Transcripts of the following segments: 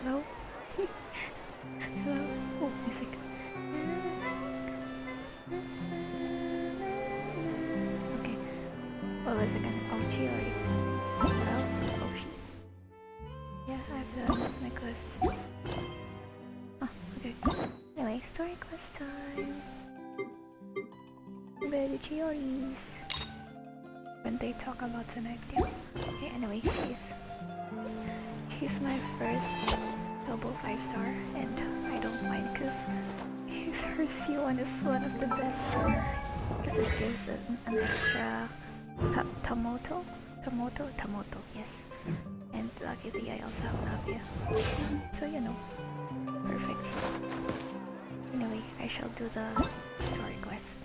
Hello? Hello? Oh, music. Okay. What was it again? Oh, Chiori. Hello? Oh, she. Yeah, I have the necklace. Oh, okay. Anyway, story quest time. Where the Chioris? When they talk about tonight, yeah. Okay, anyway, she's my first double 5-star, and I don't mind because her C1 is one of the best because it gives an extra tamoto, yes. And luckily I also have Navia, so you know, perfect. Anyway, I shall do the story quest.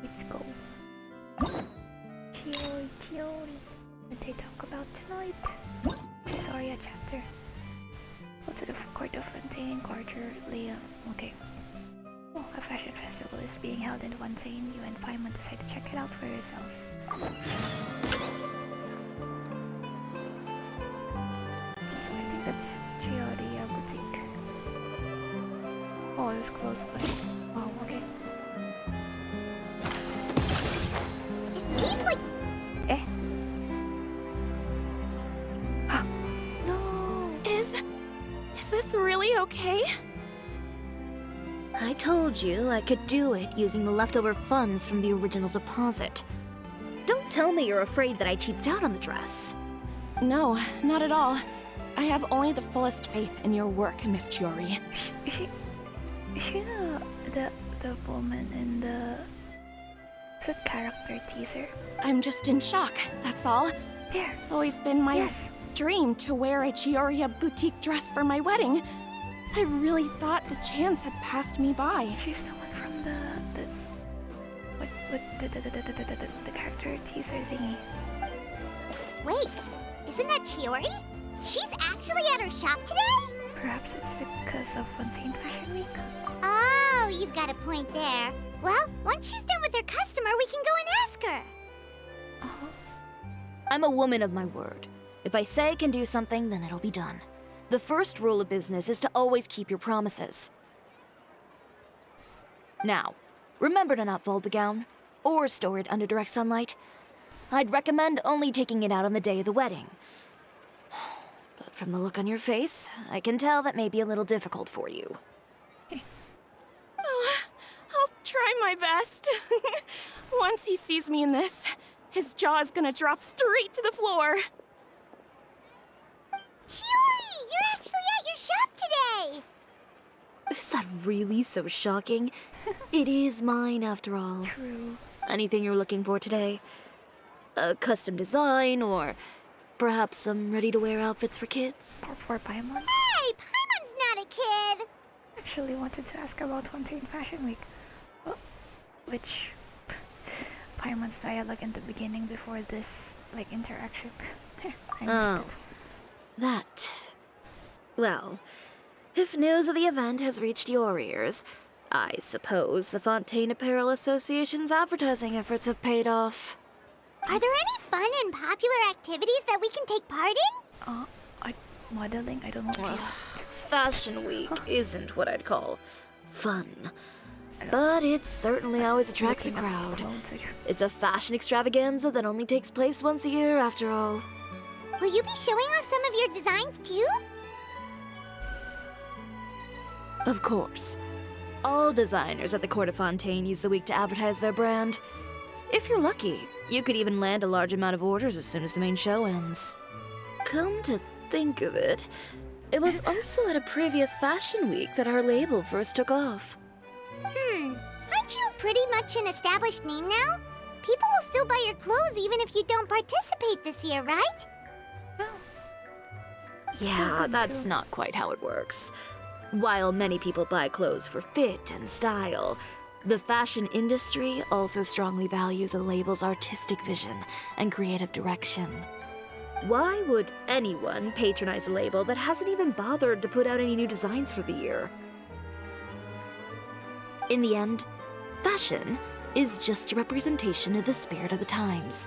Let's go. Chiori. What they talk about tonight? Caesarea chapter. Go to the court of Fontaine, quarterly. Okay. Oh, a fashion festival is being held in Fontaine. You and Paimon decide to check it out for yourselves. So I think that's Chiori boutique. Oh, it was closed, but oh, okay. It seems like... Eh? No! Is this really okay? I told you I could do it using the leftover funds from the original deposit. Don't tell me you're afraid that I cheaped out on the dress. No, not at all. I have only the fullest faith in your work, Miss Chiori. Is she the woman in the... Is it character teaser? I'm just in shock, that's all. There! It's always been my dream to wear a Chiori boutique dress for my wedding. I really thought the chance had passed me by. She's the one from the character teaser thingy. Wait, isn't that Chiori? She's actually at her shop today? Perhaps it's because of Fontaine Fashion Week? Oh, you've got a point there. Well, once she's done with her customer, we can go and ask her. Oh. I'm a woman of my word. If I say I can do something, then it'll be done. The first rule of business is to always keep your promises. Now, remember to not fold the gown, or store it under direct sunlight. I'd recommend only taking it out on the day of the wedding. But from the look on your face, I can tell that may be a little difficult for you. Oh, I'll try my best. Once he sees me in this, his jaw is gonna drop straight to the floor. Chiori, you're actually at your shop today! Is that really so shocking? It is mine, after all. True. Anything you're looking for today? A custom design, or perhaps some ready-to-wear outfits for kids? Or for Paimon? Hey, Paimon's not a kid! Actually wanted to ask about Fontaine Fashion Week. Well, which... Paimon's dialogue in the beginning before this, like, interaction. I missed it. That. Well, if news of the event has reached your ears, I suppose the Fontaine Apparel Association's advertising efforts have paid off. Are there any fun and popular activities that we can take part in? Modeling? I don't know what Fashion Week isn't what I'd call fun. But it certainly always attracts a crowd. It's a fashion extravaganza that only takes place once a year, after all. Will you be showing off some of your designs too? Of course. All designers at the Court of Fontaine use the week to advertise their brand. If you're lucky, you could even land a large amount of orders as soon as the main show ends. Come to think of it, it was also at a previous fashion week that our label first took off. Aren't you pretty much an established name now? People will still buy your clothes even if you don't participate this year, right? Yeah, that's not quite how it works. While many people buy clothes for fit and style, the fashion industry also strongly values a label's artistic vision and creative direction. Why would anyone patronize a label that hasn't even bothered to put out any new designs for the year? In the end, fashion is just a representation of the spirit of the times.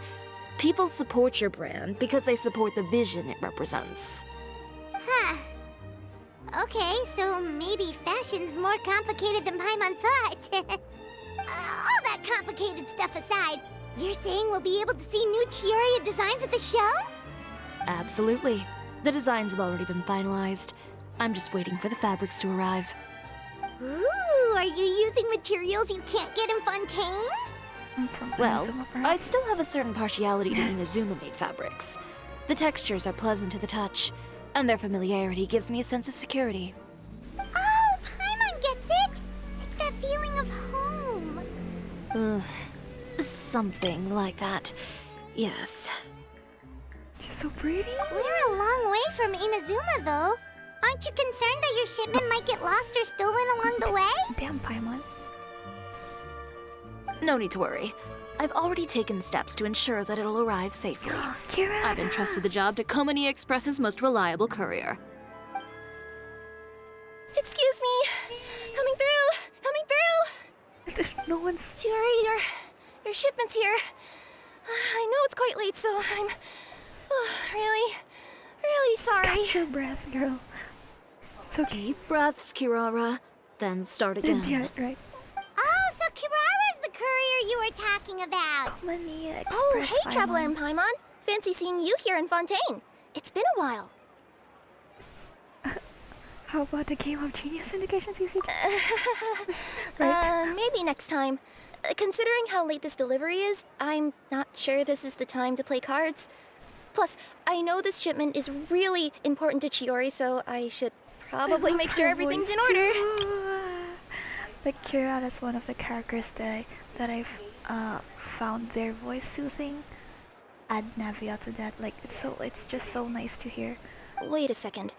People support your brand because they support the vision it represents. Huh. Okay, so maybe fashion's more complicated than Paimon thought. All that complicated stuff aside, you're saying we'll be able to see new Chiori designs at the show? Absolutely. The designs have already been finalized. I'm just waiting for the fabrics to arrive. Ooh, are you using materials you can't get in Fontaine? Well, Inazuma, I perhaps? still have a certain partiality to Inazuma-made fabrics. The textures are pleasant to the touch, and their familiarity gives me a sense of security. Oh, Paimon gets it! It's that feeling of home. Ugh, something like that. Yes. She's so pretty. We're a long way from Inazuma, though. Aren't you concerned that your shipment might get lost or stolen along the way? Damn, Paimon. No need to worry. I've already taken steps to ensure that it'll arrive safely. Kira! I've entrusted the job to Komani Express's most reliable courier. Excuse me. Coming through. Coming through. There's no one's... Chiori, your shipment's here. I know it's quite late, so I'm really sorry. Catch your breath, girl. It's okay. Deep breaths, Kirara, then start again. Yeah, right. Oh, so Kirara's the courier you were talking about. Mania Express. Oh, hey, Traveler Paimon. and Paimon. Fancy seeing you here in Fontaine. It's been a while. How about the Game of Genius indications, CC? Right? Maybe next time. Considering how late this delivery is, I'm not sure this is the time to play cards. Plus, I know this shipment is really important to Chiori, so I should probably make sure everything's in order. Like Kira, that's one of the characters that I've found their voice soothing. Add Navia to that. Like it's just so nice to hear. Wait a second.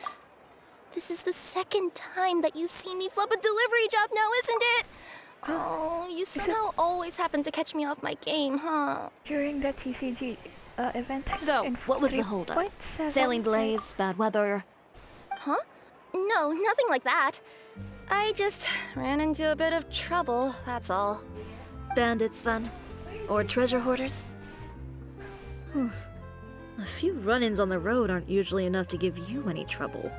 This is the second time that you've seen me flub a delivery job now, isn't it? Oh, you somehow always happen to catch me off my game, huh? During that TCG event. So, in what was the holdup? 3.7, Sailing delays, bad weather. Huh? No, nothing like that. I just ran into a bit of trouble, that's all. Bandits, then? Or treasure hoarders? A few run-ins on the road aren't usually enough to give you any trouble.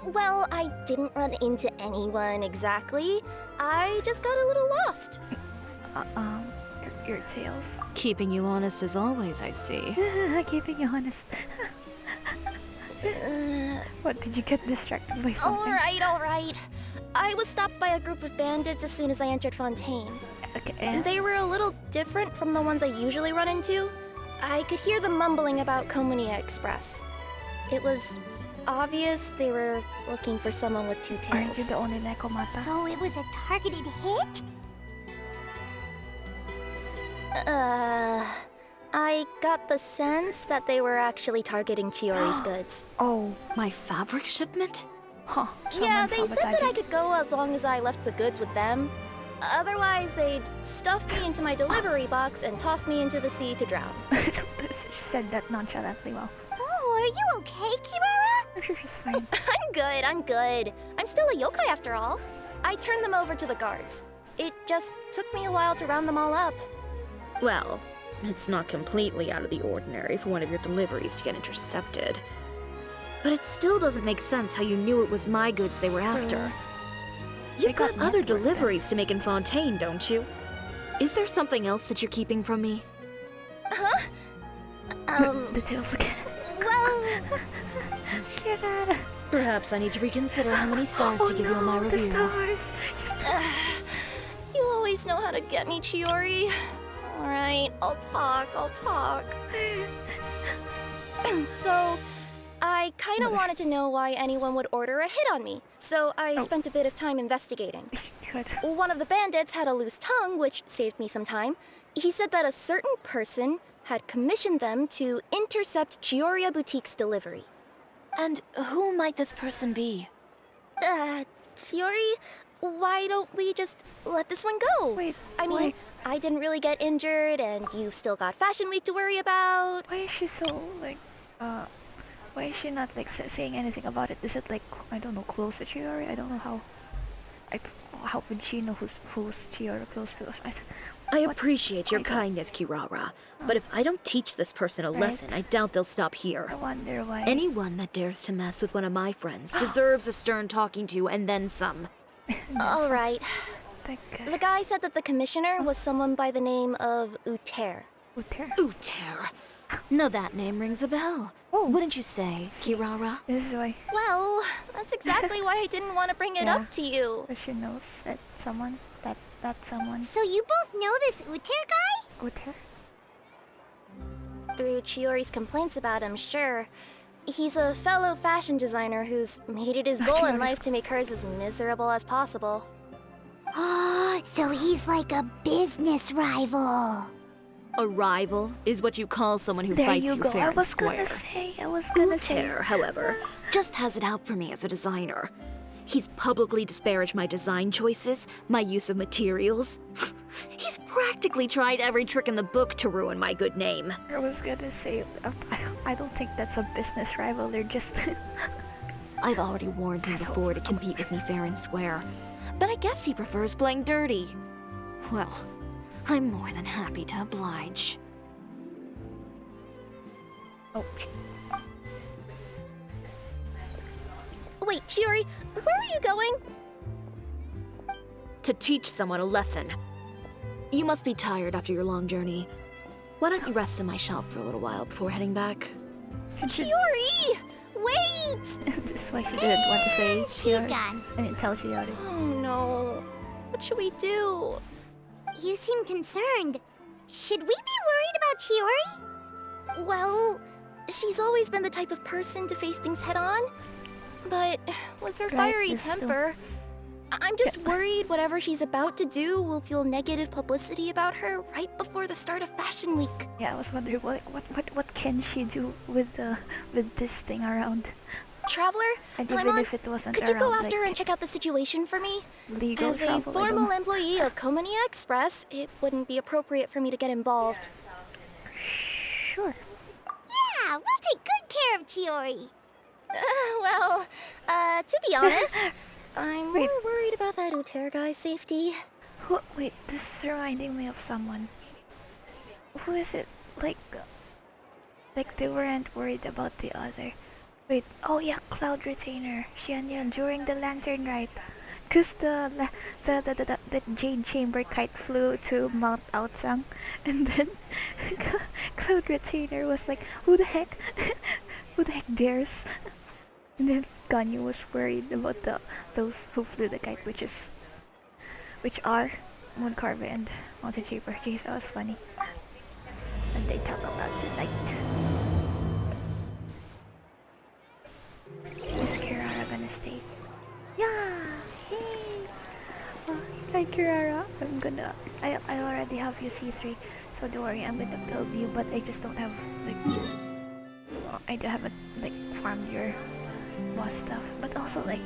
Well, I didn't run into anyone exactly. I just got a little lost. Your tails. Keeping you honest as always, I see. Keeping you honest. What, did you get distracted by something? Alright. I was stopped by a group of bandits as soon as I entered Fontaine. Okay, And they were a little different from the ones I usually run into. I could hear them mumbling about Komani Express. It was obvious they were looking for someone with two Aren't you tails. the only Nekomata? So it was a targeted hit? I got the sense that they were actually targeting Chiori's goods. Oh, My fabric shipment? huh. Yeah, Someone's they said that I sabotaging. could go as long as I left the goods with them. Otherwise, they'd stuff me into my delivery box and toss me into the sea to drown. She said that nonchalantly. Well, Oh, are you okay, Kirara? I'm sure she's fine. I'm good. I'm still a yokai after all. I turned them over to the guards. It just took me a while to round them all up. Well, it's not completely out of the ordinary for one of your deliveries to get intercepted. But it still doesn't make sense how you knew it was my goods they were after. They You've got got other network then. deliveries to make in Fontaine, don't you? Is there something else that you're keeping from me? The tails again. Well, Kirara. Perhaps I need to reconsider how many stars Oh to give you on my no, the review. stars. you always know how to get me, Chiori. Alright, I'll talk. So, I kinda wanted to know why anyone would order a hit on me, so I spent a bit of time investigating. Good. One of the bandits had a loose tongue, which saved me some time. He said that a certain person had commissioned them to intercept Chiori Boutique's delivery. And who might this person be? Chiori, why don't we just let this one go? Wait, I mean, wait. I didn't really get injured, and you've still got Fashion Week to worry about. Why is she so like, why is she not like saying anything about it? Is it like, I don't know, close to Chiori? I don't know how. How would she know who's Chiori close to us? I appreciate your kindness, Kirara, but if I don't teach this person a lesson, I doubt they'll stop here. I wonder why. Anyone that dares to mess with one of my friends deserves a stern talking to and then some. All right. That guy. The guy said that the commissioner was someone by the name of Uter. Uter. Uter. No, that name rings a bell. Oh. Wouldn't you say, Kirara? This is why Well, that's exactly why I didn't want to bring it Yeah. up to you. she knows that someone, that someone. So you both know this Uter guy? Uter. Through Chiori's complaints about him, sure. He's a fellow fashion designer who's made it his goal in Chiori's- life to make hers as miserable as possible. Oh, so he's like a business rival. A rival is what you call someone who There fights you you go. fair I and was square. gonna say. Uter, however, just has it out for me as a designer. He's publicly disparaged my design choices, my use of materials. He's practically tried every trick in the book to ruin my good name. I was gonna say. I don't think that's a business rival. They're just. I've already warned him before to compete with me fair and square, but I guess he prefers playing dirty. Well, I'm more than happy to oblige. Oh. Wait, Chiori, where are you going? To teach someone a lesson. You must be tired after your long journey. Why don't you rest in my shop for a little while before heading back? Chiori! Wait! This is why she didn't want to say. She's Chiori. gone. I didn't tell Chiori. Oh no. What should we do? You seem concerned. Should we be worried about Chiori? Well, she's always been the type of person to face things head on. But with her Right, fiery this is so- temper, I'm just worried whatever she's about to do will feel negative publicity about her right before the start of Fashion Week. Yeah, I was wondering what can she do with this thing around? Traveler, And even Paimon, if it wasn't could you go around, after like, and check out the situation for me? legal As a travel. I formal don't- employee of Komania Express, it wouldn't be appropriate for me to get involved. Sure. Yeah, we'll take good care of Chiori. To be honest, I'm more Wait. worried about that Uter guy's safety. Wait, this is reminding me of someone. Who is it? Like they weren't worried about the other. Wait, oh yeah, Cloud Retainer. Xianyan during the lantern rite. Cause the Jade Chamber kite flew to Mount Outsang, and then Cloud Retainer was like, who the heck? Who the heck dares? And then Ganyu was worried about those who flew the kite, which are Moon Carver and Mountain Shaper. Jeez, that was funny. And they talk about tonight. Is Kirara gonna stay? Yeah! Hey! Hi Kirara. I already have you C3, so don't worry, I'm gonna build you, but I just don't have, like, I haven't, like, farmed your boss stuff. But also, like,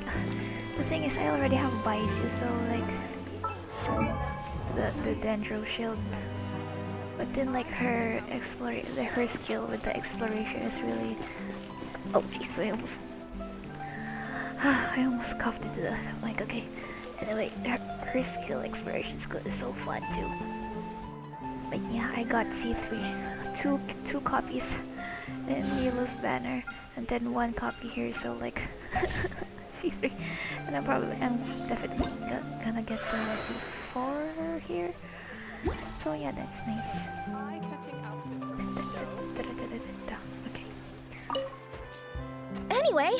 the thing is, I already have Baishu, so, like, the Dendro Shield. But then, like, her skill with the exploration is really... Oh, jeez, I almost coughed into the mic, okay. Anyway, her skill exploration skill is so fun, too. But yeah, I got C3. Two copies. And Milo's banner. And then one copy here, so, like... C3. And I'm definitely gonna get the C4 here. So yeah, that's nice. Okay. Anyway,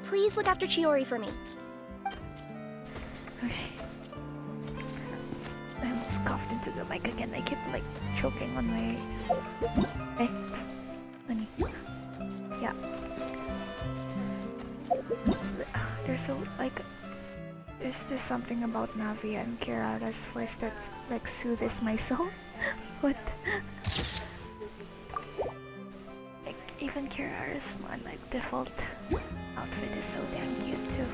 please look after Chiori for me. Okay. I almost coughed into the mic again. I kept like choking on my... Hey, honey. Yeah. There's so like... Is there something about Navi and Kirara's voice that's like soothes my soul? What? Like even Kirara's like default outfit is so damn cute too.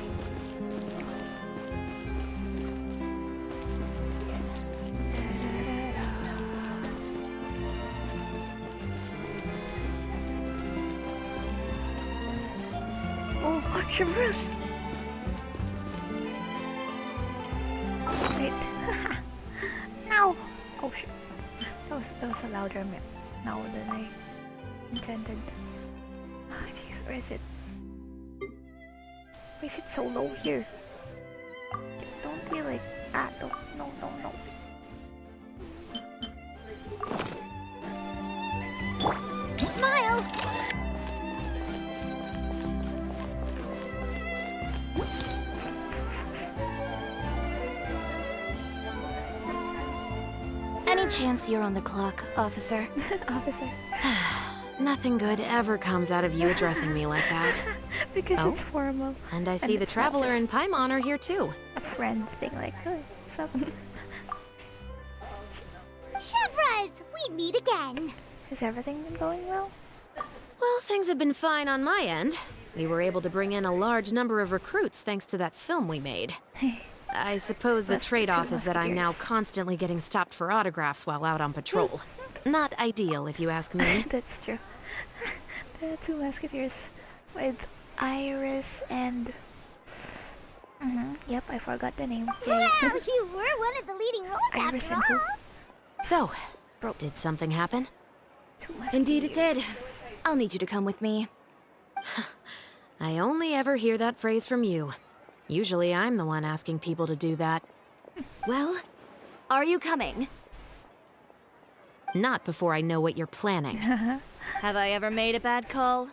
Oh, Shivrus! Wait. Ow! Oh shit. louder now than I intended. Ah, jeez, where is it? Why is it so low here? Don't be like that. No, no, no, no. Smile! Any chance you're on the clock, officer? Officer. Nothing good ever comes out of you addressing me like that. Because Oh? it's formal. And I see the it's not Traveler just and Paimon are here too. a friend thing like, hey, what's up? Chevras, we meet again. Has everything been going well? Well, things have been fine on my end. We were able to bring in a large number of recruits thanks to that film we made. I suppose the Must be trade-off two is that I'm now musketeers. constantly getting stopped for autographs while out on patrol. Not ideal, if you ask me. That's true. There are two musketeers with Iris and... Yep, I forgot the name. Yay. Well, you were one of the leading roles Iris after and who? all. So, Bro. did something happen? Two musketeers. Indeed it did. I'll need you to come with me. I only ever hear that phrase from you. Usually I'm the one asking people to do that. Well, are you coming? Not before I know what you're planning. Have I ever made a bad call?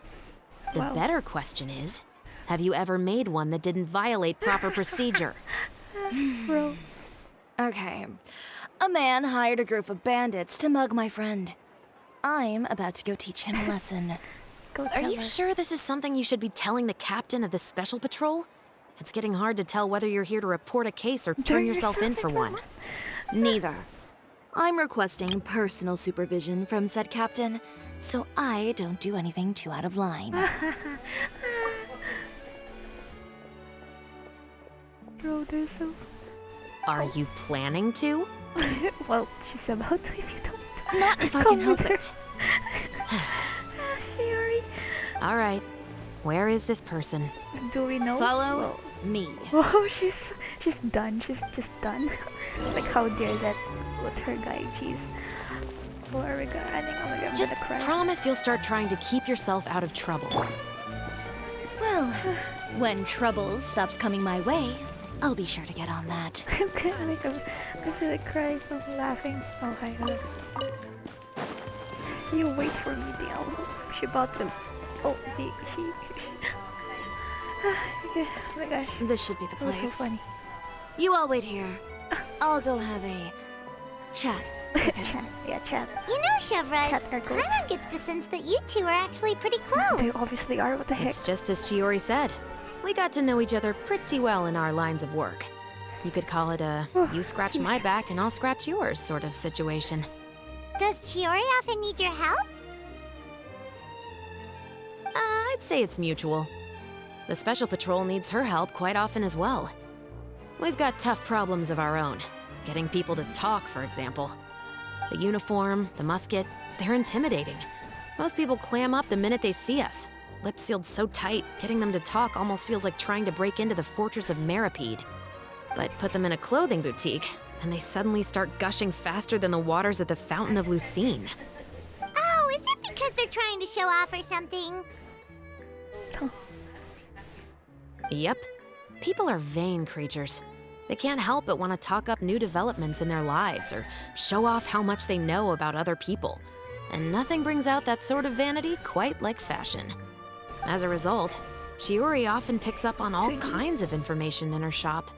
The Wow. better question is, have you ever made one that didn't violate proper procedure? Bro. Okay. A man hired a group of bandits to mug my friend. I'm about to go teach him a lesson. Go Are tell you her. sure this is something you should be telling the captain of the special patrol? It's getting hard to tell whether you're here to report a case or turn yourself in for one. Neither. I'm requesting personal supervision from said captain, so I don't do anything too out of line. Bro, they're so... Are you planning to? Well, she's about to if you don't. Not if I Come can help with her. it. Chiori. All right. Where is this person? Do we know? Follow me. Whoa, she's done. She's just done. Like, how dare that with her guy? Jeez. Where are we running? Oh my god, I'm Just gonna cry. promise you'll start trying to keep yourself out of trouble. Well, when trouble stops coming my way, I'll be sure to get on that. I'm gonna like, I feel like crying from laughing. Oh my god. You wait for me, Diao. She about to. Oh, she. Okay, oh my gosh. This should be the That was so place. funny. You all wait here. I'll go have a chat with him. Chat. Yeah, chat. You know, Chevras, Cats are goats. Paimon gets the sense that you two are actually pretty They close. obviously are. What the heck? It's just as Chiori said. We got to know each other pretty well in our lines of work. You could call it a you scratch my back and I'll scratch yours sort of situation. Does Chiori often need your help? I'd say it's mutual. The Special Patrol needs her help quite often as well. We've got tough problems of our own. Getting people to talk, for example. The uniform, the musket, they're intimidating. Most people clam up the minute they see us. Lips sealed so tight, getting them to talk almost feels like trying to break into the fortress of Meripede. But put them in a clothing boutique, and they suddenly start gushing faster than the waters at the Fountain of Lucine. Oh, is it because they're trying to show off or something? Yep. People are vain creatures. They can't help but want to talk up new developments in their lives or show off how much they know about other people. And nothing brings out that sort of vanity quite like fashion. As a result, Chiori often picks up on all kinds of information in her shop.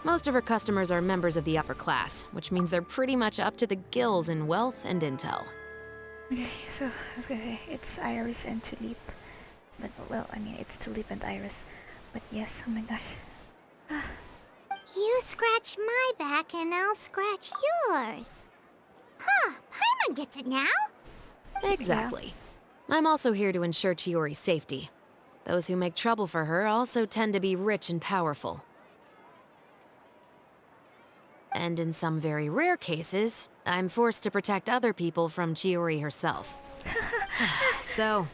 Most of her customers are members of the upper class, which means they're pretty much up to the gills in wealth and intel. Okay, so it's Iris and Tulip. But well, I mean it's Tulip and Iris. But yes, oh my gosh. You scratch my back and I'll scratch yours. Huh, Paimon gets it now? Exactly. I'm also here to ensure Chiori's safety. Those who make trouble for her also tend to be rich and powerful. And in some very rare cases, I'm forced to protect other people from Chiori herself. So,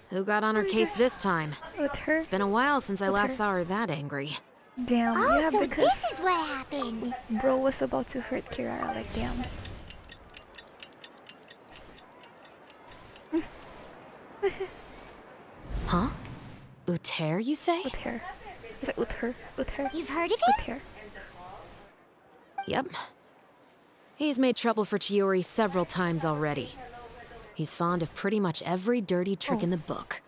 who got on her case this time? With her? It's been a while since I With last her? saw her that angry. Damn, Oh, yeah, so because this is what happened. bro was about to hurt Kirara, like damn. Huh? Uter, you say? Uther. Is it Uther? Uther? You've heard of it? Uther. Yep. He's made trouble for Chiori several times already. He's fond of pretty much every dirty trick in the book.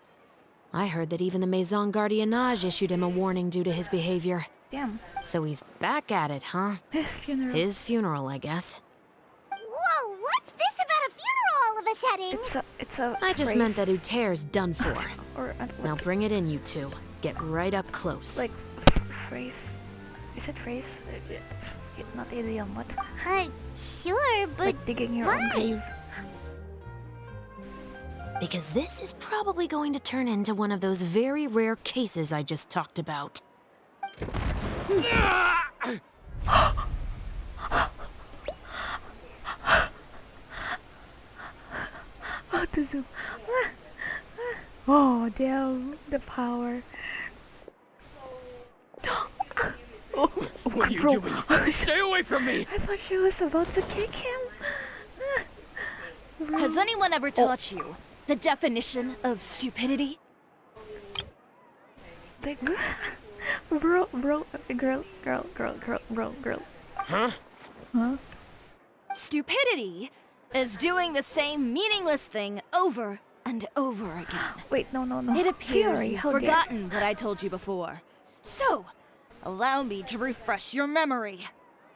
I heard that even the Maison Gardiennage issued him a warning due to his behavior. Damn. So he's back at it, huh? His funeral. His funeral, I guess. Whoa, what's this about a funeral all of a sudden? It's a I just meant that phrase. Uter's done for. Or Now bring it in, you two. Get right up close. like phrase. Is it phrase? Not idiom. What? Sure, but Like digging your own why? grave. Because this is probably going to turn into one of those very rare cases I just talked about. Oh, to zoom. Oh, damn. The power. Oh, What are you bro. doing? Stay away from me! I thought she was about to kick him. Has anyone ever taught you the definition of stupidity? Like, bro, girl. Huh? Stupidity is doing the same meaningless thing over and over again. Wait, no. It appears Chiori, you've how dare- forgotten what I told you before. So, allow me to refresh your memory.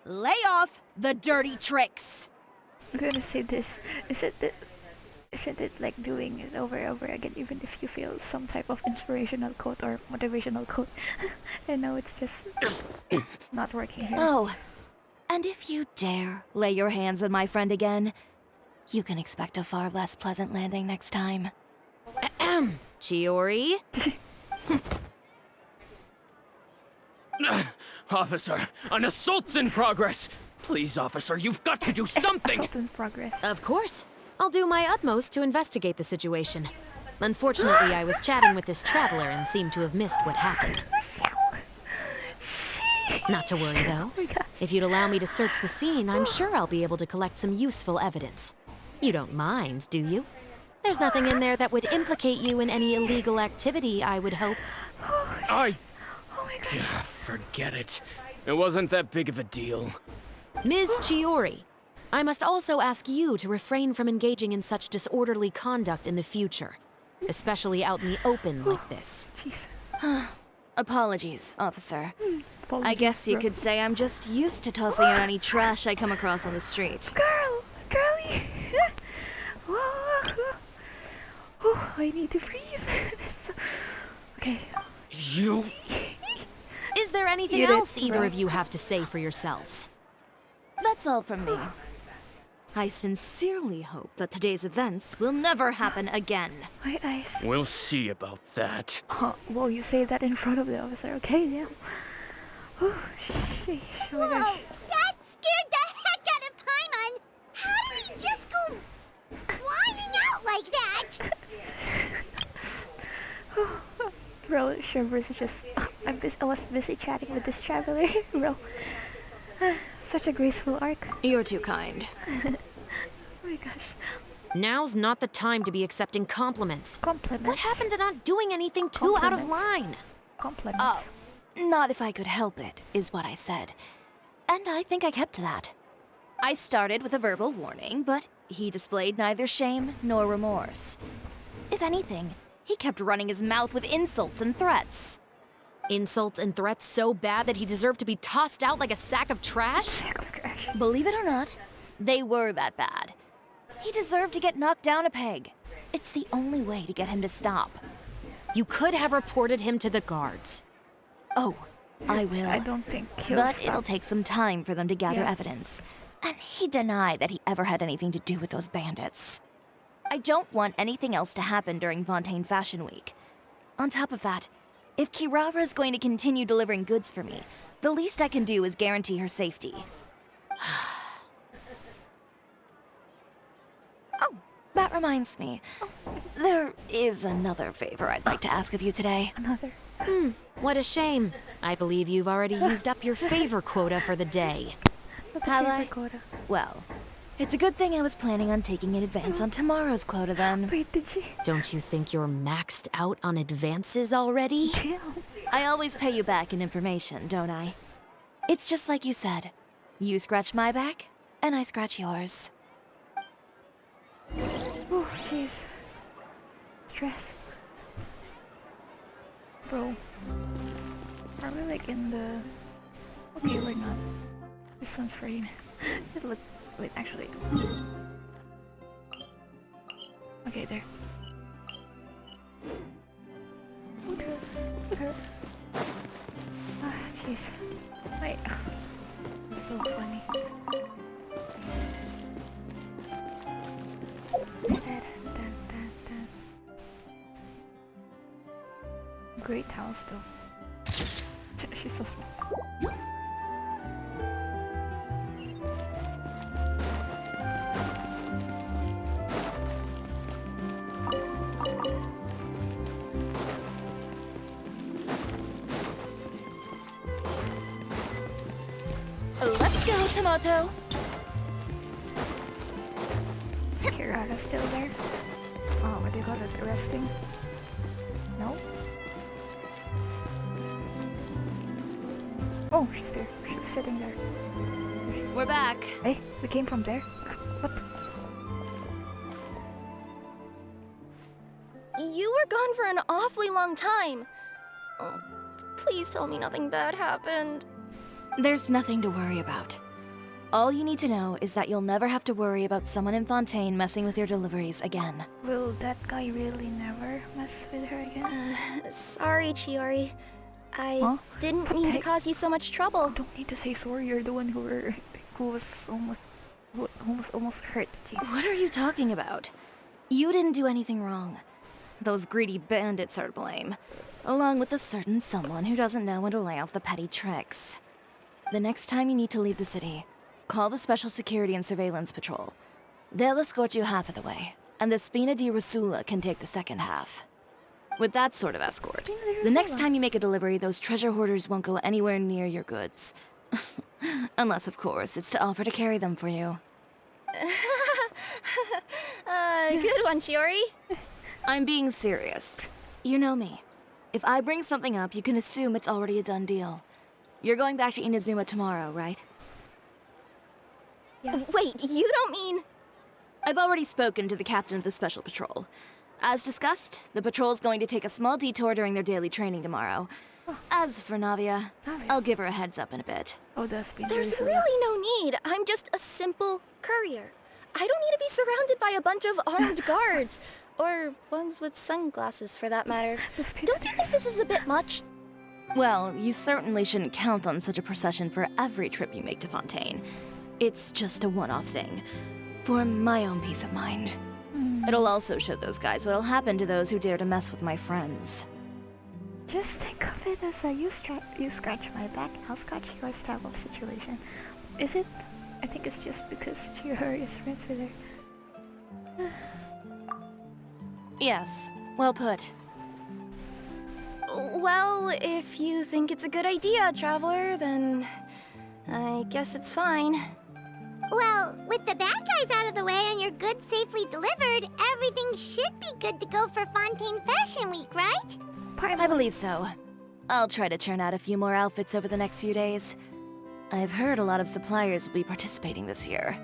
Lay off the dirty tricks. I'm gonna say this. Isn't it like doing it over and over again, even if you feel some type of inspirational quote or motivational quote? And now it's just not working here. Oh, and if you dare lay your hands on my friend again, you can expect a far less pleasant landing next time. Chiori? Officer, an assault's in progress! Please, officer, you've got to do something! Assault in progress. Of course. I'll do my utmost to investigate the situation. Unfortunately, I was chatting with this traveler and seemed to have missed what happened. Not to worry, though. If you'd allow me to search the scene, I'm sure I'll be able to collect some useful evidence. You don't mind, do you? There's nothing in there that would implicate you in any illegal activity, I would hope. I... Oh my god. Yeah, forget it. It wasn't that big of a deal. Ms. Chiori, I must also ask you to refrain from engaging in such disorderly conduct in the future, especially out in the open like this. Jeez. Apologies, officer. I Apologies, guess you bro. could say I'm just used to tossing out any trash I come across on the street. Girlie. Oh, I need to breathe. Okay. You... Is there anything Get it, else either bro. of you have to say for yourselves? That's all from me. I sincerely hope that today's events will never happen again. My eyes. We'll see about that. Well, you say that in front of the officer, okay? Yeah. Oh, sheesh. Oh my Whoa, gosh. that scared the heck out of Paimon! How did he just go flying out like that? Bro, shivers just. I was busy chatting with this traveler, bro. Such a graceful arc. You're too kind. Oh my gosh. Now's not the time to be accepting compliments. Compliments. What happened to not doing anything too out of Compliments. line? Compliments. Oh, not if I could help it, is what I said. And I think I kept to that. I started with a verbal warning, but he displayed neither shame nor remorse. If anything, he kept running his mouth with insults and threats. Insults and threats so bad that he deserved to be tossed out like a sack of trash? Sack of trash. Believe it or not, they were that bad. He deserved to get knocked down a peg. It's the only way to get him to stop. You could have reported him to the guards. Oh, I will. I don't think he'll But stop. it'll take some time for them to gather Yeah. evidence. And he denied that he ever had anything to do with those bandits. I don't want anything else to happen during Fontaine Fashion Week. On top of that, if Kirara is going to continue delivering goods for me, the least I can do is guarantee her safety. Oh, that reminds me. There is another favor I'd like to ask of you today. Another. What a shame. I believe you've already used up your favor quota for the day. Not Have the I? favorite quota. Well, It's a good thing I was planning on taking an advance on tomorrow's quota then. Wait, did she? Don't you think you're maxed out on advances already? Damn. I always pay you back in information, don't I? It's just like you said. You scratch my back, and I scratch yours. Oh, jeez. Stress. Bro. Are we like in the... Okay, we're not. This one's free. It look... Wait, actually. Okay, there. With her. Ah, jeez. Wait. It's so funny. Great house though. She's so small. Let's go, Tomato! Is Kirara still there? Oh, what do you call it? Resting? No? Oh, she's there. She was sitting there. We're back. Hey, we came from there? What? You were gone for an awfully long time. Oh, please tell me nothing bad happened. There's nothing to worry about. All you need to know is that you'll never have to worry about someone in Fontaine messing with your deliveries again. Will that guy really never mess with her again? Sorry, Chiori. I Huh? didn't mean to cause you so much trouble. Don't need to say sorry. You're the one who was almost hurt. Jeez. What are you talking about? You didn't do anything wrong. Those greedy bandits are to blame, along with a certain someone who doesn't know when to lay off the petty tricks. The next time you need to leave the city, call the Special Security and Surveillance Patrol. They'll escort you half of the way, and the Spina di Rusula can take the second half. With that sort of escort, the next time you make a delivery, those treasure hoarders won't go anywhere near your goods. Unless, of course, it's to offer to carry them for you. Good one, Chiori. I'm being serious. You know me. If I bring something up, you can assume it's already a done deal. You're going back to Inazuma tomorrow, right? Yeah. Wait, you don't mean... I've already spoken to the captain of the Special Patrol. As discussed, the patrol's going to take a small detour during their daily training tomorrow. As for Navia, I'll give her a heads up in a bit. Oh, that's been There's really no need. I'm just a simple courier. I don't need to be surrounded by a bunch of armed guards. Or ones with sunglasses, for that matter. Don't you think this is a bit much? Well, you certainly shouldn't count on such a procession for every trip you make to Fontaine. It's just a one-off thing, for my own peace of mind. It'll also show those guys what'll happen to those who dare to mess with my friends. Just think of it as a you scratch my back, I'll scratch yours type of situation. Is it? I think it's just because Chiori is friends with her. Yes, well put. Well, if you think it's a good idea, Traveler, then I guess it's fine. Well, with the bad guys out of the way and your goods safely delivered, everything should be good to go for Fontaine Fashion Week, right? I believe so. I'll try to churn out a few more outfits over the next few days. I've heard a lot of suppliers will be participating this year.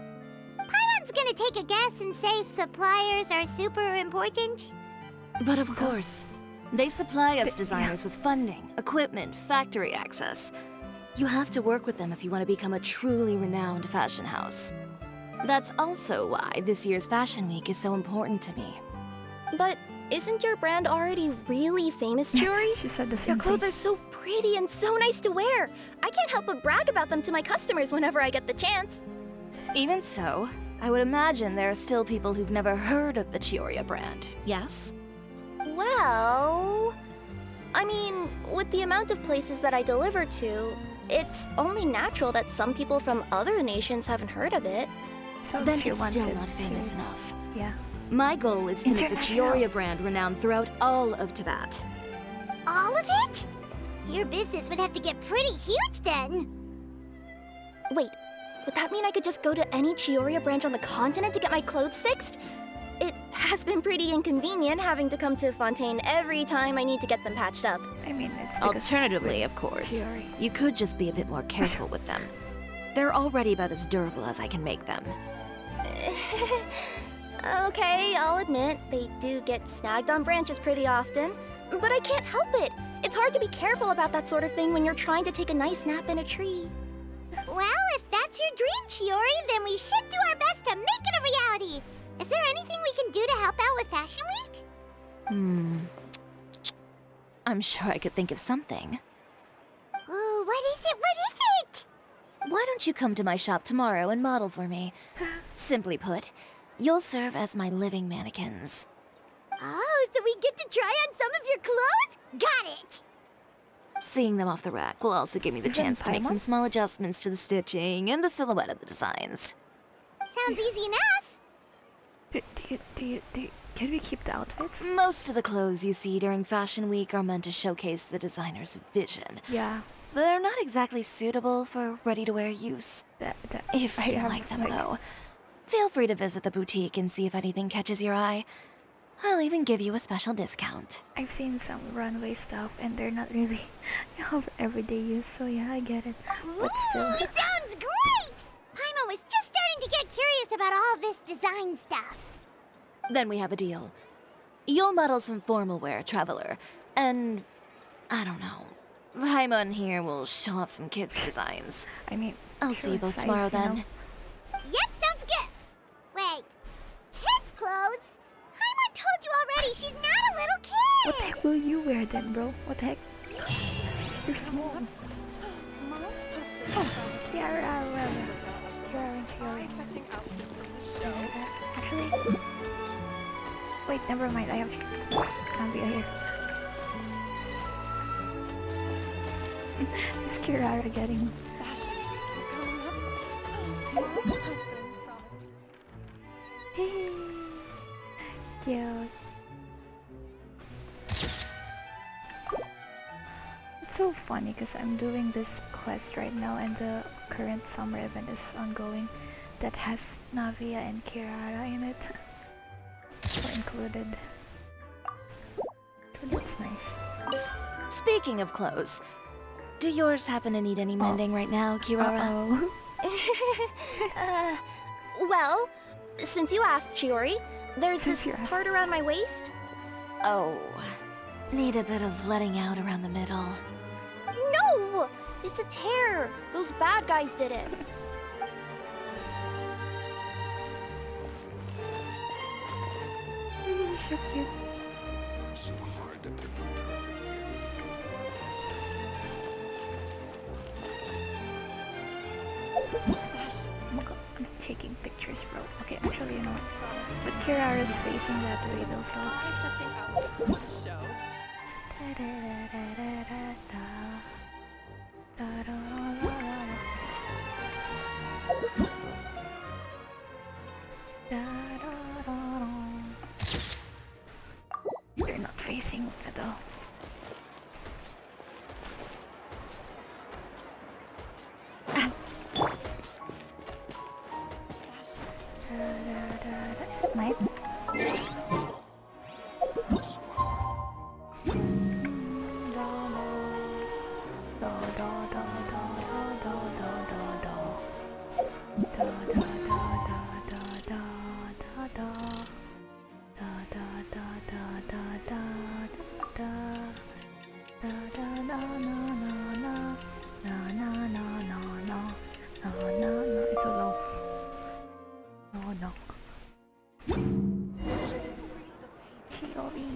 Paimon's gonna take a guess and say suppliers are super important. But of course, they supply us designers with funding, equipment, factory access. You have to work with them if you want to become a truly renowned fashion house. That's also why this year's Fashion Week is so important to me. But isn't your brand already really famous, Chiori? She said the same Your clothes thing. are so pretty and so nice to wear. I can't help but brag about them to my customers whenever I get the chance. Even so, I would imagine there are still people who've never heard of the Chiori brand, yes? Well... I mean, with the amount of places that I deliver to, it's only natural that some people from other nations haven't heard of it. So Then she it's wants still it not famous to- enough. Yeah. My goal is to make the International. Chiori brand renowned throughout all of Teyvat. All of it? Your business would have to get pretty huge then. Wait, Would that mean I could just go to any Chiori branch on the continent to get my clothes fixed? It has been pretty inconvenient having to come to Fontaine every time I need to get them patched up. I mean, it's because Alternatively, of course, Chiori. you could just be a bit more careful with them. They're already about as durable as I can make them. Okay, I'll admit, they do get snagged on branches pretty often. But I can't help it. It's hard to be careful about that sort of thing when you're trying to take a nice nap in a tree. Well, if that's your dream, Chiori, then we should do our best to make it a reality. Is there anything we can do to help out with Fashion Week? I'm sure I could think of something. Ooh, what is it? What is it? Why don't you come to my shop tomorrow and model for me? Simply put, you'll serve as my living mannequins. Oh, so we get to try on some of your clothes? Got it! Seeing them off the rack will also give me the Is that chance to make Paimon? some small adjustments to the stitching and the silhouette of the designs. Sounds easy enough. Can we keep the outfits? Most of the clothes you see during Fashion Week are meant to showcase the designer's vision. Yeah. They're not exactly suitable for ready-to-wear use. If I you have, like them, like- though, feel free to visit the boutique and see if anything catches your eye. I'll even give you a special discount. I've seen some runway stuff and they're not really of everyday use, so yeah, I get it. But still. Ooh, it sounds great! Paimon was just starting to get curious about all this design stuff. Then we have a deal. You'll model some formal wear, Traveler, and I don't know. Paimon here will show off some kids' designs. I mean, I'll see sure, you both size, tomorrow you know. then. Yep, sounds good. Wait, kids' clothes? Paimon told you already, she's not a little kid. What the heck will you wear then, bro? What the heck? You're small. Oh, Kiara, well, Kiara and Chiori. Actually, wait, never mind. I have Cambia here. Is Kiara getting? Hey, cute. It's so funny because I'm doing this quest right now and the current summer event is ongoing that has Navia and Kirara in it. Or included. So that's nice. Speaking of clothes, do yours happen to need any mending right now, Kirara? Uh-oh. Well, since you asked, Chiori, there's Since this you're part around my waist. Oh, need a bit of letting out around the middle. No! It's a tear. Those bad guys did it. You're so cute. Oh my god, I'm taking pictures, bro. Okay, actually, you know what? But Kirara's facing that way though, so. Da-da-da-da-da-da. Da-da-da-da-da. Da-da-da-da. They're not facing it though. Da-da-da-da. Is it night? It's so low. Oh no. Chiori.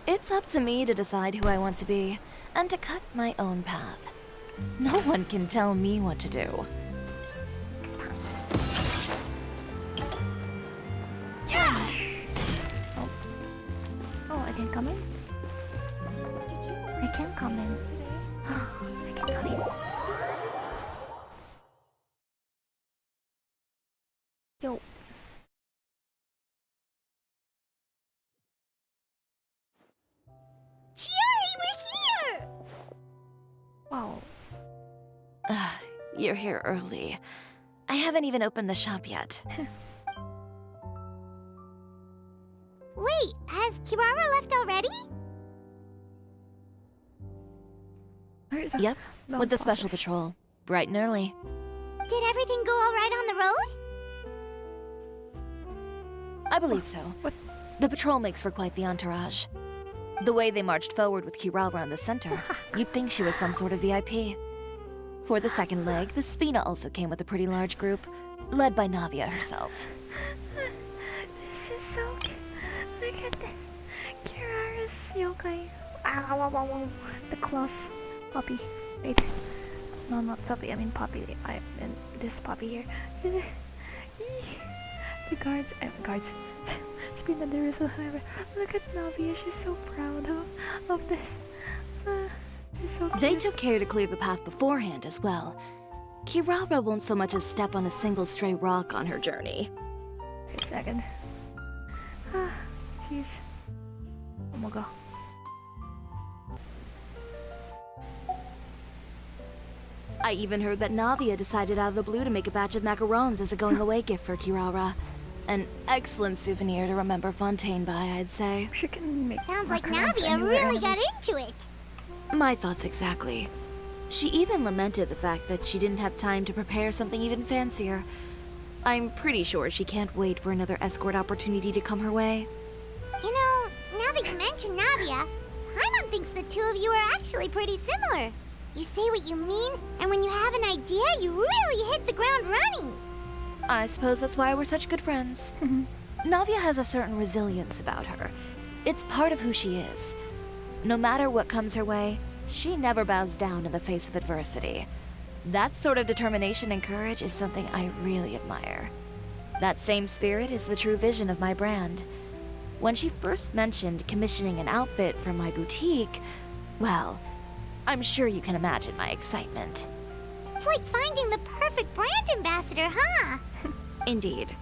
It's up to me to decide who I want to be and to cut my own path. No one can tell me what to do. Oh, I can come in? I can come in. I can come in. Yo. Chiori, we're here! Wow. You're here early. I haven't even opened the shop yet. Wait, has Kirara left already? Where's the Yep, long with the special process? patrol. Bright and early. Did everything go all right on the road? I believe so. What? The patrol makes for quite the entourage. The way they marched forward with Kirara in the center, you'd think she was some sort of VIP. For the second leg, the Spina also came with a pretty large group, led by Navia herself. This is so cute. Look at the Kirara's yokai. Ow, ow, ow, ow. The claws. Puppy. Wait. No, not puppy. I mean puppy. I mean this puppy here. The guards. Guards. Spina, there is a hammer. Look at Navia. She's so proud of this. It's so cute. They took care to clear the path beforehand as well. Kirara won't so much as step on a single stray rock on her journey. Wait a second. Ah, jeez. Oh my god. I even heard that Navia decided out of the blue to make a batch of macarons as a going-away gift for Kirara. An excellent souvenir to remember Fontaine by, I'd say. She can make Sounds like macarons Navia anywhere really and- got into it. My thoughts exactly. She even lamented the fact that she didn't have time to prepare something even fancier. I'm pretty sure she can't wait for another escort opportunity to come her way. You know, now that you mention Navia, Paimon thinks the two of you are actually pretty similar. You say what you mean, and when you have an idea, you really hit the ground running. I suppose that's why we're such good friends. Navia has a certain resilience about her. It's part of who she is. No matter what comes her way, she never bows down in the face of adversity. That sort of determination and courage is something I really admire. That same spirit is the true vision of my brand. When she first mentioned commissioning an outfit from my boutique, well, I'm sure you can imagine my excitement. It's like finding the perfect brand ambassador, huh? Indeed.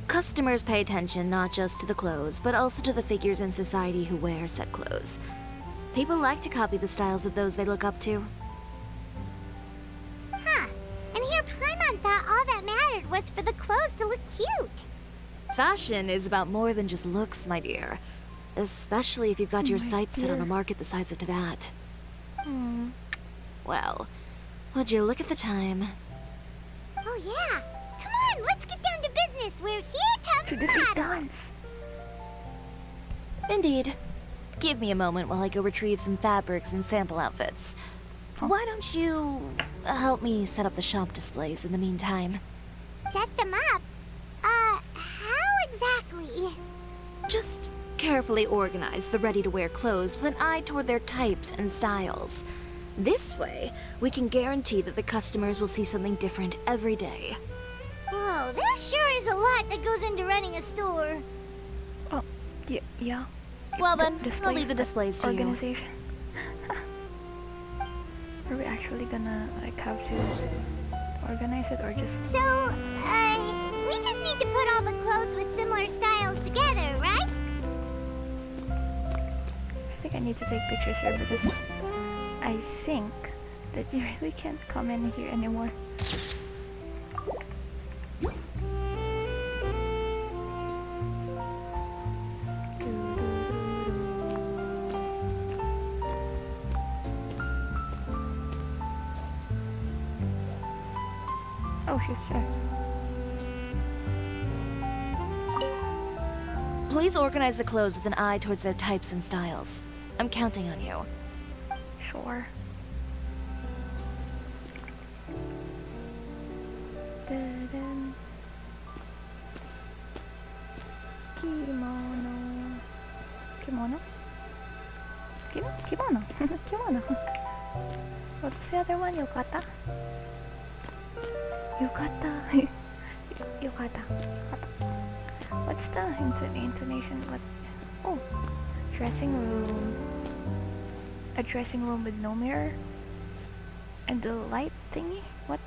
Customers pay attention not just to the clothes, but also to the figures in society who wear said clothes. People like to copy the styles of those they look up to. Huh. And here Paimon thought all that mattered was for the clothes to look cute. Fashion is about more than just looks, my dear. Especially if you've got your My sights set on a dear. market the size of Teyvat. Well, would you look at the time? Oh yeah. Come on, let's get down to business. We're here To to defeat battle. balance. Indeed. Give me a moment while I go retrieve some fabrics and sample outfits. Why don't you help me set up the shop displays in the meantime? Set them up? How exactly? Just carefully organize the ready-to-wear clothes with an eye toward their types and styles. This way, we can guarantee that the customers will see something different every day. Whoa, there sure is a lot that goes into running a store. Oh, yeah. Well then, I'll Displays, leave the displays to you. organization. Are we actually gonna like have to organize it or just? So, we just need to put all the clothes with similar styles together, right? I think I need to take pictures here because I think that you really can't come in here anymore. Oh, she's there. Please organize the clothes with an eye towards their types and styles. I'm counting on you. Sure. Dun-dun. Kimono. Kimono? Kimono. Kimono. What's the other one? Yukata? Yukata. Yukata. What's the intonation? What? Oh. Dressing room. A dressing room with no mirror? And the light thingy? What?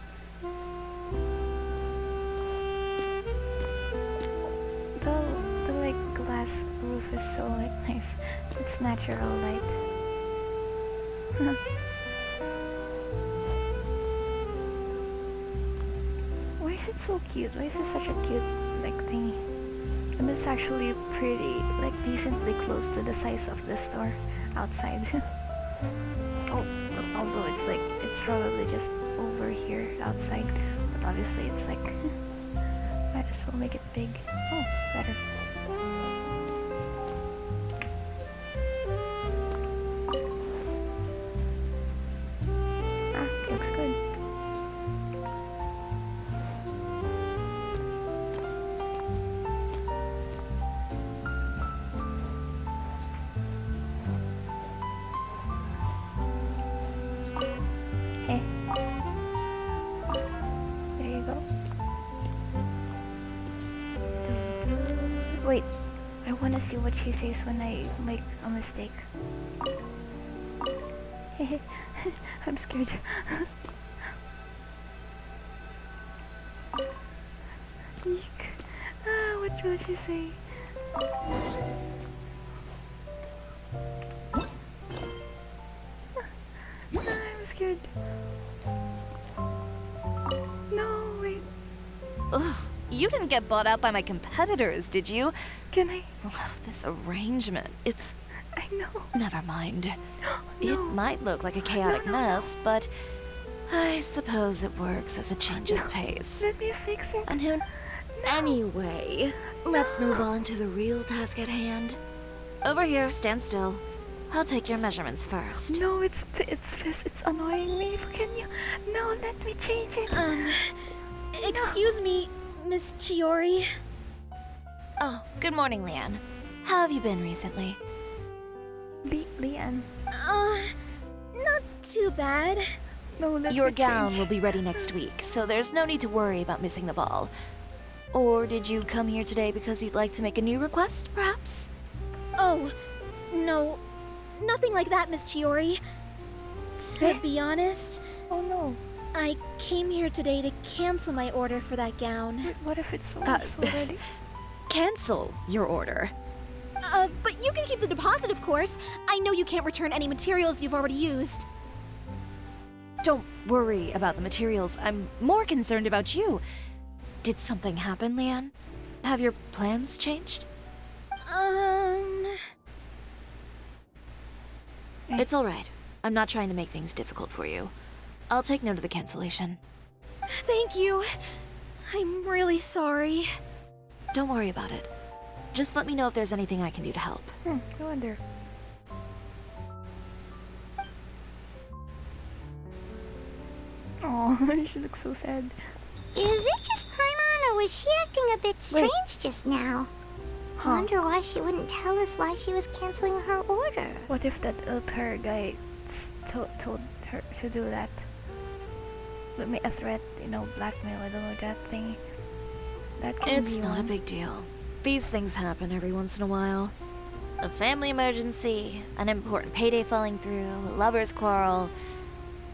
The like glass roof is so like nice. It's natural light. Where is it so cute? Why is it such a cute like thingy? And it's actually pretty, like decently close to the size of the store outside. Oh, although it's like it's probably just over here outside, but obviously it's like might as well make it big. Oh, better. Ah, looks good. Eh. There you go. Wait, I want to see what she says when I make a mistake. I'm scared. Eek. Ah, what will she say? I'm scared. No, wait. Ugh, you didn't get bought out by my competitors, did you? Can I? Ugh, this arrangement, it's... I know. Never mind. No. It might look like a chaotic mess, but I suppose it works as a change of pace. Let me fix it. And who... Anyway, let's move on to the real task at hand. Over here, stand still. I'll take your measurements first. No, it's annoying me. Can you? No, let me change it. Excuse me, Miss Chiori. Oh, good morning, Leanne. How have you been recently? Leanne. Not too bad. No, let Your me gown change. will be ready next week, so there's no need to worry about missing the ball. Or did you come here today because you'd like to make a new request, perhaps? Oh, no. Nothing like that, Miss Chiori. To be honest, Oh no. I came here today to cancel my order for that gown. Wait, what if it's sold Uh, already? Cancel your order. But you can keep the deposit, of course. I know you can't return any materials you've already used. Don't worry about the materials. I'm more concerned about you. Did something happen, Leanne? Have your plans changed? It's all right. I'm not trying to make things difficult for you. I'll take note of the cancellation. Thank you. I'm really sorry. Don't worry about it. Just let me know if there's anything I can do to help. I wonder. Oh, she looks so sad. Is it just Paimon, or was she acting a bit strange just now? I Huh. wonder why she wouldn't tell us why she was canceling her order. What if that altar guy told her to do that? Let me a threat, blackmail. I don't know that thing. That can It's be not a one. big deal. These things happen every once in a while. A family emergency, an important payday falling through, a lover's quarrel,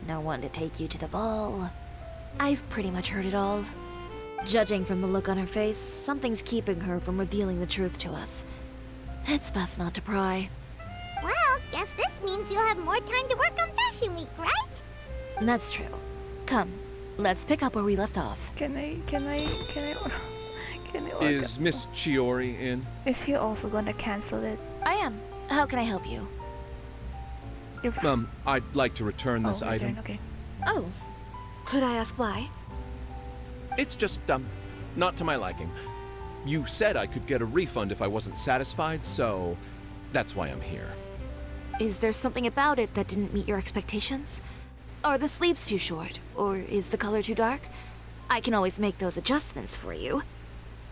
no one to take you to the ball. I've pretty much heard it all. Judging from the look on her face, something's keeping her from revealing the truth to us. It's best not to pry. Well, guess this means you'll have more time to work on Fashion Week, right? That's true. Come, let's pick up where we left off. Can I order? Is Miss Chiori in? Is he also gonna cancel it? I am. How can I help you? If I'd like to return this return, item. Okay. Oh, could I ask why? It's just, not to my liking. You said I could get a refund if I wasn't satisfied, so that's why I'm here. Is there something about it that didn't meet your expectations? Are the sleeves too short? Or is the color too dark? I can always make those adjustments for you.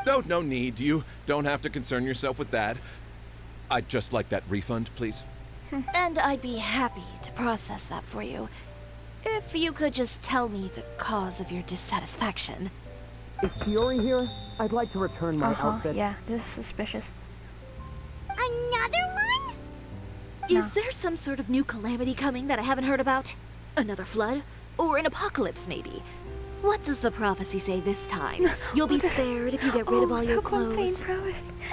No need. You don't have to concern yourself with that. I'd just like that refund, please. And I'd be happy to process that for you. If you could just tell me the cause of your dissatisfaction. Is Chiori here? I'd like to return my outfit. Yeah, this is suspicious. Another one? Is there some sort of new calamity coming that I haven't heard about? Another flood? Or an apocalypse, maybe? What does the prophecy say this time? You'll be spared if you get rid of all your clothes.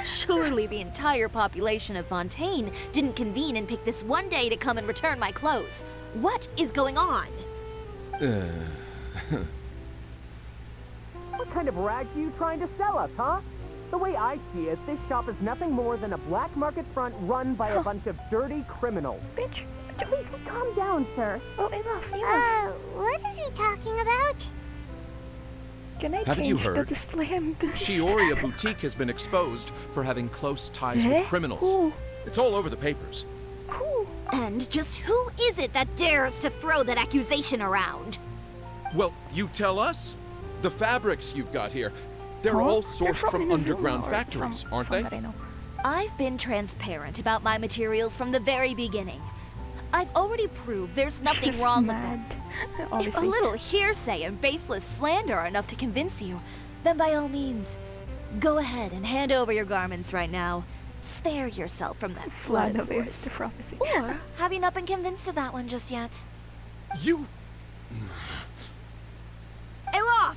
Surely the entire population of Fontaine didn't convene and pick this one day to come and return my clothes. What is going on? What What kind of rags are you trying to sell us, huh? The way I see it, this shop is nothing more than a black market front run by a bunch of dirty criminals. Bitch. Please calm down, sir. Oh, enough. What is he talking about? Can I Haven't you change the heard? display? I'm Chiori Boutique has been exposed for having close ties with criminals. Who? It's all over the papers. Who? And just who is it that dares to throw that accusation around? Well, you tell us. The fabrics you've got here, they're Huh? all They're sourced from Inazuma underground or factories, some- aren't some they? that I know. I've been transparent about my materials from the very beginning. I've already proved there's nothing She's wrong with mad. them. If a Obviously. little hearsay and baseless slander are enough to convince you, then by all means, go ahead and hand over your garments right now. Spare yourself from that flood Flood of of yours. the prophecy. Or have you not been convinced of that one just yet? You... Elof!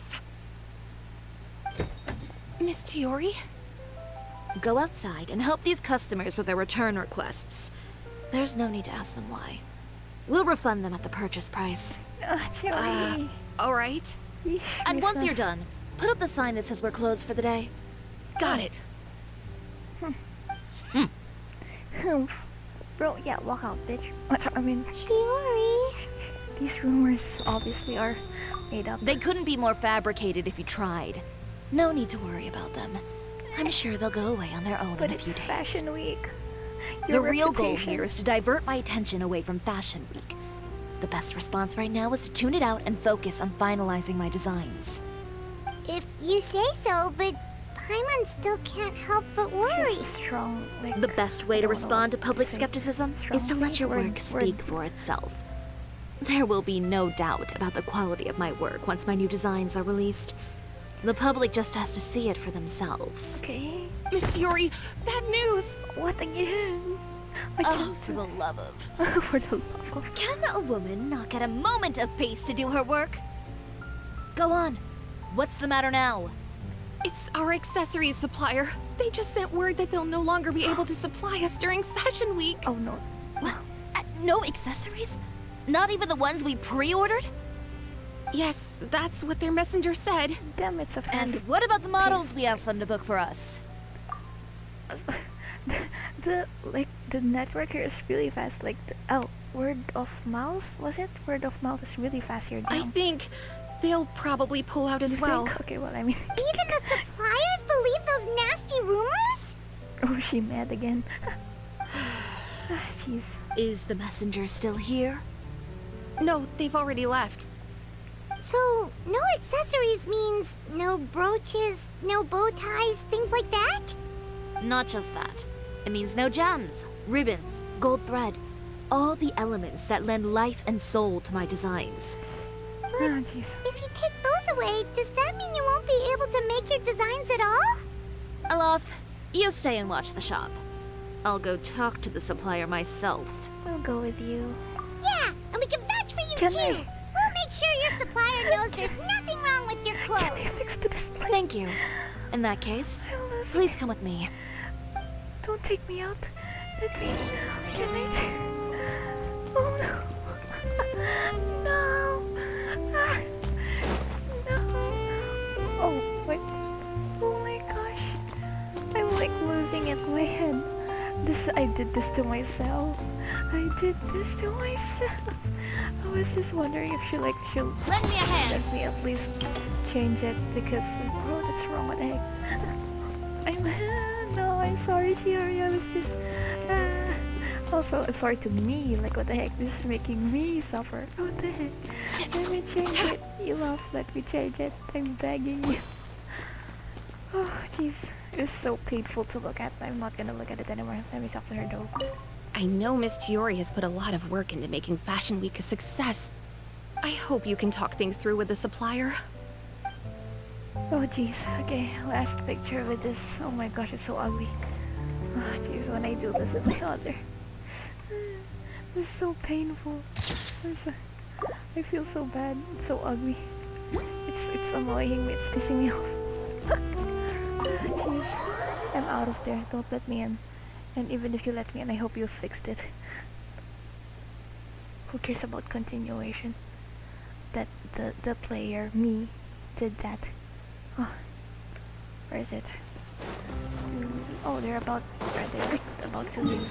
Miss Chiori? Go outside and help these customers with their return requests. There's no need to ask them why. We'll refund them at the purchase price. Chiori. Alright. Yeesh, And once you're business. done, put up the sign that says we're closed for the day. Got it. Bro, yeah, walk out, bitch. I mean, Chiori. these rumors obviously are made up. They couldn't be more fabricated if you tried. No need to worry about them. I'm sure they'll go away on their own But in a it's few days. Fashion Week. The Your real goal reputation. here is to divert my attention away from Fashion Week. The best response right now is to tune it out and focus on finalizing my designs. If you say so, but Paimon still can't help but worry. She's strong. Like, The best way I to don't know respond to what public say. skepticism Strong is to let faith? your Word- work speak for itself. There will be no doubt about the quality of my work once my new designs are released. The public just has to see it for themselves. Okay. Miss Chiori, bad news! What again? I Oh, can't for the love of... for the love of. Can a woman not get a moment of peace to do her work? Go on. What's the matter now? It's our accessories supplier. They just sent word that they'll no longer be able to supply us during Fashion Week. Oh no. What? No accessories? Not even the ones we pre-ordered? Yes, that's what their messenger said. Damn, it's a And fast. what about the models we asked them to book for us? The network here is really fast. Like word of mouth, was it? Word of mouth is really fast here. I Damn. think they'll probably pull out You as well. think? Okay, well I mean. Even the suppliers believe those nasty rumors? Oh, she mad again. Jeez. Is the messenger still here? No, they've already left. So, no accessories means no brooches, no bow ties, things like that? Not just that. It means no gems, ribbons, gold thread. All the elements that lend life and soul to my designs. Oh, jeez. If you take those away, does that mean you won't be able to make your designs at all? Alof, you stay and watch the shop. I'll go talk to the supplier myself. I'll go with you. Yeah, and we can vouch for you Can too. I? We'll make sure your supplier knows there's nothing wrong with your Can I clothes. fix the display? Thank you. In that case, please come with me. Don't take me out. Let me. Can I? Oh no. No. Ah. No. Oh wait. Oh my gosh. I'm like losing it. My head. I did this to myself. I did this to myself. I was just wondering if she'll Lend me a hand. let me at least change it because bro, that's wrong. What the heck? I'm sorry, Chiori. I was just also I'm sorry to me. Like what the heck? This is making me suffer. What the heck? Let me change it. You love. Let me change it. I'm begging you. Oh jeez, it's so painful to look at. I'm not gonna look at it anymore. Let me talk to her though. I know Miss Chiori has put a lot of work into making Fashion Week a success. I hope you can talk things through with the supplier. Oh jeez. Okay, last picture with this. Oh my gosh, it's so ugly. Oh jeez, when I do this with my other. This is so painful. I feel so bad. It's so ugly. It's annoying me. It's pissing me off. Jeez. I'm out of there. Don't let me in. And even if you let me in, I hope you fixed it. Who cares about continuation? That the player, me, did that. Where is it? Oh, they're about to leave.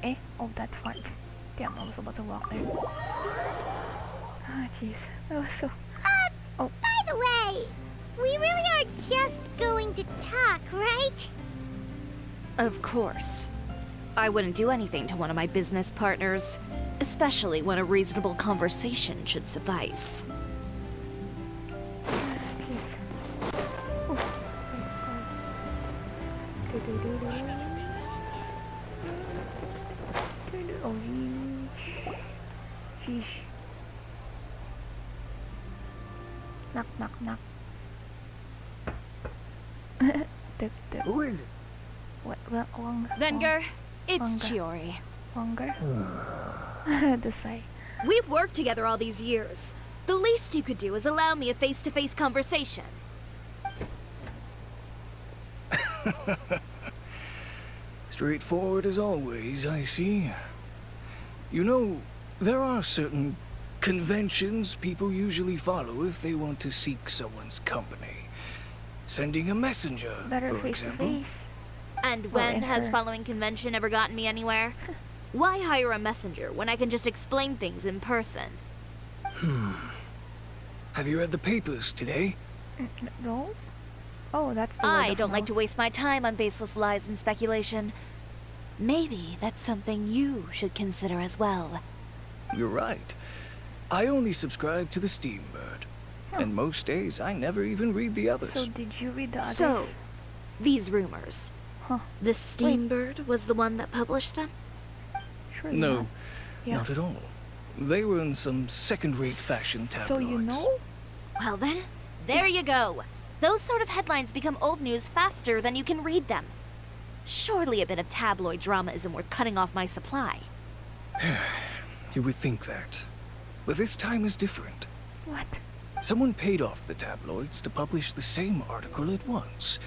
Eh? Oh, that fun. Damn, I was about to walk there. Ah, jeez. That was so... Oh. By the way, we really are just going to talk, right? Of course. I wouldn't do anything to one of my business partners, especially when a reasonable conversation should suffice. Jeez. Oh. Oh, sheesh. Knock, knock, knock. Who is it? What? Wong. Venger, it's Wonga. Chiori. Wonger? The sigh. We've worked together all these years. The least you could do is allow me a face-to-face conversation. Straightforward as always, I see. You know, there are certain conventions people usually follow if they want to seek someone's company. Sending a messenger, Better for face to example. face. And Well, when in has her- following convention ever gotten me anywhere? Why hire a messenger when I can just explain things in person? Have you read the papers today? No? Oh, that's the I word of don't like to mouth. waste my time on baseless lies and speculation. Maybe that's something you should consider as well. You're right. I only subscribe to the Steambird. And most days, I never even read the others. So did you read the others? So, these rumors. Huh. The Steambird was the one that published them? Surely No, not. Yeah. not at all. They were in some second-rate fashion tabloids. So you know? Well then, there you go. Those sort of headlines become old news faster than you can read them. Surely a bit of tabloid drama isn't worth cutting off my supply. You would think that. But this time is different. What? Someone paid off the tabloids to publish the same article at once.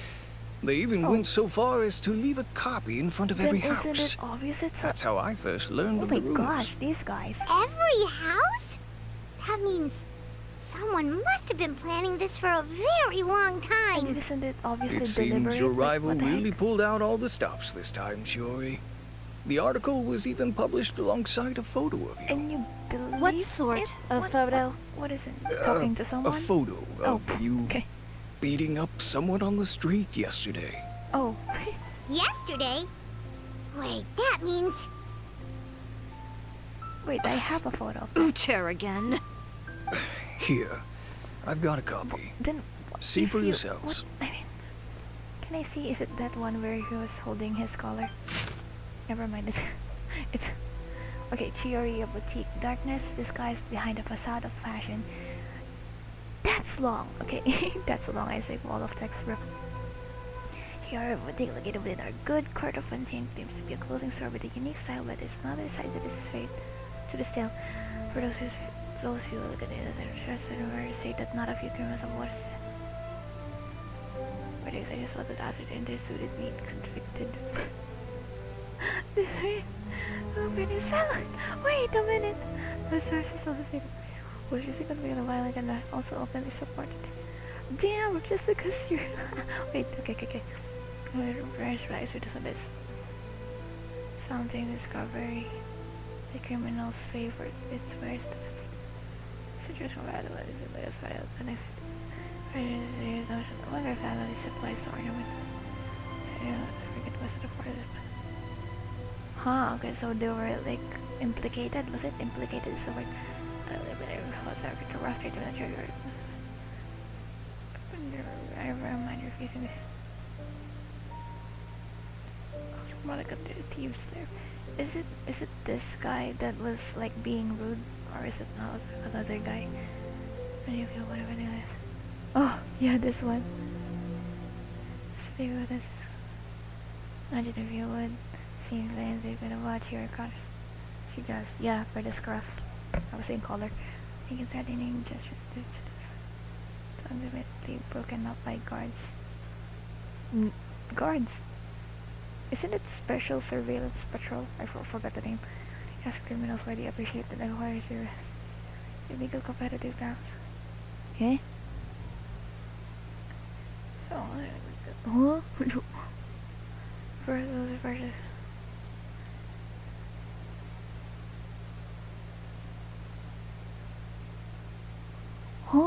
They even Oh. went so far as to leave a copy in front of Then every isn't house. it obvious it's a... That's how I first learned Oh of my the rumors. gosh, these guys. Every house? That means someone must have been planning this for a very long time. And isn't it obviously It seems deliberate? your Like, rival what the really heck? pulled out all the stops this time, Chiori. The article was even published alongside a photo of you. And you believe What sort it? of What- photo? What is it? Talking to A someone? photo of Oh, you okay. beating up someone on the street yesterday. Oh. Yesterday? Wait, that means... Wait, I have a photo. Ucher again. Here, I've got a copy. Then See if for you- yourselves. What, I mean, can I see? Is it that one where he was holding his collar? Never mind. It's okay. Chiori, a boutique darkness disguised behind a facade of fashion. That's long. Okay, that's long. I say wall of text. Rip. Chiori, a boutique located within our good court of Fontaine, claims to be a clothing store with a unique style, but it's another side to this fate, to this tale. For those who look at it as interested or say that not a few criminals of what is critics, I just thought that after the intersuited meat convicted. This way, is felon. Wait a minute. The sources of the state was just going to be violent and also openly supported. Damn, just because you're. Wait, okay. Fresh rise with this. Something discovery. The criminal's favorite. It's where's the best. Situation where the is the best file. The next. I wonder if family supplies the ornament. Forget what's the part of it. Huh, okay, so they were like implicated, was it? Implicated, so like, was that a rough trade to the trigger? I remind you facing this. More like a thieves there. Is it this guy that was like being rude, or is it not another guy? Any of you, whatever it is. Oh, yeah, this one. Stay with us. Imagine if you would. Seems like they're gonna watch your car. She does, yeah, for the scruff. I was saying color. You can start any gesture to this. Ultimately broken up by guards. Guards? Isn't it Special Surveillance Patrol? I forgot the name. Ask criminals why they appreciate that acquires your illegal competitive tasks. Eh? Huh? Versus. Huh?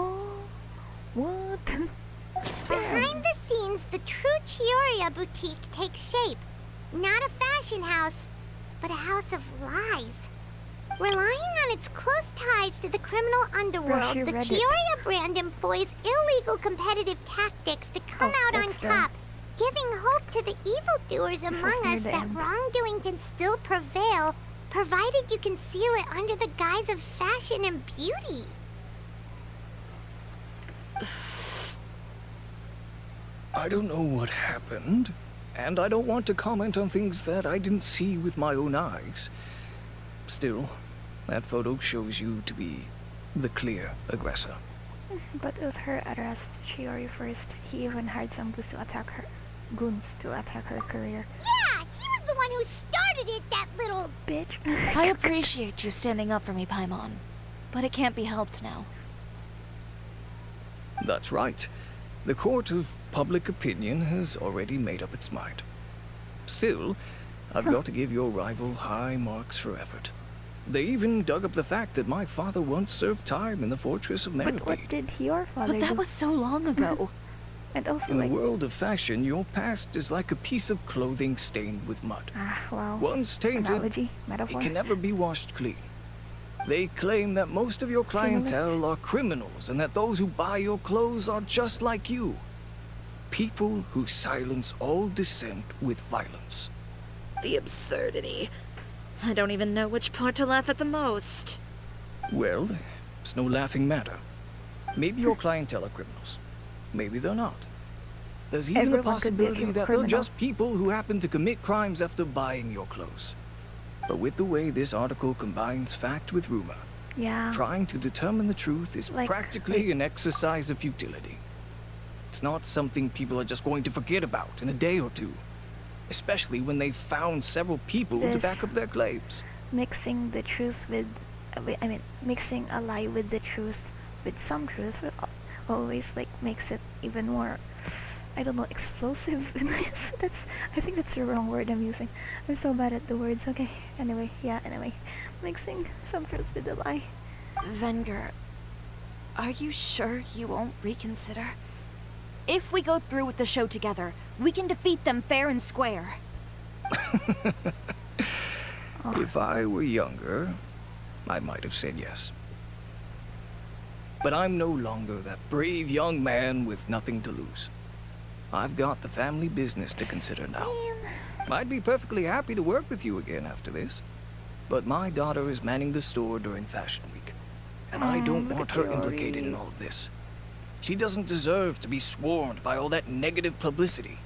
What? Behind the scenes, the true Chiori boutique takes shape. Not a fashion house, but a house of lies. Relying on its close ties to the criminal underworld, Brushy the Reddit. Chiori brand employs illegal competitive tactics to come out on that's the- top, giving hope to the evildoers among was near us the that end. wrongdoing can still prevail, provided you conceal it under the guise of fashion and beauty. I don't know what happened, and I don't want to comment on things that I didn't see with my own eyes. Still, that photo shows you to be the clear aggressor. But it was her arrest Chiori first. He even hired some goons to attack her career. Yeah, he was the one who started it, that little... Bitch. I appreciate you standing up for me, Paimon. But it can't be helped now. That's right. The court of public opinion has already made up its mind. Still, I've got to give your rival high marks for effort. They even dug up the fact that my father once served time in the fortress of But what Meripede. did your father But that do? was so long ago. And also In the like... world of fashion, your past is like a piece of clothing stained with mud. Wow. Once tainted, Analogy? it Metaphor? can never be washed clean. They claim that most of your clientele are criminals and that those who buy your clothes are just like you. People who silence all dissent with violence. The absurdity. I don't even know which part to laugh at the most. Well, it's no laughing matter. Maybe your clientele are criminals. Maybe they're not. There's even the Everyone could be a possibility that they're criminal. just people who happen to commit crimes after buying your clothes. But with the way this article combines fact with rumor, Yeah. trying to determine the truth is Like- practically an exercise of futility. It's not something people are just going to forget about in a day or two, especially when they've found several people to This- back up their claims. Mixing the truth with... mixing a lie with the truth, with some truth, always like makes it even more... I don't know, explosive. I think that's the wrong word I'm using. I'm so bad at the words. Okay, anyway. Mixing some truth with a lie. Venger, are you sure you won't reconsider? If we go through with the show together, we can defeat them fair and square. If I were younger, I might have said yes. But I'm no longer that brave young man with nothing to lose. I've got the family business to consider now. I'd be perfectly happy to work with you again after this. But my daughter is manning the store during Fashion Week. And I don't look want at her implicated in Chiori. all of this. She doesn't deserve to be swarmed by all that negative publicity.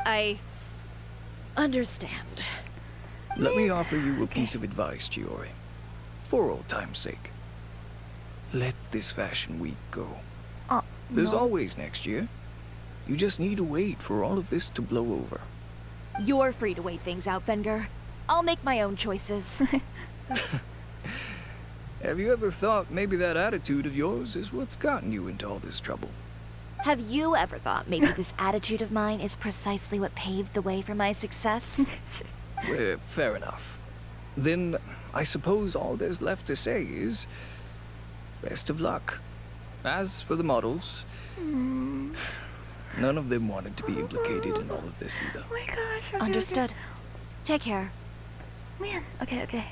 I understand. Let me offer you a piece of advice, Chiori. For old time's sake. Let this Fashion Week go. Oh, There's no. always next year. You just need to wait for all of this to blow over. You're free to wait things out, Venger. I'll make my own choices. Have you ever thought maybe that attitude of yours is what's gotten you into all this trouble? Have you ever thought maybe this attitude of mine is precisely what paved the way for my success? Well, fair enough. Then I suppose all there's left to say is best of luck. As for the models, none of them wanted to be implicated in all of this either. Oh my gosh. Okay, Understood. Take care. Okay. Man, okay.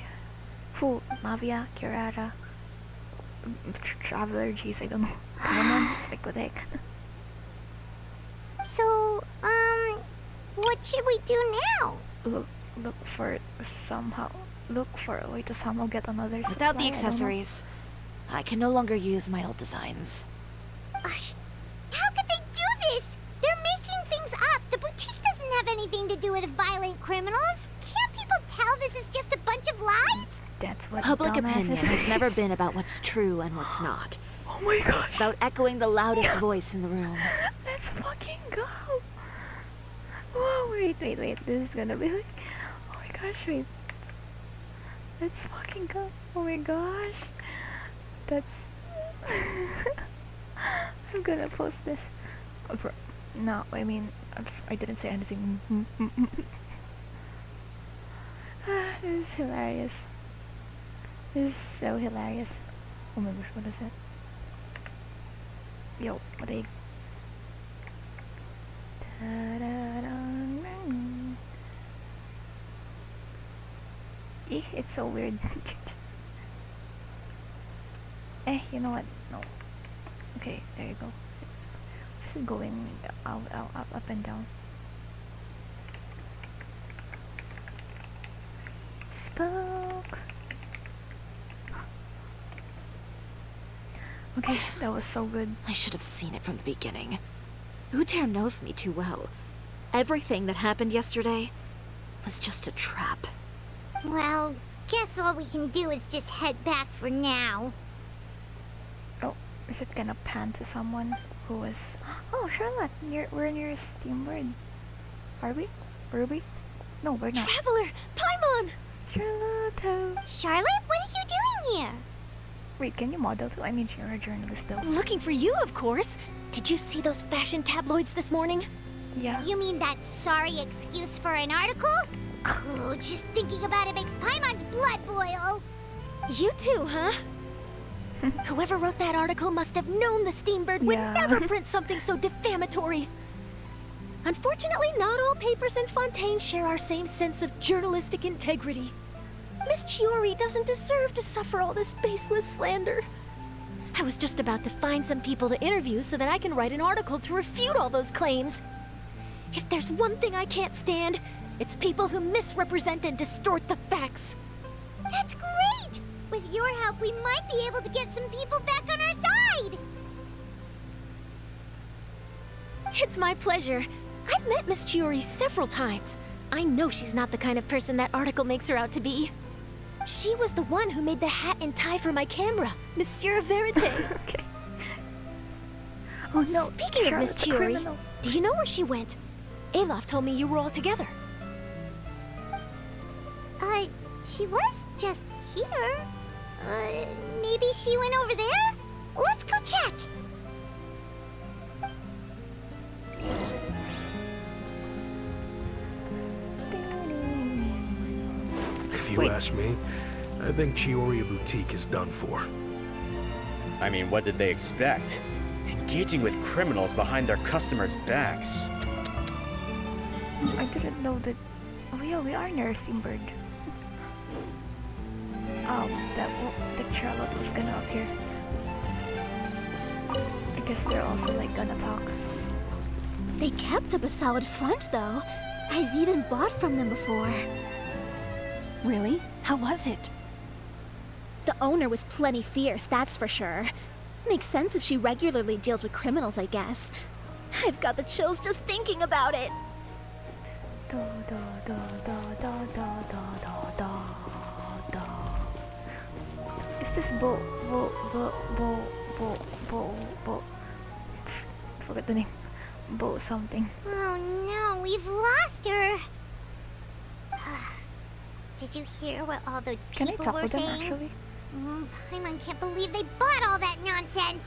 Who? Mavia, Kirara, Traveler, jeez, I don't know. Paimon? Like, what the heck? So, what should we do now? Look for a way to somehow get another Without supply, the I don't know. accessories, I can no longer use my old designs. How could they do this? They're making things up. The boutique doesn't have anything to do with violent criminals. Can't people tell this is just a bunch of lies? That's what Public dumbasses opinion has never been about what's true and what's not. Oh my gosh. It's about echoing the loudest voice in the room. Let's fucking go. Whoa, wait. This is gonna be like... Oh my gosh, wait. Let's fucking go. Oh my gosh. That's... I'm gonna post this. No, I mean, I didn't say anything. This is hilarious. This is so hilarious. Oh my gosh, what is that? Yo, what are you? It's so weird. You know what? No. Okay, there you go. This is going up and down. Spoke. Okay, that was so good. I should have seen it from the beginning. Uter knows me too well. Everything that happened yesterday was just a trap. Well, guess all we can do is just head back for now. Oh, is it gonna pan to someone who was... Oh, Charlotte, we're near Steambird. Are we? Were we? No, we're not. Traveler! Paimon! Charlotte! Charlotte, what are you doing here? Wait, can you model too? I mean, you're a journalist though. Looking for you, of course. Did you see those fashion tabloids this morning? Yeah. You mean that sorry excuse for an article? Oh, just thinking about it makes Paimon's blood boil. You too, huh? Whoever wrote that article must have known the Steambird would Yeah. never print something so defamatory. Unfortunately, not all papers in Fontaine share our same sense of journalistic integrity. Miss Chiori doesn't deserve to suffer all this baseless slander. I was just about to find some people to interview so that I can write an article to refute all those claims. If there's one thing I can't stand, it's people who misrepresent and distort the facts. That's great! With your help, we might be able to get some people back on our side! It's my pleasure. I've met Miss Chiori several times. I know she's not the kind of person that article makes her out to be. She was the one who made the hat and tie for my camera, Monsieur Verite. Okay. Oh no. Speaking of Miss Charlotte's a Chiori, criminal. do you know where she went? Olaf told me you were all together. She was just here. Maybe she went over there? Let's go check! If you ask me, I think Chiori Boutique is done for. I mean, what did they expect? Engaging with criminals behind their customers' backs. I didn't know that. Oh yeah, we are near Steambird. That Charlotte was gonna appear. I guess they're also like gonna talk. They kept up a solid front, though. I've even bought from them before. Really? How was it? The owner was plenty fierce, that's for sure. Makes sense if she regularly deals with criminals, I guess. I've got the chills just thinking about it. Da da da da da da da da da da. Is this Bo? Forgot the name. Bo something. Oh no, we've lost her. Did you hear what all those Can I people talk were with them saying? actually? Paimon can't believe they bought all that nonsense.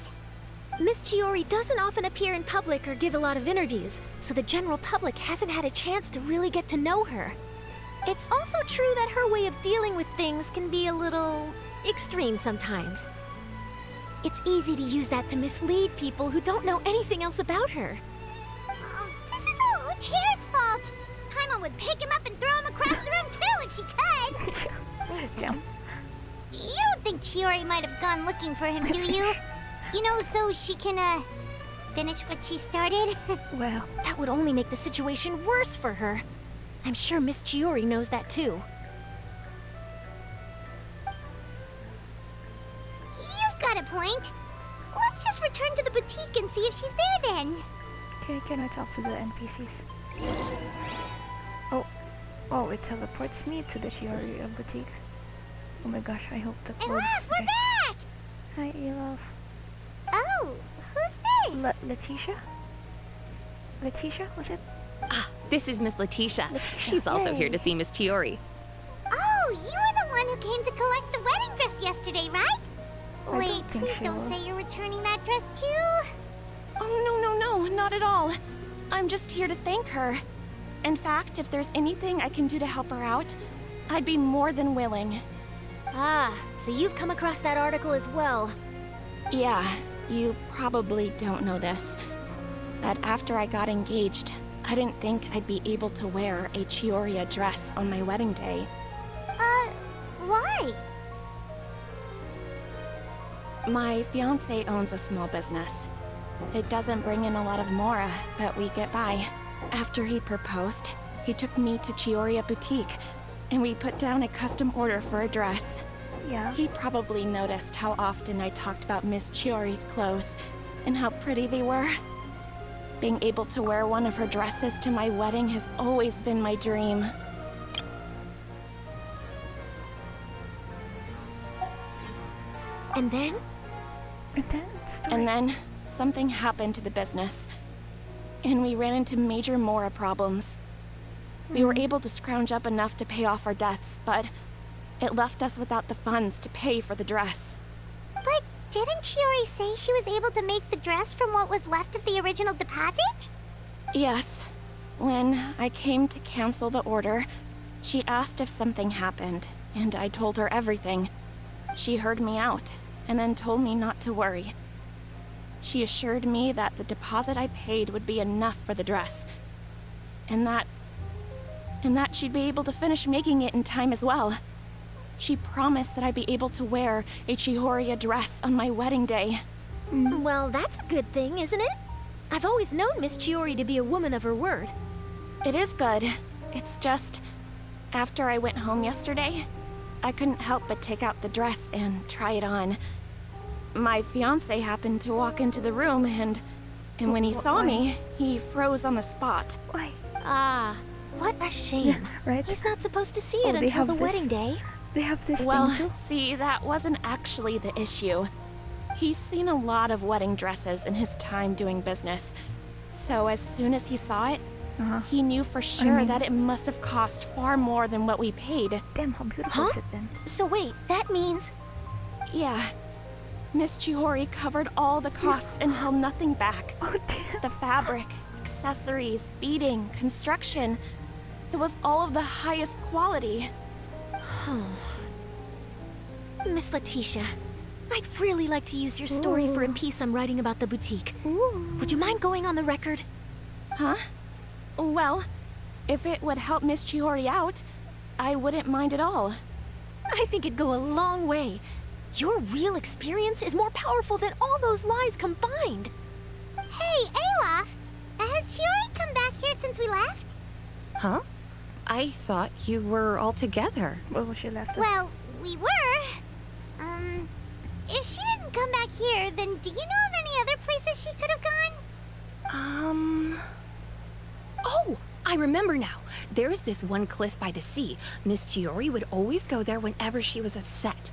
Miss Chiori doesn't often appear in public or give a lot of interviews, so the general public hasn't had a chance to really get to know her. It's also true that her way of dealing with things can be a little extreme sometimes. It's easy to use that to mislead people who don't know anything else about her. Oh, this is all Uter's fault. Paimon would pick him up and throw him across the room too if she could. Damn. You don't think Chiori might have gone looking for him, do you? You know, so she can, finish what she started? Well, That would only make the situation worse for her. I'm sure Miss Chiori knows that too. You've got a point. Let's just return to the boutique and see if she's there then. okay, can I talk to the NPCs? Oh, it teleports me to the Chiori boutique. Oh my gosh, I hope the clothes. Olaf, we're back! Hi, Olaf. Oh, who's this? Letitia? Letitia, was it? Ah, this is Miss Letitia. She's also here to see Miss Chiori. Oh, you were the one who came to collect the wedding dress yesterday, right? I Wait, don't think please she don't was. say you're returning that dress too. Oh, no, not at all. I'm just here to thank her. In fact, if there's anything I can do to help her out, I'd be more than willing. Ah, so you've come across that article as well. Yeah, you probably don't know this, but after I got engaged, I didn't think I'd be able to wear a Chiori dress on my wedding day. Why? My fiancé owns a small business. It doesn't bring in a lot of mora, but we get by. After he proposed, he took me to Chiori Boutique, and we put down a custom order for a dress. Yeah. He probably noticed how often I talked about Miss Chiori's clothes and how pretty they were. Being able to wear one of her dresses to my wedding has always been my dream. And then? And then, something happened to the business. And we ran into major mora problems. We were able to scrounge up enough to pay off our debts, but it left us without the funds to pay for the dress. But didn't Chiori say she was able to make the dress from what was left of the original deposit? Yes. When I came to cancel the order, she asked if something happened, and I told her everything. She heard me out, and then told me not to worry. She assured me that the deposit I paid would be enough for the dress, and that she'd be able to finish making it in time as well. She promised that I'd be able to wear a Chiori dress on my wedding day. Well, that's a good thing, isn't it? I've always known Miss Chiori to be a woman of her word. It is good. It's just, after I went home yesterday, I couldn't help but take out the dress and try it on. My fiancé happened to walk into the room and when he saw me, he froze on the spot. Why? Ah, what a shame. Yeah, right? He's not supposed to see it until the wedding day. They have this Well, thing too? see, that wasn't actually the issue. He's seen a lot of wedding dresses in his time doing business. So as soon as he saw it, he knew for sure that it must have cost far more than what we paid. Damn, how beautiful is it then? So wait, that means... Yeah. Miss Chiori covered all the costs and held nothing back. Oh, damn. The fabric, accessories, beading, construction. It was all of the highest quality. Miss Letitia, I'd really like to use your story for a piece I'm writing about the boutique. Would you mind going on the record? Huh? Well, if it would help Miss Chiori out, I wouldn't mind at all. I think it'd go a long way. Your real experience is more powerful than all those lies combined. Hey, Olaf! Has Chiori come back here since we left? Huh? I thought you were all together. Well, she left us. Well, we were. If she didn't come back here, then do you know of any other places she could have gone? Oh, I remember now. There's this one cliff by the sea. Miss Chiori would always go there whenever she was upset.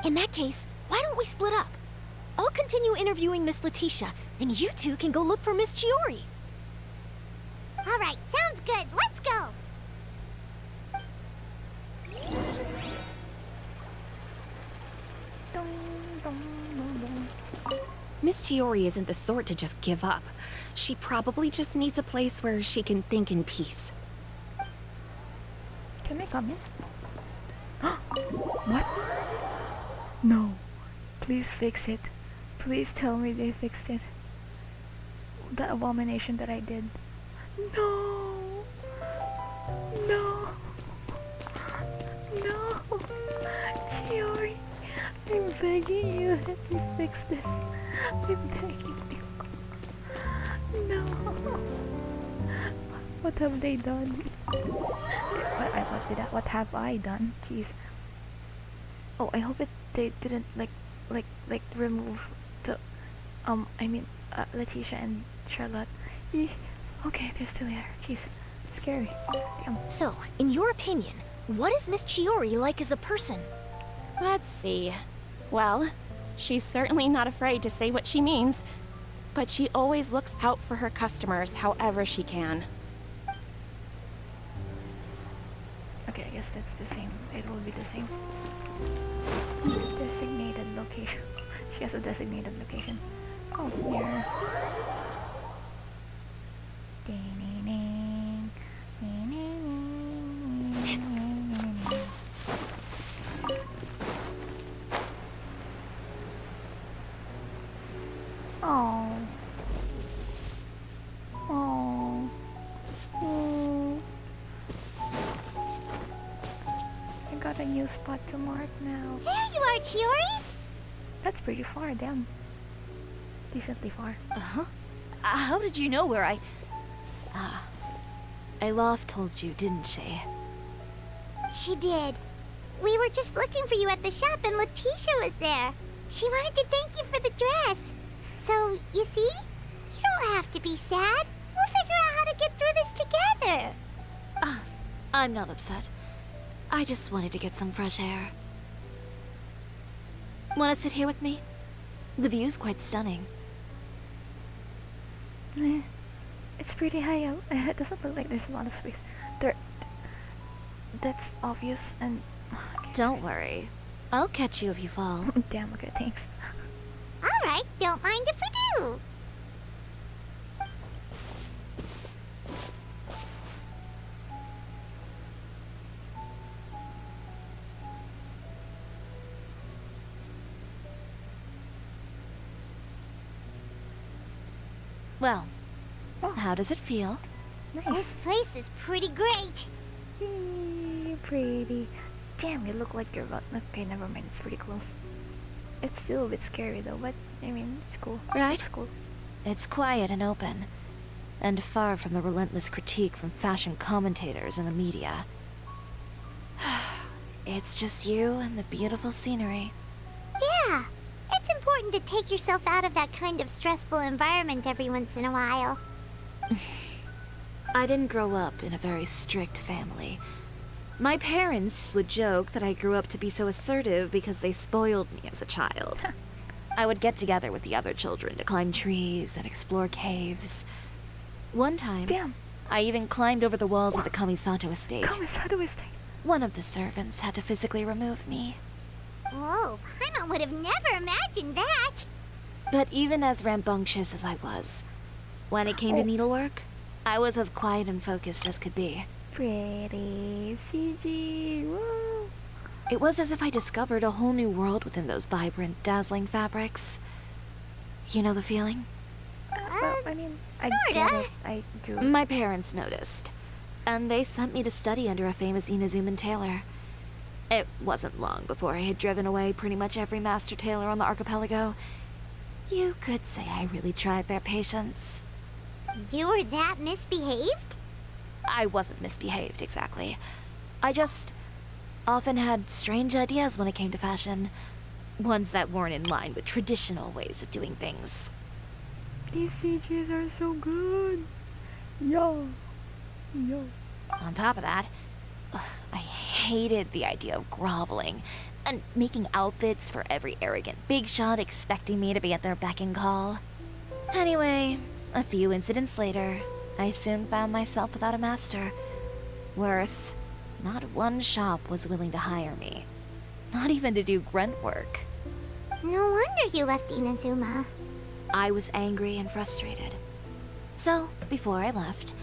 In that case, why don't we split up? I'll continue interviewing Miss Letitia, and you two can go look for Miss Chiori. All right, sounds good. Let's go. Miss Chiori isn't the sort to just give up. She probably just needs a place where she can think in peace. Can I come in? What? No. Please fix it. Please tell me they fixed it. The abomination that I did. No! No! No! Chiori, I'm begging you, let me fix this. I'm begging you. No! What have they done? What have I done? Jeez. Oh, I hope they didn't like remove the Letitia and Charlotte. Okay, they're still here. Jeez, scary. Damn. So, in your opinion, what is Miss Chiori like as a person? Let's see. Well, she's certainly not afraid to say what she means, but she always looks out for her customers however she can. Okay, I guess that's the same. It will be the same. Designated location. She has a designated location. Oh, here. Oh. Oh. Oh. I got a new spot to mark now. There you are, Chiori! That's pretty far, damn. Decently far. Uh-huh. How did you know where I... Alof told you, didn't she? She did. We were just looking for you at the shop and Letitia was there. She wanted to thank you for the dress. So, you see? You don't have to be sad. We'll figure out how to get through this together. I'm not upset. I just wanted to get some fresh air. Want to sit here with me? The view's quite stunning. It's pretty high out. It doesn't look like there's a lot of space. That's obvious and... Don't worry. I'll catch you if you fall. Damn, okay, thanks. Alright, don't mind if we do. Well, how does it feel? Nice. This place is pretty great. Pretty. Damn, you look like you're about... Okay, never mind, it's pretty close. It's still a bit scary though, but I mean, it's cool. Right? It's cool. It's quiet and open, and far from the relentless critique from fashion commentators and the media. It's just you and the beautiful scenery. Yeah, it's important to take yourself out of that kind of stressful environment every once in a while. I didn't grow up in a very strict family. My parents would joke that I grew up to be so assertive because they spoiled me as a child. I would get together with the other children to climb trees and explore caves. One time, I even climbed over the walls of the Kamisato estate. Kamisato estate? One of the servants had to physically remove me. Whoa, Paimon would have never imagined that. But even as rambunctious as I was, when it came to needlework, I was as quiet and focused as could be. Pretty CG, woo! It was as if I discovered a whole new world within those vibrant, dazzling fabrics. You know the feeling? Well, I mean, I get it. I do. My parents noticed, and they sent me to study under a famous Inazuman tailor. It wasn't long before I had driven away pretty much every master tailor on the archipelago. You could say I really tried their patience. You were that misbehaved? I wasn't misbehaved, exactly. I just often had strange ideas when it came to fashion. Ones that weren't in line with traditional ways of doing things. These CGs are so good. Yo. On top of that, I hated the idea of groveling and making outfits for every arrogant big shot expecting me to be at their beck and call. Anyway, a few incidents later, I soon found myself without a master. Worse, not one shop was willing to hire me. Not even to do grunt work. No wonder you left Inazuma. I was angry and frustrated. So, before I left,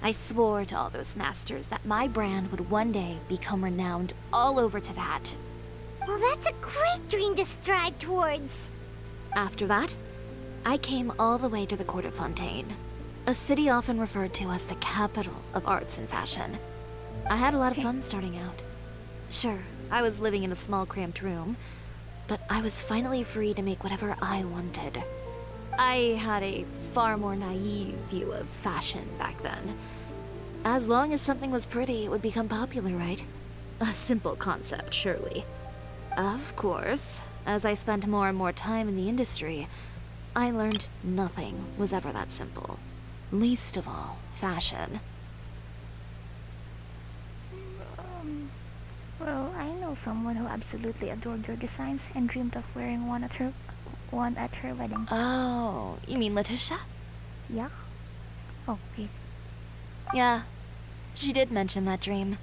I swore to all those masters that my brand would one day become renowned all over to that. Well, that's a great dream to strive towards. After that, I came all the way to the court of Fontaine, a city often referred to as the capital of arts and fashion. I had a lot of fun starting out. Sure, I was living in a small cramped room, but I was finally free to make whatever I wanted. I had a far more naive view of fashion back then. As long as something was pretty, it would become popular, right? A simple concept, surely. Of course, as I spent more and more time in the industry, I learned nothing was ever that simple. Least of all, fashion. Well, I know someone who absolutely adored your designs and dreamed of wearing one at her wedding. Oh, you mean Letitia? Yeah. Oh, please. Yeah, she did mention that dream.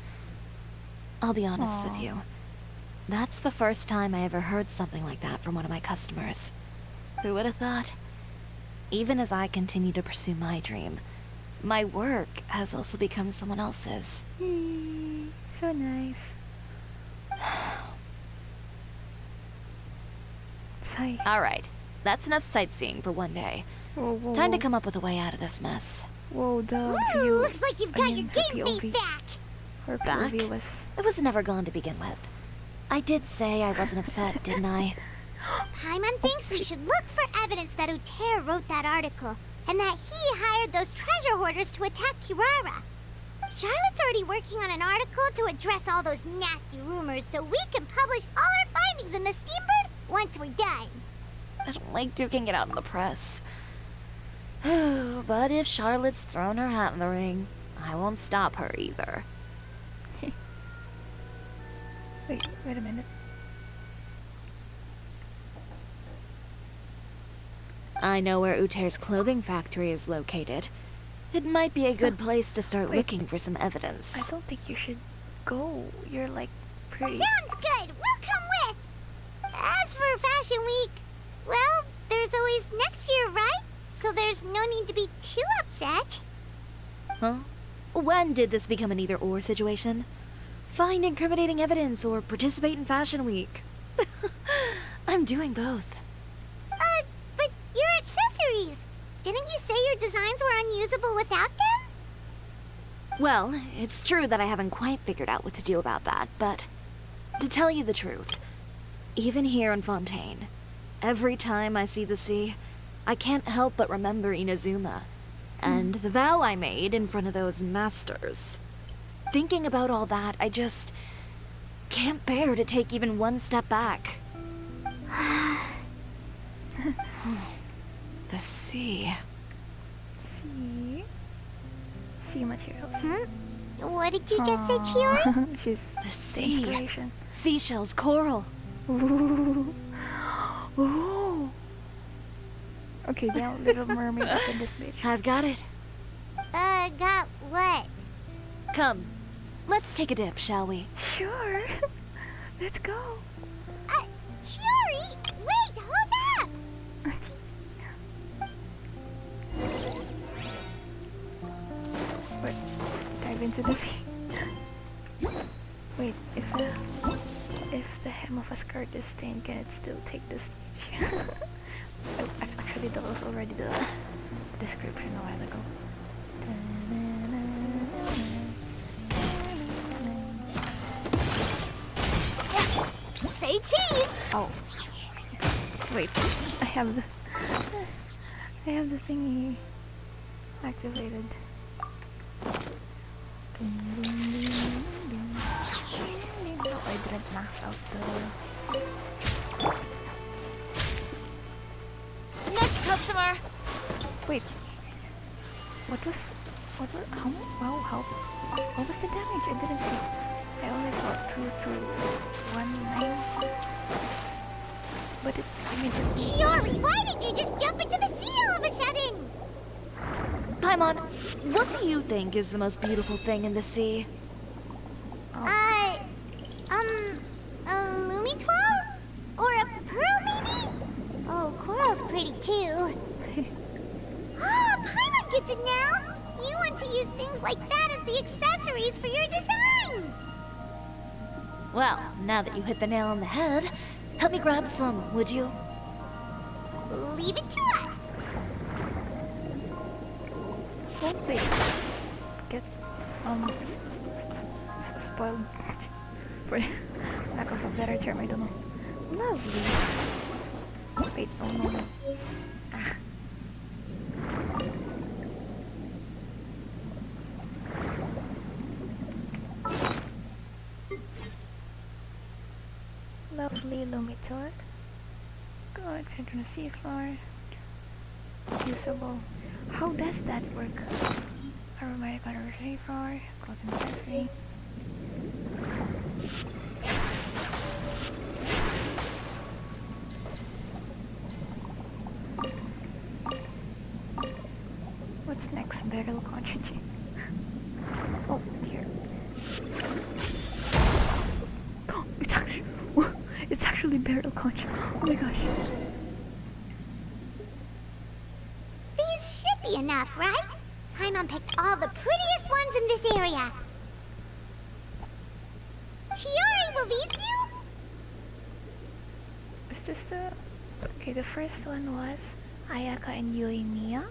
I'll be honest with you. That's the first time I ever heard something like that from one of my customers. Who would have thought? Even as I continue to pursue my dream, My work has also become someone else's. So nice. Sigh. Alright, that's enough sightseeing for one day. Whoa, Time to come up with a way out of this mess. Whoa, the Ooh, view. looks like you've got your game face back. Her Back? POV was... It was never gone to begin with. I did say I wasn't upset, didn't I? Paimon thinks we should look for evidence that Uter wrote that article, and that he hired those treasure hoarders to attack Kirara. Charlotte's already working on an article to address all those nasty rumors so we can publish all our findings in the Steambird once we're done. I don't like duking it out in the press. But if Charlotte's thrown her hat in the ring, I won't stop her either. Wait a minute. I know where Uter's clothing factory is located. It might be a good place to start looking for some evidence. I don't think you should go. You're like pretty... Sounds good. We'll come with. As for Fashion Week, well, there's always next year, right? So there's no need to be too upset. Huh? When did this become an either-or situation? Find incriminating evidence or participate in Fashion Week. I'm doing both. But your accessories. Didn't you say your designs were unusable without them? Well, it's true that I haven't quite figured out what to do about that, but to tell you the truth, even here in Fontaine, every time I see the sea, I can't help but remember Inazuma, and the vow I made in front of those masters. Thinking about all that, I just can't bear to take even one step back. The sea. Sea materials. What did you just say, Chiori? She's the sea. Inspiration. Seashells, coral. Ooh. Ooh. Okay, now Little Mermaid up in this bitch. I've got it. Got what? Come, let's take a dip, shall we? Sure. Let's go. Chiori! Wait, hold up! Wait, dive into the sea. Wait, if the hem of a skirt is stained, can it still take the stage? Actually, that was already the description a while ago. Say cheese! Oh. Wait, I have the thingy activated. No, I didn't max out the... Next customer! Wait. What was the damage? I didn't see. I only saw 2219. But it immediately... Chiori, why did you just jump into the sea all of a sudden? Paimon, what do you think is the most beautiful thing in the sea? A Lumitwal? Or a pearl, maybe? Oh, coral's pretty too. Oh, Paimon gets it now! You want to use things like that as the accessories for your designs! Well, now that you hit the nail on the head, help me grab some, would you? Leave it to us! Won't they get spoiled? For lack of a better term, I don't know. Lovely. Wait, oh no. Ah. Lovely Lumitor. Good, enter the seafloor. Usable. How does that work? Aromatic anniversary flower, cloth accessory. What's next? Barrel conchity. Oh dear. Oh, it's actually barrel conch. Oh my gosh. These should be enough, right? Paimon picked all the prettiest ones in this area. Chiori, will these do? Is this the... Okay, the first one was Ayaka and Yoimiya.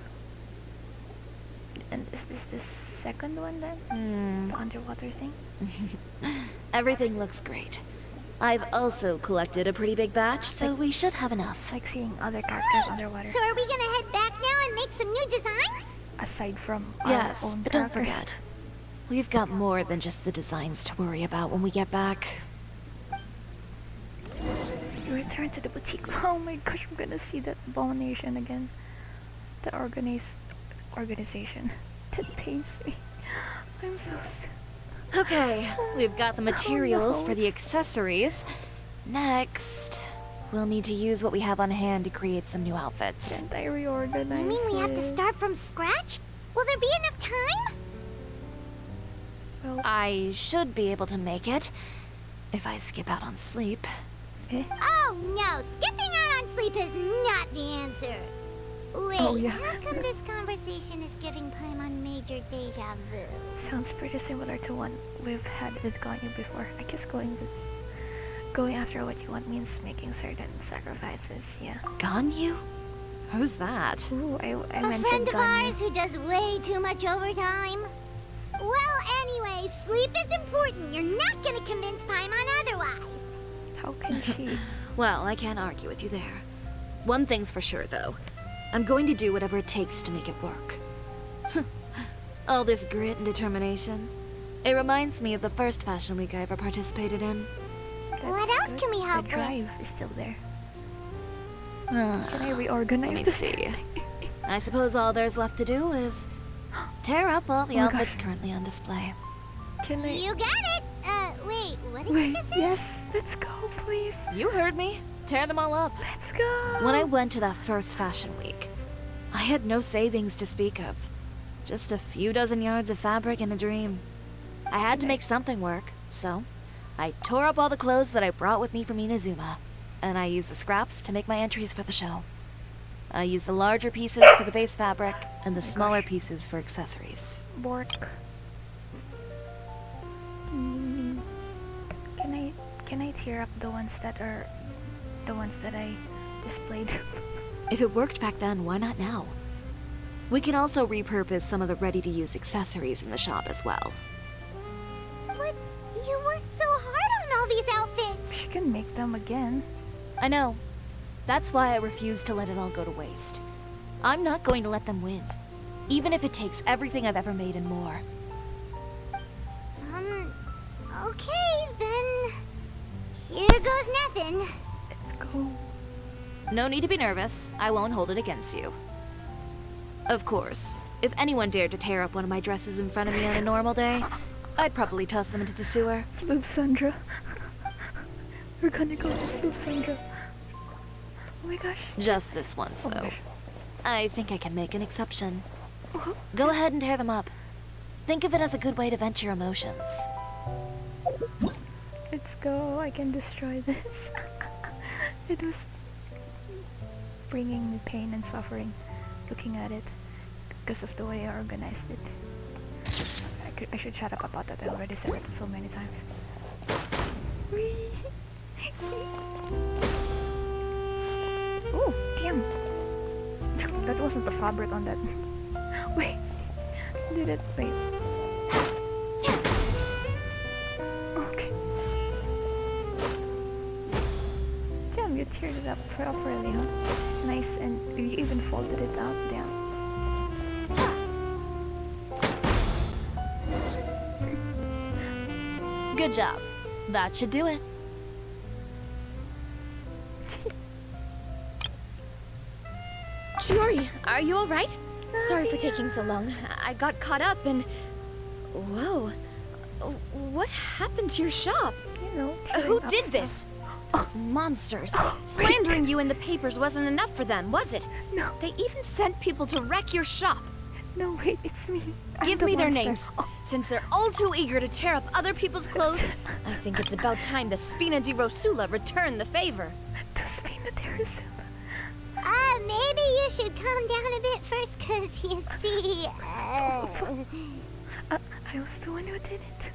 And is this the second one then? The underwater thing? Everything looks great. I've also collected a pretty big batch, so we should have enough. Like seeing other characters underwater. So are we gonna head back now and make some new designs? Aside from Yes, our own but don't characters. forget. We've got more than just the designs to worry about when we get back. You return to the boutique. Oh my gosh, I'm gonna see that abomination again. The organization. That pains me. I'm so Okay, we've got the materials no, for the accessories. Next, we'll need to use what we have on hand to create some new outfits. Can't I reorganize You mean we have to it? start from scratch? Will there be enough time? Well, I should be able to make it, if I skip out on sleep. Oh no, skipping out on sleep is not the answer. Wait, Oh, yeah. how come this conversation is giving Paimon major deja vu? sounds pretty similar to one we've had with Ganyu before. I guess going after what you want means making certain sacrifices, yeah. Ganyu? Who's that? Ooh, I A mentioned friend of Ganyu. ours who does way too much overtime? Well, anyway, sleep is important. You're not gonna convince Paimon otherwise. How can she? Well, I can't argue with you there. One thing's for sure, though. I'm going to do whatever it takes to make it work. All this grit and determination. It reminds me of the first fashion week I ever participated in. What else can we help The with? drive is still there. Can I reorganize Let me this? see. I suppose all there's left to do is tear up all the Oh my outfits gosh. currently on display. Can I? You got it! Wait, what did you Wait, just say? yes, let's go, please. You heard me. Tear them all up. Let's go. When I went to that first fashion week, I had no savings to speak of. Just a few dozen yards of fabric and a dream. I had to make something work, so I tore up all the clothes that I brought with me from Inazuma, and I used the scraps to make my entries for the show. I used the larger pieces for the base fabric and the smaller pieces for accessories. Bork. Can I tear up the ones that I displayed? If it worked back then, why not now? We can also repurpose some of the ready-to-use accessories in the shop as well. But you worked so hard on all these outfits. She can make them again. I know. That's why I refuse to let it all go to waste. I'm not going to let them win, even if it takes everything I've ever made and more. Okay, then. Here goes nothing. Let's go. No need to be nervous. I won't hold it against you. Of course, if anyone dared to tear up one of my dresses in front of me on a normal day, I'd probably toss them into the sewer. Floof Sandra. We're gonna go to Floof Sandra. Oh my gosh. Just this once, Oh my though. gosh. I think I can make an exception. Go ahead and tear them up. Think of it as a good way to vent your emotions. Let's go. I can destroy this. It was bringing me pain and suffering looking at it because of the way I organized it. I should shut up about that. I already said it so many times. Oh, damn. That wasn't the fabric on that. Wait. Did it? Wait. Okay. Damn, you teared it up properly, huh? Nice, and you even folded it out. Damn. Good job. That should do it. Chiori, are you alright? Sorry for taking so long. I got caught up and... Whoa. What happened to your shop? You know, Who tearing up did stuff. this? Those monsters. Slandering you in the papers wasn't enough for them, was it? No. They even sent people to wreck your shop. No, wait, it's me. I'm Give the me their monster. names. Since they're all too eager to tear up other people's clothes, I think it's about time the Spina di Rosula return the favor. To Spina di Rosula. Maybe you should calm down a bit first, cause you see, I was the one who did it.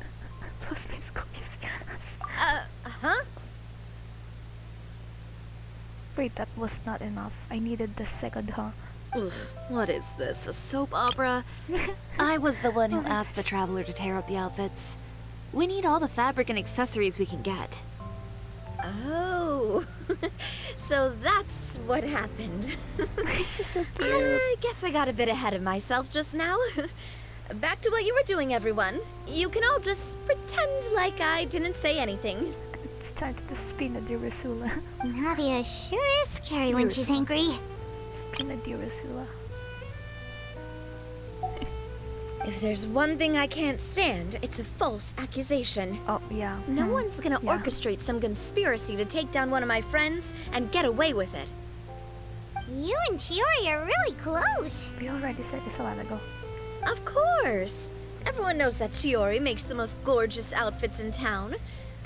Plus, Miss Cookies. Huh? Wait, that was not enough. I needed the second, huh? Ugh, what is this, a soap opera? I was the one who asked the traveler to tear up the outfits. We need all the fabric and accessories we can get. Oh, so that's what happened. She's so cute. I guess I got a bit ahead of myself just now. Back to what you were doing, everyone. You can all just pretend like I didn't say anything. It's time to Spina di Rasula. Navia sure is scary when she's angry. Spina di Rasula. If there's one thing I can't stand, it's a false accusation. Oh, yeah. No one's gonna orchestrate some conspiracy to take down one of my friends and get away with it. You and Chiori are really close. We already said this a while ago. Of course. Everyone knows that Chiori makes the most gorgeous outfits in town.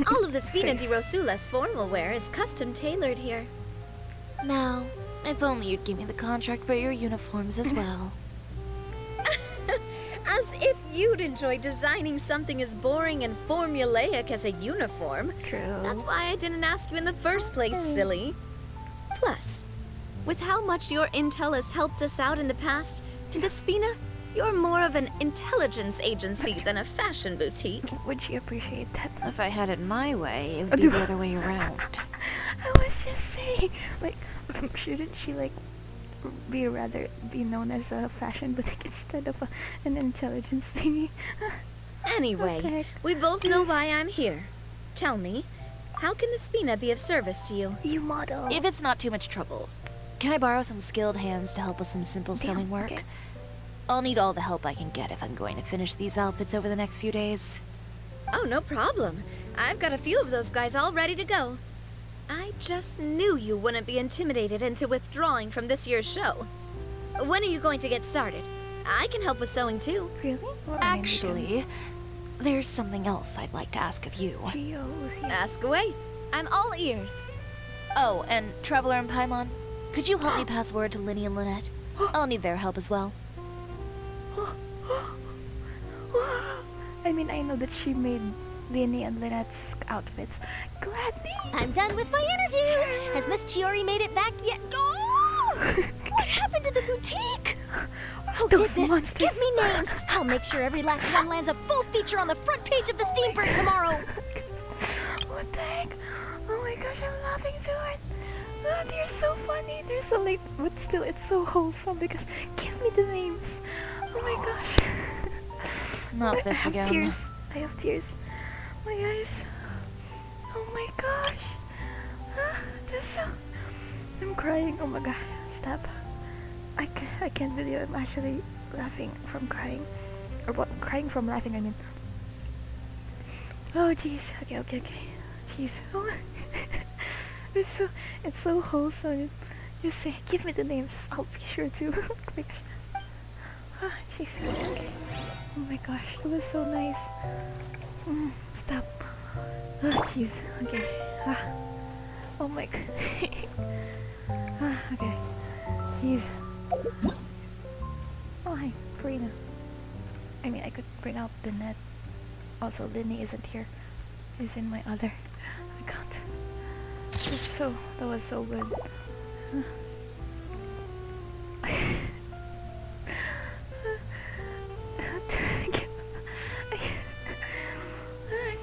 All of the Spina di Rosula's formal wear is custom tailored here. Now, if only you'd give me the contract for your uniforms as well. As if you'd enjoy designing something as boring and formulaic as a uniform. True. That's why I didn't ask you in the first place, silly. Plus, with how much your intel has helped us out in the past, to the Spina, you're more of an intelligence agency than a fashion boutique. Would she appreciate that? If I had it my way, it would be the other way around. I was just saying, like, shouldn't she, like, be known as a fashion boutique instead of an intelligence thingy? Anyway, we both know why I'm here. Tell me, how can the Spina be of service to you? You model. If it's not too much trouble, can I borrow some skilled hands to help with some simple sewing work? Okay. I'll need all the help I can get if I'm going to finish these outfits over the next few days. Oh, no problem. I've got a few of those guys all ready to go. I just knew you wouldn't be intimidated into withdrawing from this year's show. When are you going to get started? I can help with sewing too. Really? Actually, there's something else I'd like to ask of you. Ask away. I'm all ears. Oh, and Traveler and Paimon, could you help me pass word to Linny and Lynette? I'll need their help as well. I mean, I know that she made Linny and Lynette's outfits. Gladly! I'm done with my interview! Has Miss Chiori made it back yet? Oh! What happened to the boutique? Who did this? Monsters. Give me names! I'll make sure every last one lands a full feature on the front page of the Steamprint tomorrow! What the heck? Oh my gosh, I'm laughing so hard. Oh, they're so funny. They're so late, but still, it's so wholesome because give me the names. Oh my gosh. Not this again. Tears. I have tears. My eyes. Oh my gosh. This so... I'm crying. Oh my god. Stop. I can't believe I'm actually laughing from crying. Or what? Crying from laughing, I mean. Oh jeez. Okay. Jeez. Oh. It's so wholesome. You say, give me the names. I'll be sure to. Oh my gosh. Ah, jeez. Okay. Oh my gosh, it was so nice. Stop. Ah, jeez. Okay. Oh my god. Okay. Jeez. Oh, hi, Karina. I mean, I could bring out the net. Also, Linny isn't here. He's in my other account. That was so good.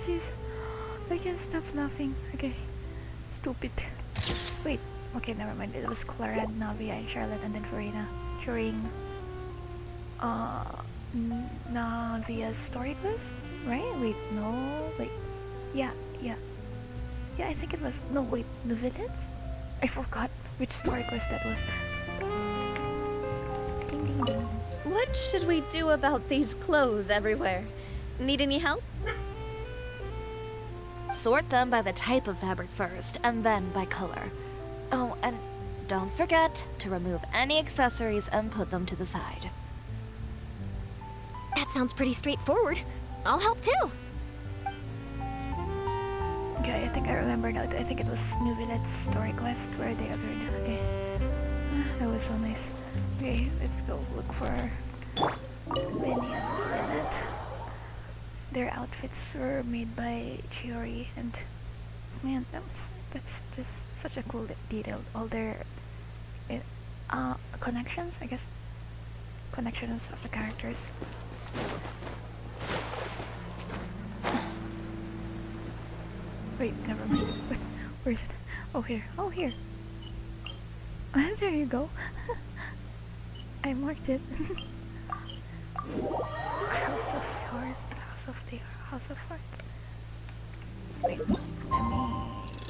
Jeez. I can't stop laughing. Okay. Stupid. Wait. Okay, never mind. It was Clara and Navia and Charlotte and then Farina during Navia's story quest, right? Wait, no. Wait. Yeah, I think it was. No, wait, the villains? I forgot which story quest that was. Ding ding ding. What should we do about these clothes everywhere? Need any help? Sort them by the type of fabric first, and then by color. Oh, and don't forget to remove any accessories and put them to the side. That sounds pretty straightforward. I'll help too. Okay, I think I remember now. I think it was Nuvilet's story quest where they appeared. Okay. That was so nice. Okay, let's go look for Vinny and Lynette. Their outfits were made by Chiori, and man, that's just such a cool detail. All their connections, I guess, connections of the characters. Wait, never mind. Where is it? Oh, here. Oh, here. There you go. I marked it. House of Hearts. House of Hearts. Wait, let me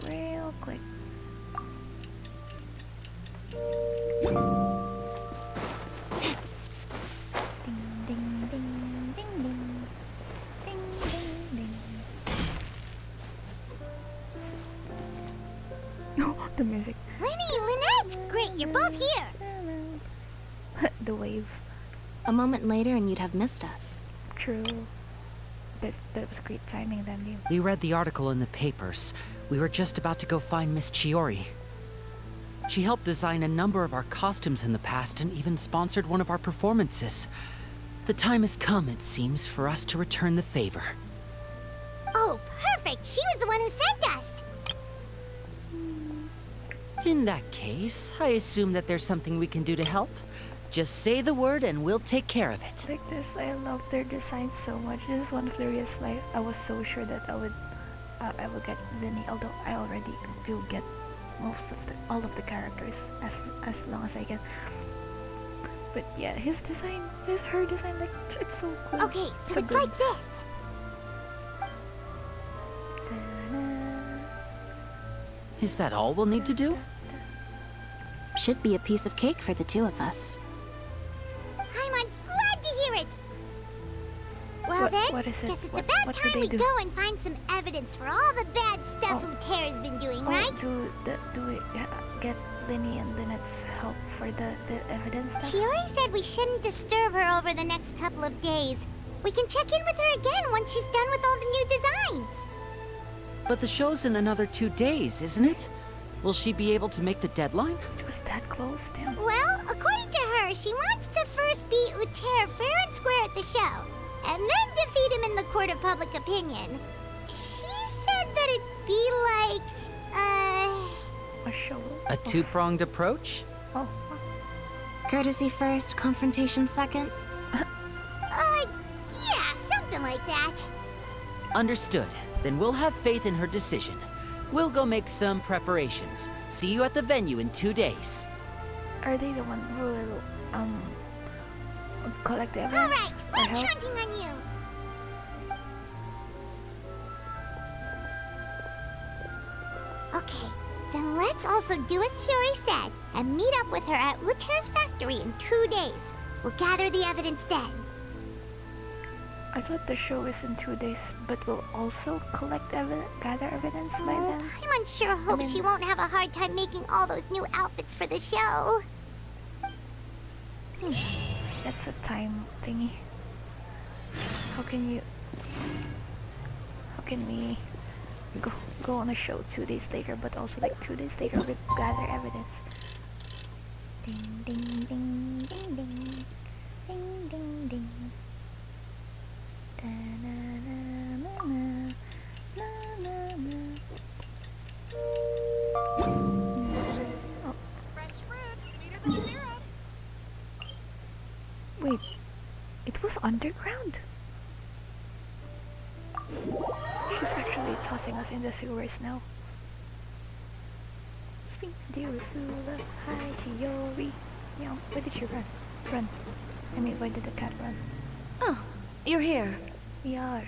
real quick. Ding ding ding ding ding. Ding ding ding. Oh, the music. Lynette! Great, you're both here! The wave. A moment later and you'd have missed us. True. That was great timing then, Liam. We read the article in the papers. We were just about to go find Miss Chiori. She helped design a number of our costumes in the past and even sponsored one of our performances. The time has come, it seems, for us to return the favor. Oh, perfect! She was the one who sent us! In that case, I assume that there's something we can do to help. Just say the word and we'll take care of it. Like this, I love their design so much. This is one of the reasons like I was so sure that I would get Vinny, although I already do get all of the characters as long as I can. But yeah, her design, like it's so cool. Okay, so it's like this. Is that all we'll need to do? Should be a piece of cake for the two of us. I'm glad to hear it. Well then, what is it? Guess it's about time we go and find some evidence for all the bad stuff Uterra's been doing, right? Do we get Linny and Lynette's help for the evidence stuff? Chiori said we shouldn't disturb her over the next couple of days. We can check in with her again once she's done with all the new designs. But the show's in another 2 days, isn't it? Will she be able to make the deadline? It was that close, damn. Well, according to her, she wants to first beat Uter fair and square at the show, and then defeat him in the court of public opinion. She said that it'd be like, a show? A two-pronged approach? Oh. Courtesy first, confrontation second? Yeah, something like that. Understood. Then we'll have faith in her decision. We'll go make some preparations. See you at the venue in 2 days. Are they the one who will, collect the evidence? Alright, we're counting on you. Okay, then let's also do as Chiori said and meet up with her at Uter's factory in 2 days. We'll gather the evidence then. I thought the show is in 2 days, but we'll also gather evidence by then. I'm unsure. Hope she won't have a hard time making all those new outfits for the show. That's a time thingy. How can we go on a show 2 days later, but also like 2 days later we gather evidence? Ding ding ding ding ding ding ding ding. Wait, it was underground? She's actually tossing us in the sewers now. Spin to the hi Chiori. Meow. Why did she run? I mean, why did the cat run? Oh, you're here. We are.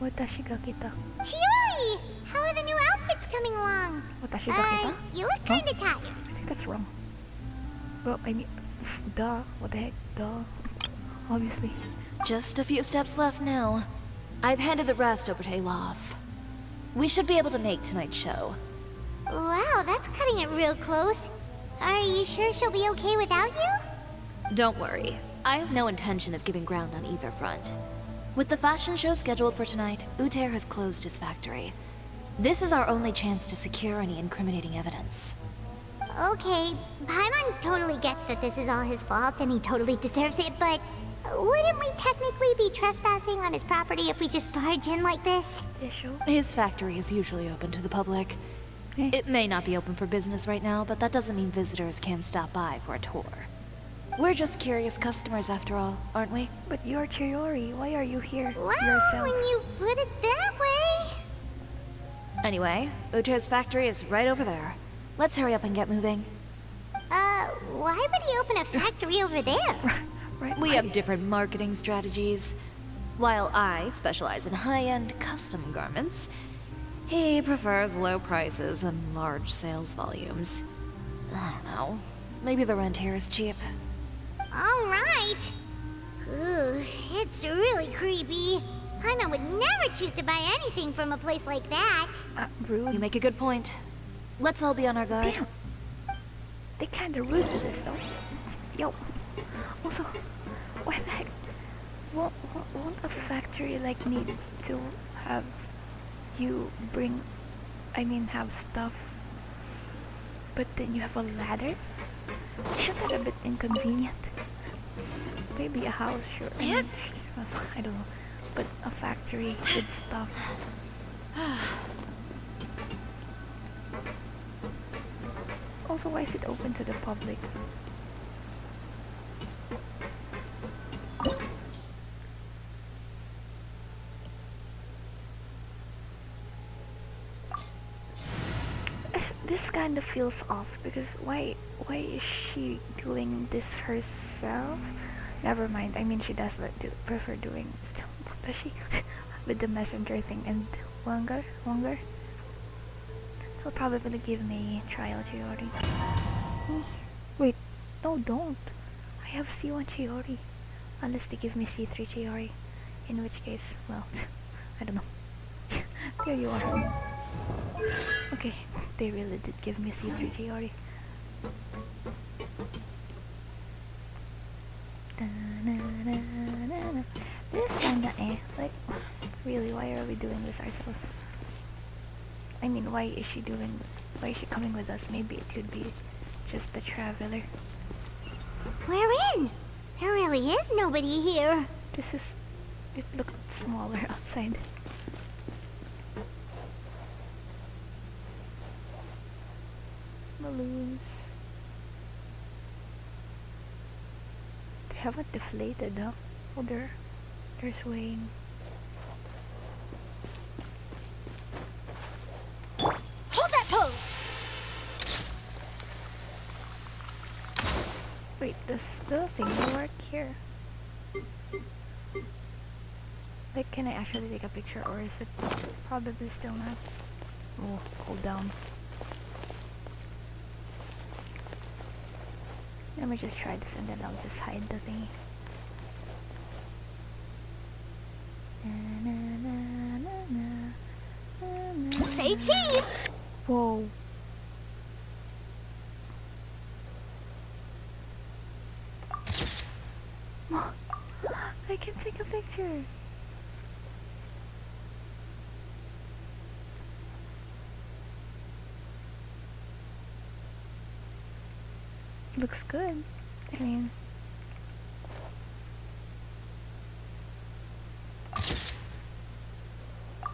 Watashi ga kita. Chiori! How are the new outfits coming along? Watashi ga kita? You look kinda tired. I think that's wrong. Well, I mean, duh. What the heck? Duh. Obviously. Just a few steps left now. I've handed the rest over to Elov. We should be able to make tonight's show. Wow, that's cutting it real close. Are you sure she'll be okay without you? Don't worry. I have no intention of giving ground on either front. With the fashion show scheduled for tonight, Uter has closed his factory. This is our only chance to secure any incriminating evidence. Okay, Paimon totally gets that this is all his fault and he totally deserves it, but wouldn't we technically be trespassing on his property if we just barge in like this? His factory is usually open to the public. It may not be open for business right now, but that doesn't mean visitors can't stop by for a tour. We're just curious customers after all, aren't we? But you're Chiori. Why are you here Well, yourself? when you put it that way... Anyway, Uter's factory is right over there. Let's hurry up and get moving. Why would he open a factory over there? We have different marketing strategies. While I specialize in high-end custom garments, he prefers low prices and large sales volumes. I don't know. Maybe the rent here is cheap. Alright. Ooh, it's really creepy. Paimon would never choose to buy anything from a place like that. Rude. You make a good point. Let's all be on our guard. Damn. They kinda rude to this though. Yo. Also, why the heck? Won't a factory like need to have you bring, have stuff, but then you have a ladder? Isn't that a bit inconvenient? Maybe a house, sure. I don't know. But a factory with stuff. Also, why is it open to the public? This kind of feels off because why is she doing this herself? Never mind. She does prefer doing stuff, especially with the messenger thing and Wanger. He'll probably give me trial Chiori. Wait, no, don't. I have C1 Chiori, unless they give me C3 Chiori, in which case, well, I don't know. There you are. Okay, they really did give me C3 Chiori. This kinda like, really, why are we doing this ourselves? Why is she coming with us? Maybe it could be just the traveler. We're in! There really is nobody here. It looked smaller outside. Balloons. They haven't deflated, huh? Oh, they're swaying. Hold that pose! Wait, does the thing work here? Like, can I actually take a picture, or is it probably still not? Oh, hold down. Let me just try this and then I'll just hide the thingy. Say cheese! Whoa. I can take a picture. Looks good.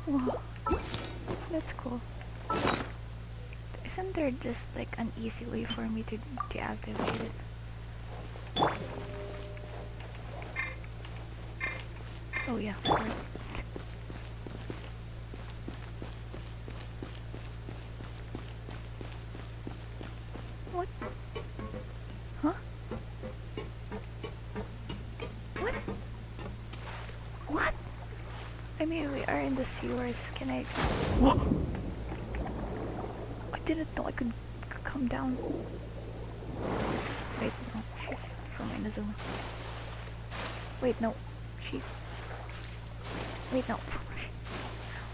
Whoa. That's cool. Isn't there just like an easy way for me to deactivate it? Oh yeah. Right. What? Huh? What? We are in the sewers. Can I... Whoa! I didn't know I could come down. Wait, no. She's from Inazuma. Wait, no. She's... Wait, no.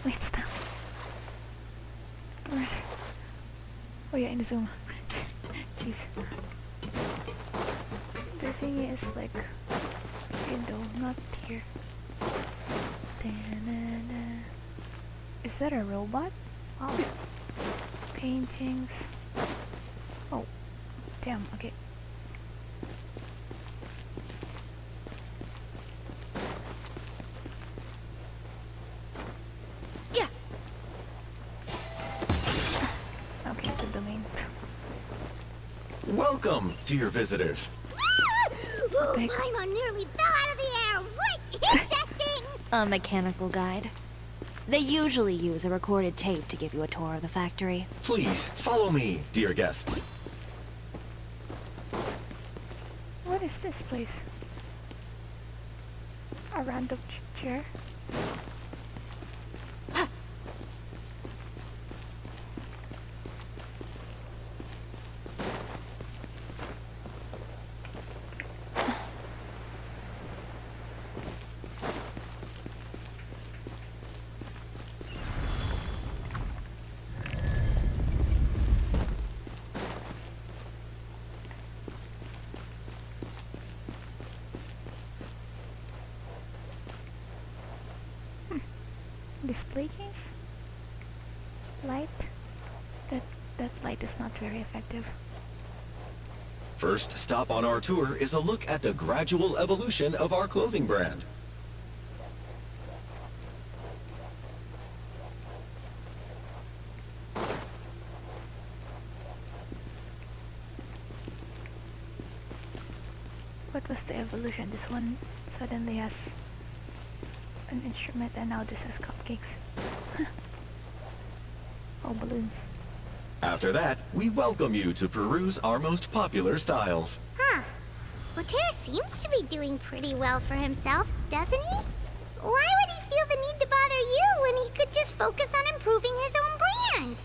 Wait, stop. Where's... Oh yeah, Inazuma. Jeez. The thing is like... window, not here. Is that a robot? Wow. Paintings. Oh, Damn, okay. Yeah. Okay, it's a domain. Welcome, dear visitors. Ooh, Paimon nearly fell out of the air. What is that thing? A mechanical guide. They usually use a recorded tape to give you a tour of the factory. Please, follow me, dear guests. What is this place? A random chair? Display case? Light? That light is not very effective. First stop on our tour is a look at the gradual evolution of our clothing brand. What was the evolution? This one suddenly has an instrument and now this has cupcakes. Oh, balloons. After that, we welcome you to peruse our most popular styles. Huh. Lothair seems to be doing pretty well for himself, doesn't he? Why would he feel the need to bother you when he could just focus on improving his own brand?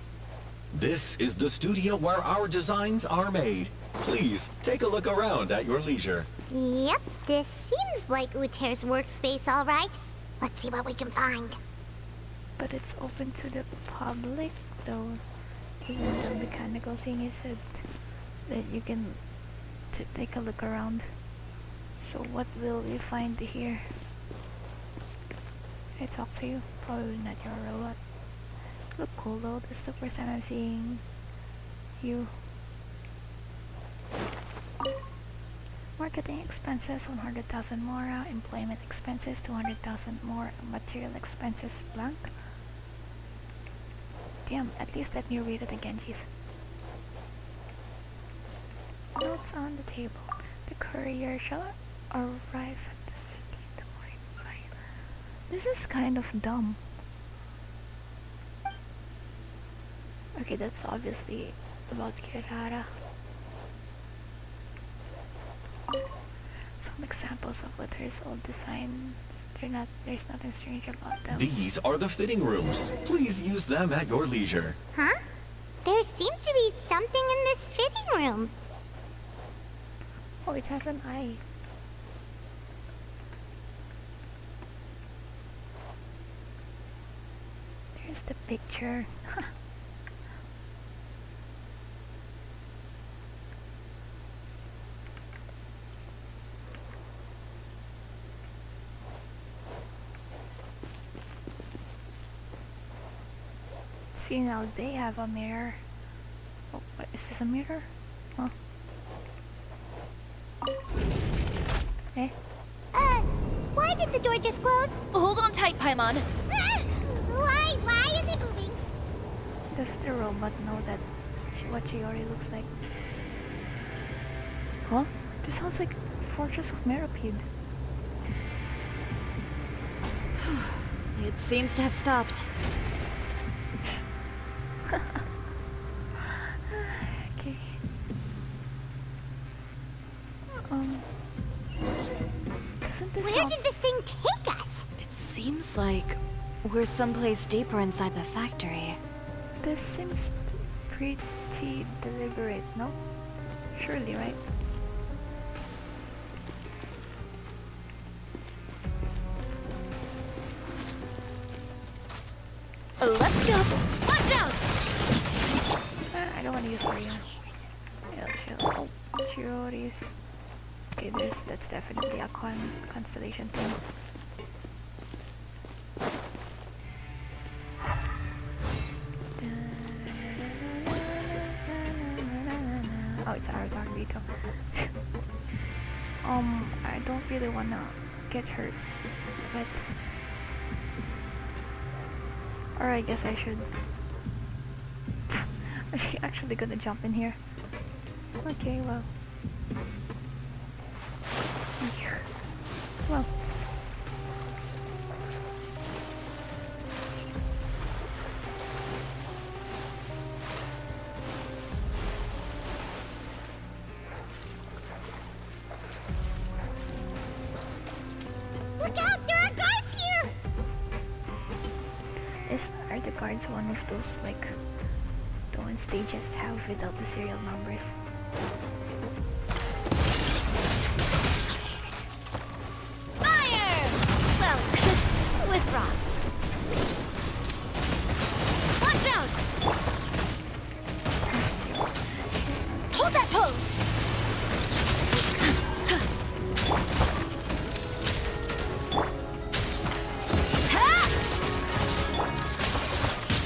This is the studio where our designs are made. Please, take a look around at your leisure. Yep, this seems like Lothair's workspace, all right. Let's see what we can find. But it's open to the public, though. Even the mechanical thing is that you can take a look around. So what will we find here? Can I talk to you? Probably not, you're a robot. Look cool though, this is the first time I'm seeing you. Marketing expenses 100,000 more, employment expenses 200,000 more, material expenses blank. Damn, at least let me read it again, jeez. Notes on the table. The courier shall arrive at the city tomorrow. This is kind of dumb. Okay, that's obviously about Kirara. Some examples of Lothair's old designs. There's nothing strange about them. These are the fitting rooms. Please use them at your leisure. Huh? There seems to be something in this fitting room. Oh, it has an eye. There's the picture. See, now they have a mirror. Oh, what, is this a mirror? Huh? Eh? Why did the door just close? Hold on tight, Paimon. Why is it moving? Does the robot know that what Chiori looks like? Huh? This sounds like Fortress of Meripede. It seems to have stopped. Okay. Doesn't this Where did this thing take us? It seems like we're someplace deeper inside the factory. This seems pretty deliberate, no? Surely, right? Let's go! Watch out! I don't want to use Maria. Oh, Chioris. Okay, that's definitely a constellation thing. Oh, it's Avatar dito. I don't really wanna get hurt, but or I guess I should. I'm actually gonna jump in here. Okay, well. Well. Look out! There are guards here! Are the guards one of those, like, the ones they just have without the serial numbers? Fire! Well, with rocks. Watch out! Hold that pose!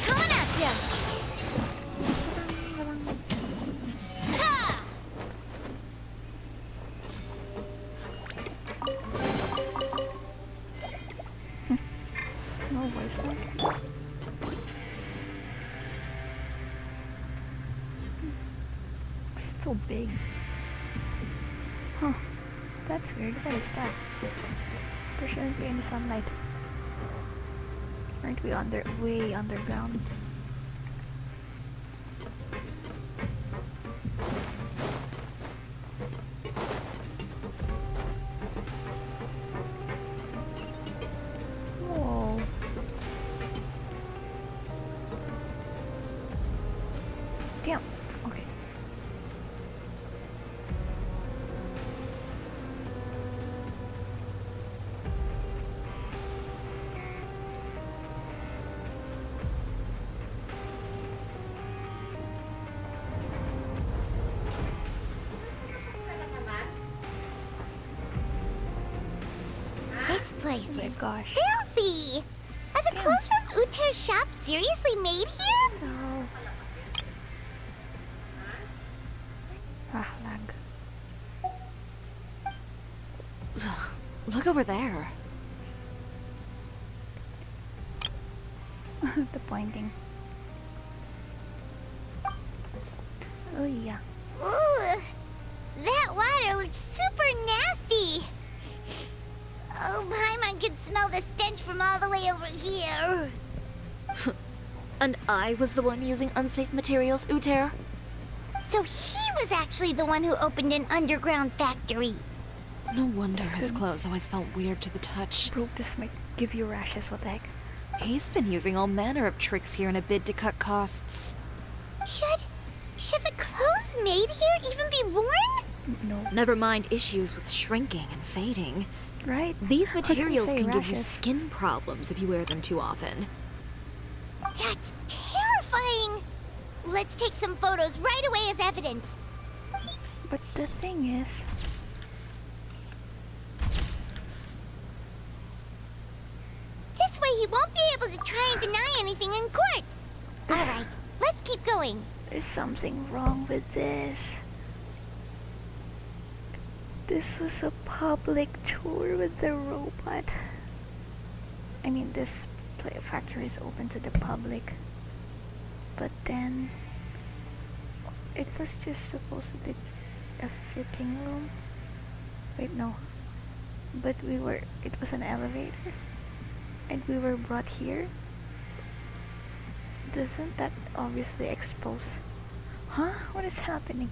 Coming at ya! Ha! No voice line. It's so big. Huh. That's weird. What is that? There shouldn't be any sunlight. Aren't we way underground? Whoa. Damn. Okay. This place is gosh. filthy! Are the clothes from Uter's shop seriously made here? No. Lag. Look over there. The pointing. Oh yeah. Ooh, that water looks super nasty. Oh, Paimon can smell the stench from all the way over here. And I was the one using unsafe materials, Uter? So he was actually the one who opened an underground factory. No wonder his clothes always felt weird to the touch. Bro, this might give you rashes, what the heck? He's been using all manner of tricks here in a bid to cut costs. Should the clothes made here even be worn? No. Never mind issues with shrinking and fading. Right? These materials say can give you rashes. skin problems if you wear them too often. That's terrifying. Let's take some photos right away as evidence. But the thing is, this way he won't be able to try and deny anything in court. All right, let's keep going. there's something wrong with this. This was a public tour with the robot. I mean, this factory is open to the public. But then, it was just supposed to be a fitting room. Wait, no. But it was an elevator. And we were brought here. Doesn't that obviously expose? Huh? What is happening?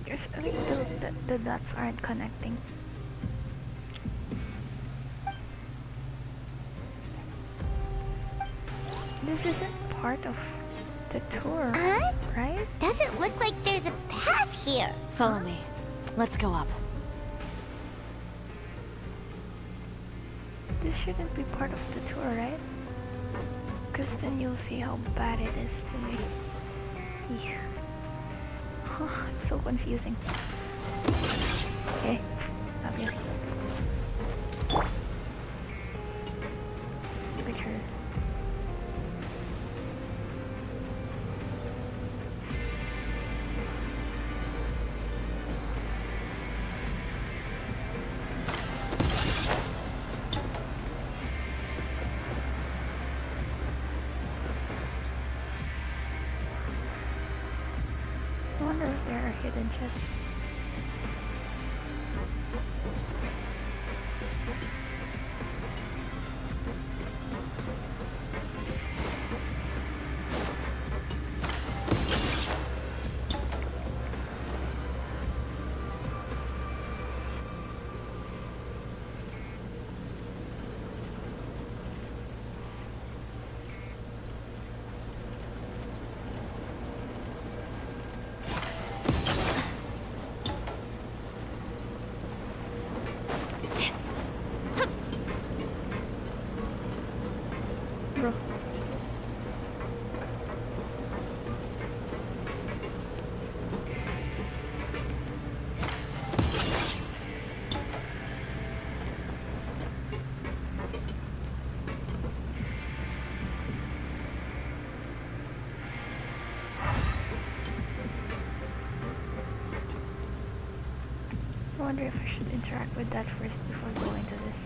The dots aren't connecting. This isn't part of the tour, right? Doesn't look like there's a path here. Follow me. Let's go up. This shouldn't be part of the tour, right? Because then you'll see how bad it is to me. Eek. It's so confusing. Okay, love you. Picture. hidden chests. Bro. I wonder if I should interact with that first before going to this.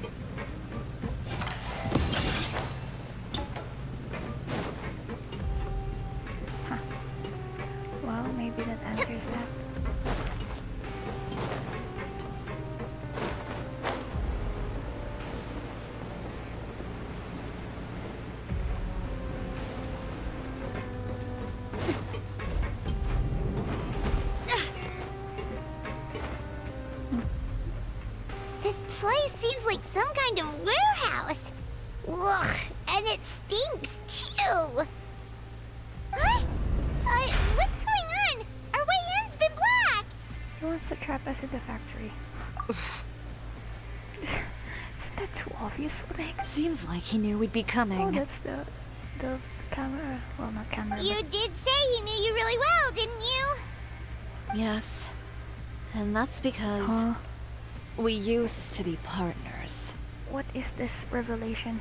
Huh. Well, maybe that answers that. This place seems like some kind of warehouse. Ugh, and it stinks too. Huh? What's going on? Our way in's been blocked. He wants to trap us in the factory. Isn't that too obvious? What the heck? Seems like he knew we'd be coming. Oh, that's the camera. Well, not camera. You did say he knew you really well, didn't you? Yes. And that's because we used to be partners. What is this revelation?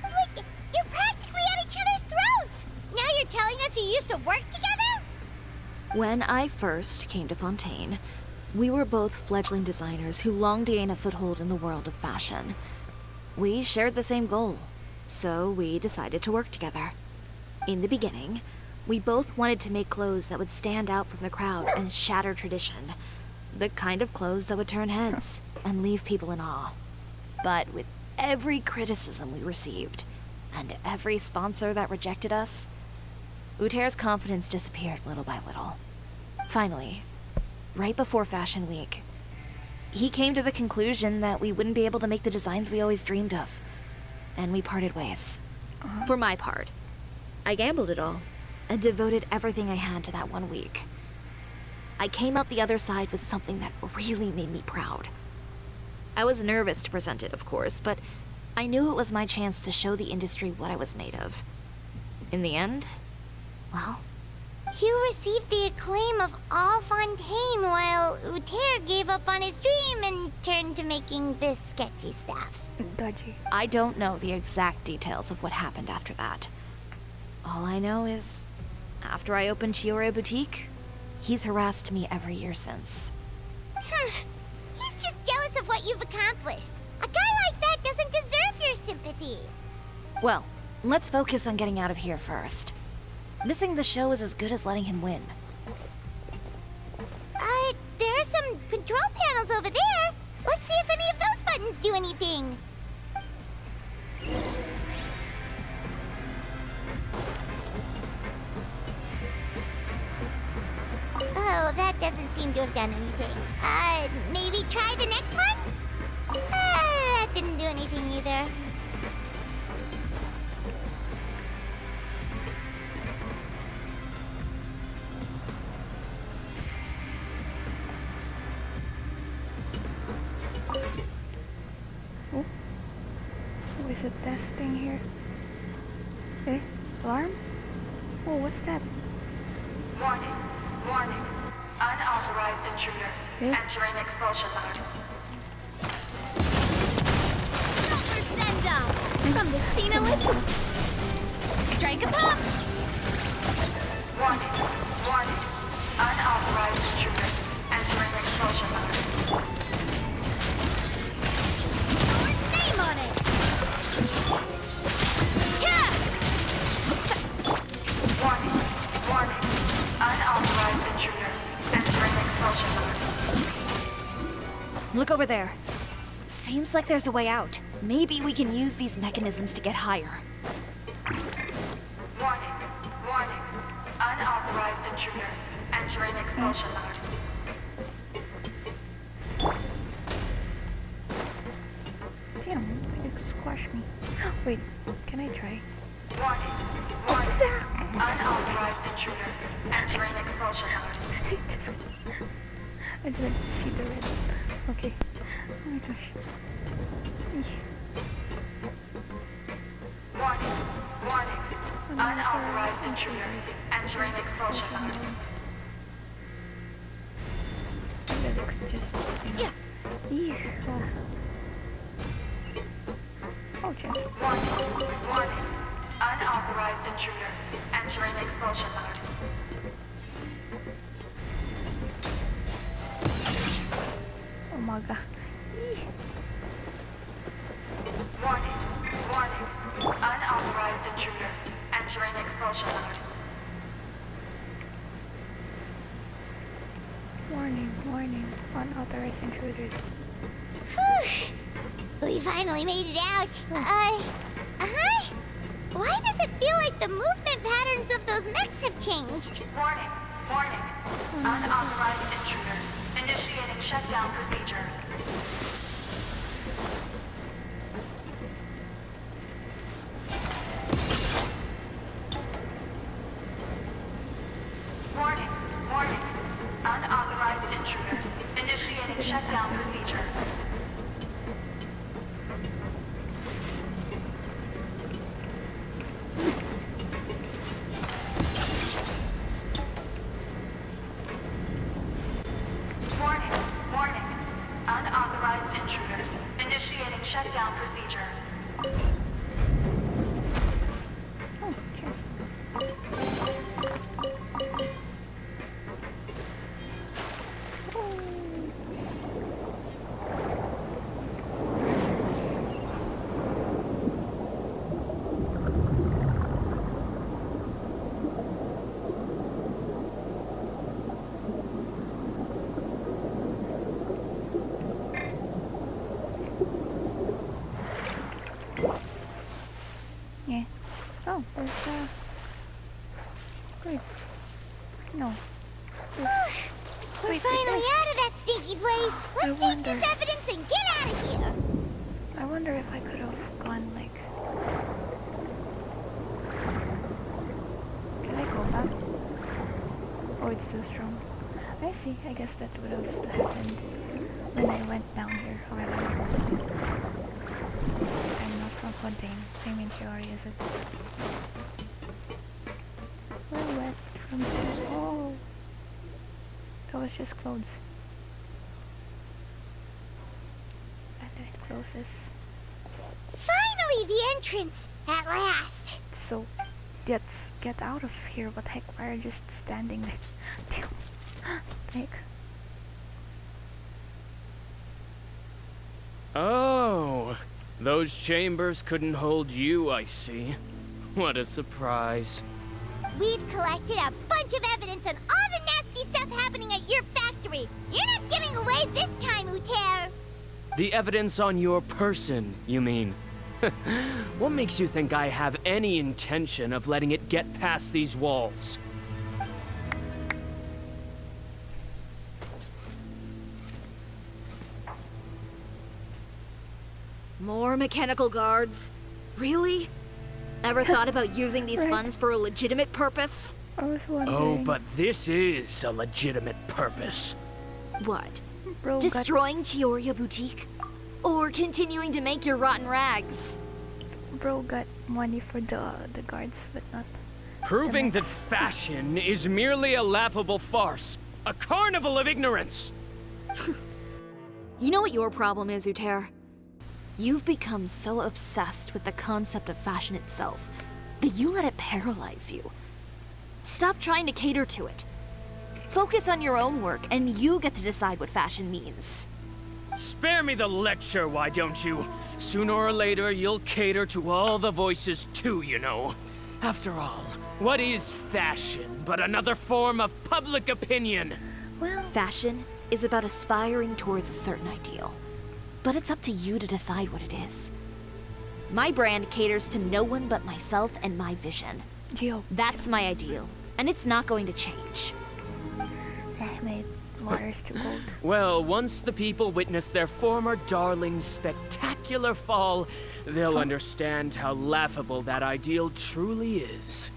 Wait, you're practically at each other's throats. Now you're telling us you used to work together? When I first came to Fontaine, we were both fledgling designers who longed to gain a foothold in the world of fashion. We shared the same goal, so we decided to work together. In the beginning, we both wanted to make clothes that would stand out from the crowd and shatter tradition. The kind of clothes that would turn heads and leave people in awe. But with every criticism we received, and every sponsor that rejected us, Uter's confidence disappeared little by little. Finally, right before Fashion Week, he came to the conclusion that we wouldn't be able to make the designs we always dreamed of. And we parted ways. For my part, I gambled it all and devoted everything I had to that 1 week. I came out the other side with something that really made me proud. I was nervous to present it, of course, but I knew it was my chance to show the industry what I was made of. In the end, well... You received the acclaim of all Fontaine while Uter gave up on his dream and turned to making this sketchy stuff. Dodgy. I don't know the exact details of what happened after that. All I know is, after I opened Chiori Boutique, he's harassed me every year since. He's just jealous of what you've accomplished. A guy like that doesn't deserve your sympathy. Well, let's focus on getting out of here first. Missing the show is as good as letting him win. There are some control panels over there. Let's see if any of those buttons do anything. Oh, that doesn't seem to have done anything. Maybe try the next one? That didn't do anything either. Oh, is it this thing here? Eh? Alarm? Oh, what's that? Warning. Warning. Unauthorized intruders. Entering expulsion mode. Send up! From the Stina Strike a pop! Warning. Warning. Unauthorized intruders. Entering expulsion mode. Name on it! Yeah! Warning. Warning. Unauthorized intruders. Entering expulsion Look over there. Seems like there's a way out. Maybe we can use these mechanisms to get higher. Warning. Warning. Unauthorized intruders entering expulsion mode. Damn, it squashed me. Wait, can I try? Warning. Warning. Unauthorized intruders entering expulsion mode. I didn't see the red. Okay. Oh my gosh. Eesh. Warning. Warning. Unauthorized intruders entering expulsion mode. Maybe I could just... Yeah. Oh, just... Warning. Warning. Unauthorized intruders entering expulsion mode. Oh my god. Warning. Warning. Unauthorized intruders entering expulsion mode. Warning, warning. Unauthorized intruders. Whew. We finally made it out. Why does it feel like the movement patterns of those mechs have changed? Warning. Warning. Unauthorized intruders initiating shutdown procedure. Warning. Warning. Unauthorized intruders initiating shutdown procedure. Warning. Warning. Unauthorized intruders initiating shutdown procedure. Oh, cheers. Yeah. Oh, there's Wait. No. We're Wait, finally this. out of that stinky place. Let's take this evidence and get out of here. I wonder if I could have gone like... Can I go back? Oh, it's too strong. I see. I guess that would have happened when I went down here. However, I'm not from Fontaine. I mean Chiori, is it? We're wet from... Oh! That was just clothes. And then it closes. Finally, the entrance! At last! So, let's get out of here. What the heck? Why are you just standing there? Damn. Heck. Oh, those chambers couldn't hold you, I see. What a surprise. We've collected a bunch of evidence on all the nasty stuff happening at your factory. You're not getting away this time, Uter. The evidence on your person, you mean? What makes you think I have any intention of letting it get past these walls? More mechanical guards? Really? Ever thought about using these funds for a legitimate purpose? I was wondering. Oh, but this is a legitimate purpose. What? Bro, Destroying Chiori Boutique? Or continuing to make your rotten rags? Bro got money for the guards, but not... Proving that fashion is merely a laughable farce. A carnival of ignorance! You know what your problem is, Uter? You've become so obsessed with the concept of fashion itself that you let it paralyze you. Stop trying to cater to it. Focus on your own work, and you get to decide what fashion means. Spare me the lecture, why don't you? Sooner or later, you'll cater to all the voices too, you know. After all, what is fashion but another form of public opinion? Well, fashion is about aspiring towards a certain ideal. But it's up to you to decide what it is. My brand caters to no one but myself and my vision. That's my ideal, and it's not going to change. My water's too cold. Well, once the people witness their former darling's spectacular fall, they'll understand how laughable that ideal truly is.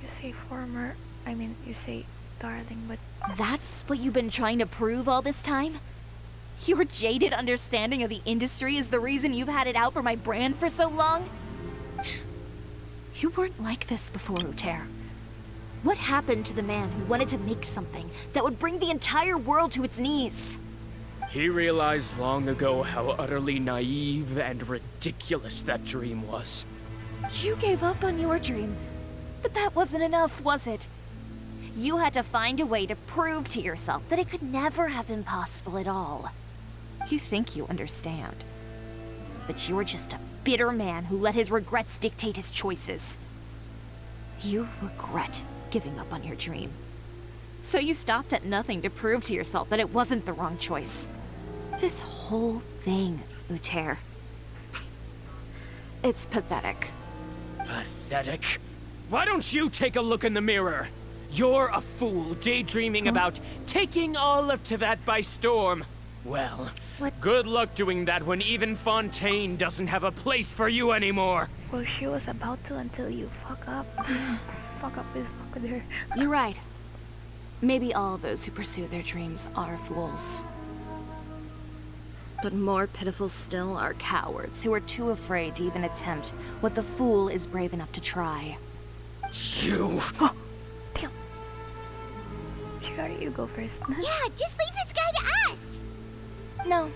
You say former, you say darling, but... That's what you've been trying to prove all this time? Your jaded understanding of the industry is the reason you've had it out for my brand for so long? You weren't like this before, Uter. What happened to the man who wanted to make something that would bring the entire world to its knees? He realized long ago how utterly naive and ridiculous that dream was. You gave up on your dream, but that wasn't enough, was it? You had to find a way to prove to yourself that it could never have been possible at all. You think you understand, but you're just a bitter man who let his regrets dictate his choices. You regret giving up on your dream. So you stopped at nothing to prove to yourself that it wasn't the wrong choice. This whole thing, Uter. It's pathetic. Pathetic? Why don't you take a look in the mirror? You're a fool daydreaming about taking all of Tibet by storm. Well, good luck doing that when even Fontaine doesn't have a place for you anymore. Well, she was about to until you fuck up. Fuck up is fuck with her. You're right. Maybe all those who pursue their dreams are fools. But more pitiful still are cowards who are too afraid to even attempt what the fool is brave enough to try. You! Oh, damn. Chiori, you go first. Yeah, just leave this guy to us! No,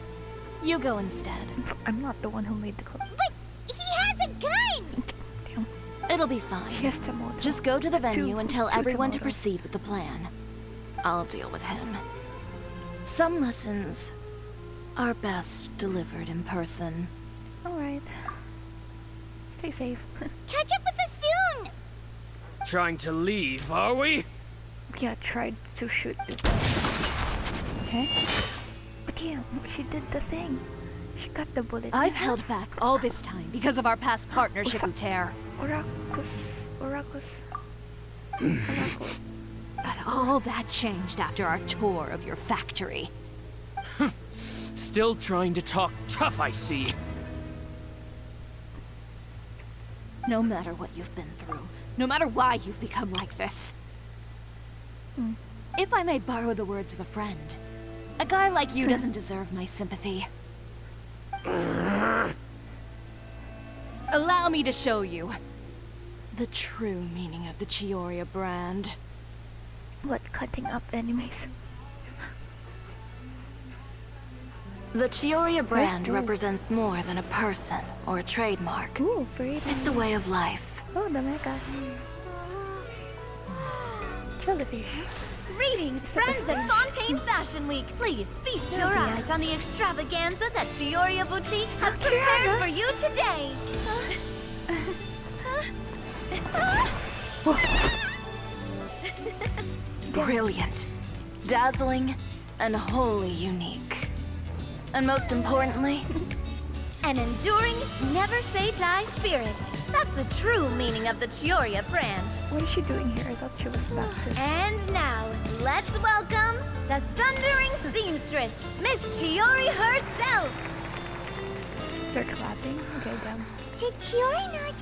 you go instead. I'm not the one who made the call. But he has a gun! Damn. It'll be fine. Yes, Tomoto. Just go to the venue and tell everyone to Tomoto. proceed with the plan. I'll deal with him. Some lessons are best delivered in person. Alright. Stay safe. Catch up with us soon! Trying to leave, are we? Yeah, tried to shoot the... Okay. But damn, she did the thing. She got the bullet. I've held back all this time because of our past partnership, Uter. Oracus. But all that changed after our tour of your factory. Still trying to talk tough, I see. No matter what you've been through, no matter why you've become like this. If I may borrow the words of a friend, a guy like you doesn't deserve my sympathy. Allow me to show you the true meaning of the Chiori brand. What, cutting up enemies? The Chiori brand represents more than a person or a trademark. Ooh, pretty. It's a way of life. Oh, the mecha. Jellyfish. Greetings, friends at Fontaine Fashion Week. Please feast your eyes on the extravaganza that Chiori Boutique has prepared for you today. Brilliant, dazzling, and wholly unique. And most importantly, An enduring, never-say-die spirit. That's the true meaning of the Chiori brand. What is she doing here? I thought she was about to... And now, let's welcome the thundering seamstress, Miss Chiori herself. They're clapping? Okay, damn. Did Chiori not...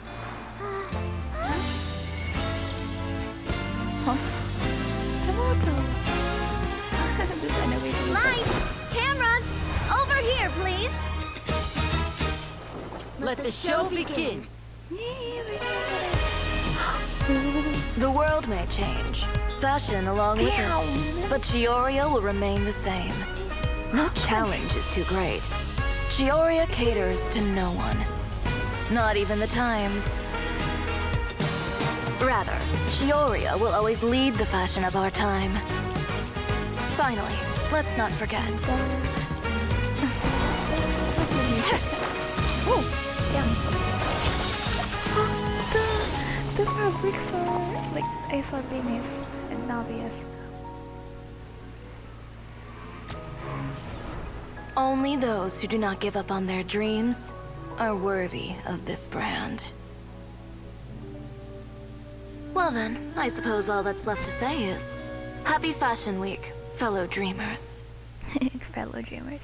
Tomato. This animation is Lights, cameras, over here, please. Let the show begin. the world may change, fashion along with it, but Chioria will remain the same. No challenge is too great. Chioria caters to no one, not even the times. Rather, Chioria will always lead the fashion of our time. Finally, let's not forget. Oh, yeah. The fabrics are like isogenes and obvious. Only those who do not give up on their dreams are worthy of this brand. Well then, I suppose all that's left to say is, Happy Fashion Week, fellow dreamers. Fellow dreamers.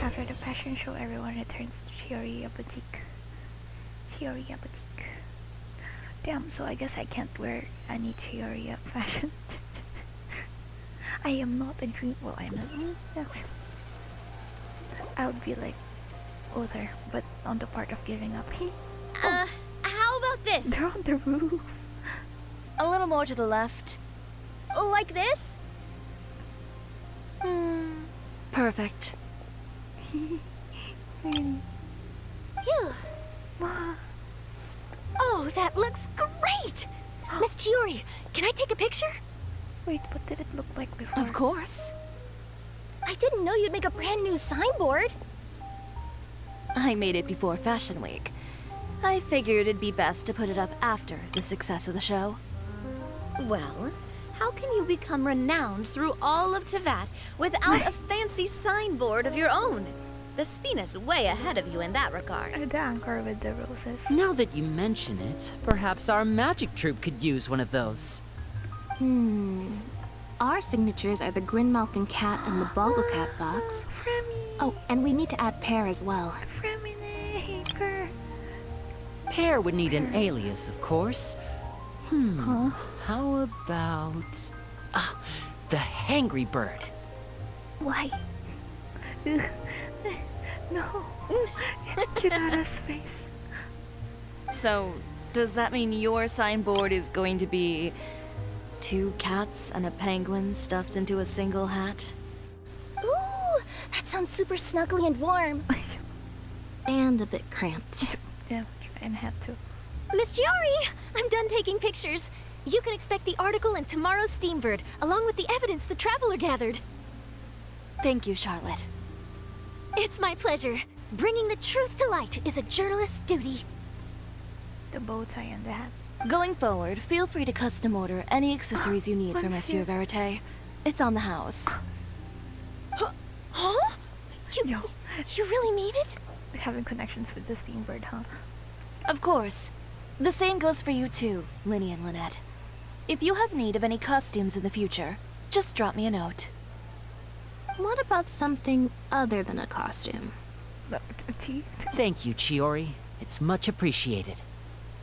After the fashion show, everyone returns to Chiori Boutique. Chiori Boutique. Damn, so I guess I can't wear any Chiori fashion. I am not a dream. Well, I'm not. I would be like other, but on the part of giving up. How about this? They're on the roof. A little more to the left. Like this? Perfect. Phew. Oh, that looks great! Miss Chiori, can I take a picture? Wait, what did it look like before? Of course. I didn't know you'd make a brand new signboard. I made it before Fashion Week. I figured it'd be best to put it up after the success of the show. Well, how can you become renowned through all of Tevat without a fancy signboard of your own? The Spina's way ahead of you in that regard. The anchor with the roses. Now that you mention it, perhaps our magic troupe could use one of those. Our signatures are the Grinmalkin cat and the Boggle cat box. Oh, and we need to add Pear as well. Pear would need an alias, of course. How about... the Hangry Bird. Why? No. Get out of space. So, does that mean your signboard is going to be 2 cats and a penguin stuffed into a single hat? Ooh, that sounds super snuggly and warm. And a bit cramped. Yeah, and hat too. Miss Chiori, I'm done taking pictures. You can expect the article in tomorrow's Steambird, along with the evidence the Traveler gathered. Thank you, Charlotte. It's my pleasure. Bringing the truth to light is a journalist's duty. The bow tie and the hat. Going forward, feel free to custom order any accessories you need for Monsieur Verite. It's on the house. Huh? You really mean it? Having connections with the Steambird, huh? Of course. The same goes for you too, Linny and Lynette. If you have need of any costumes in the future, just drop me a note. What about something other than a costume? Thank you, Chiori. It's much appreciated.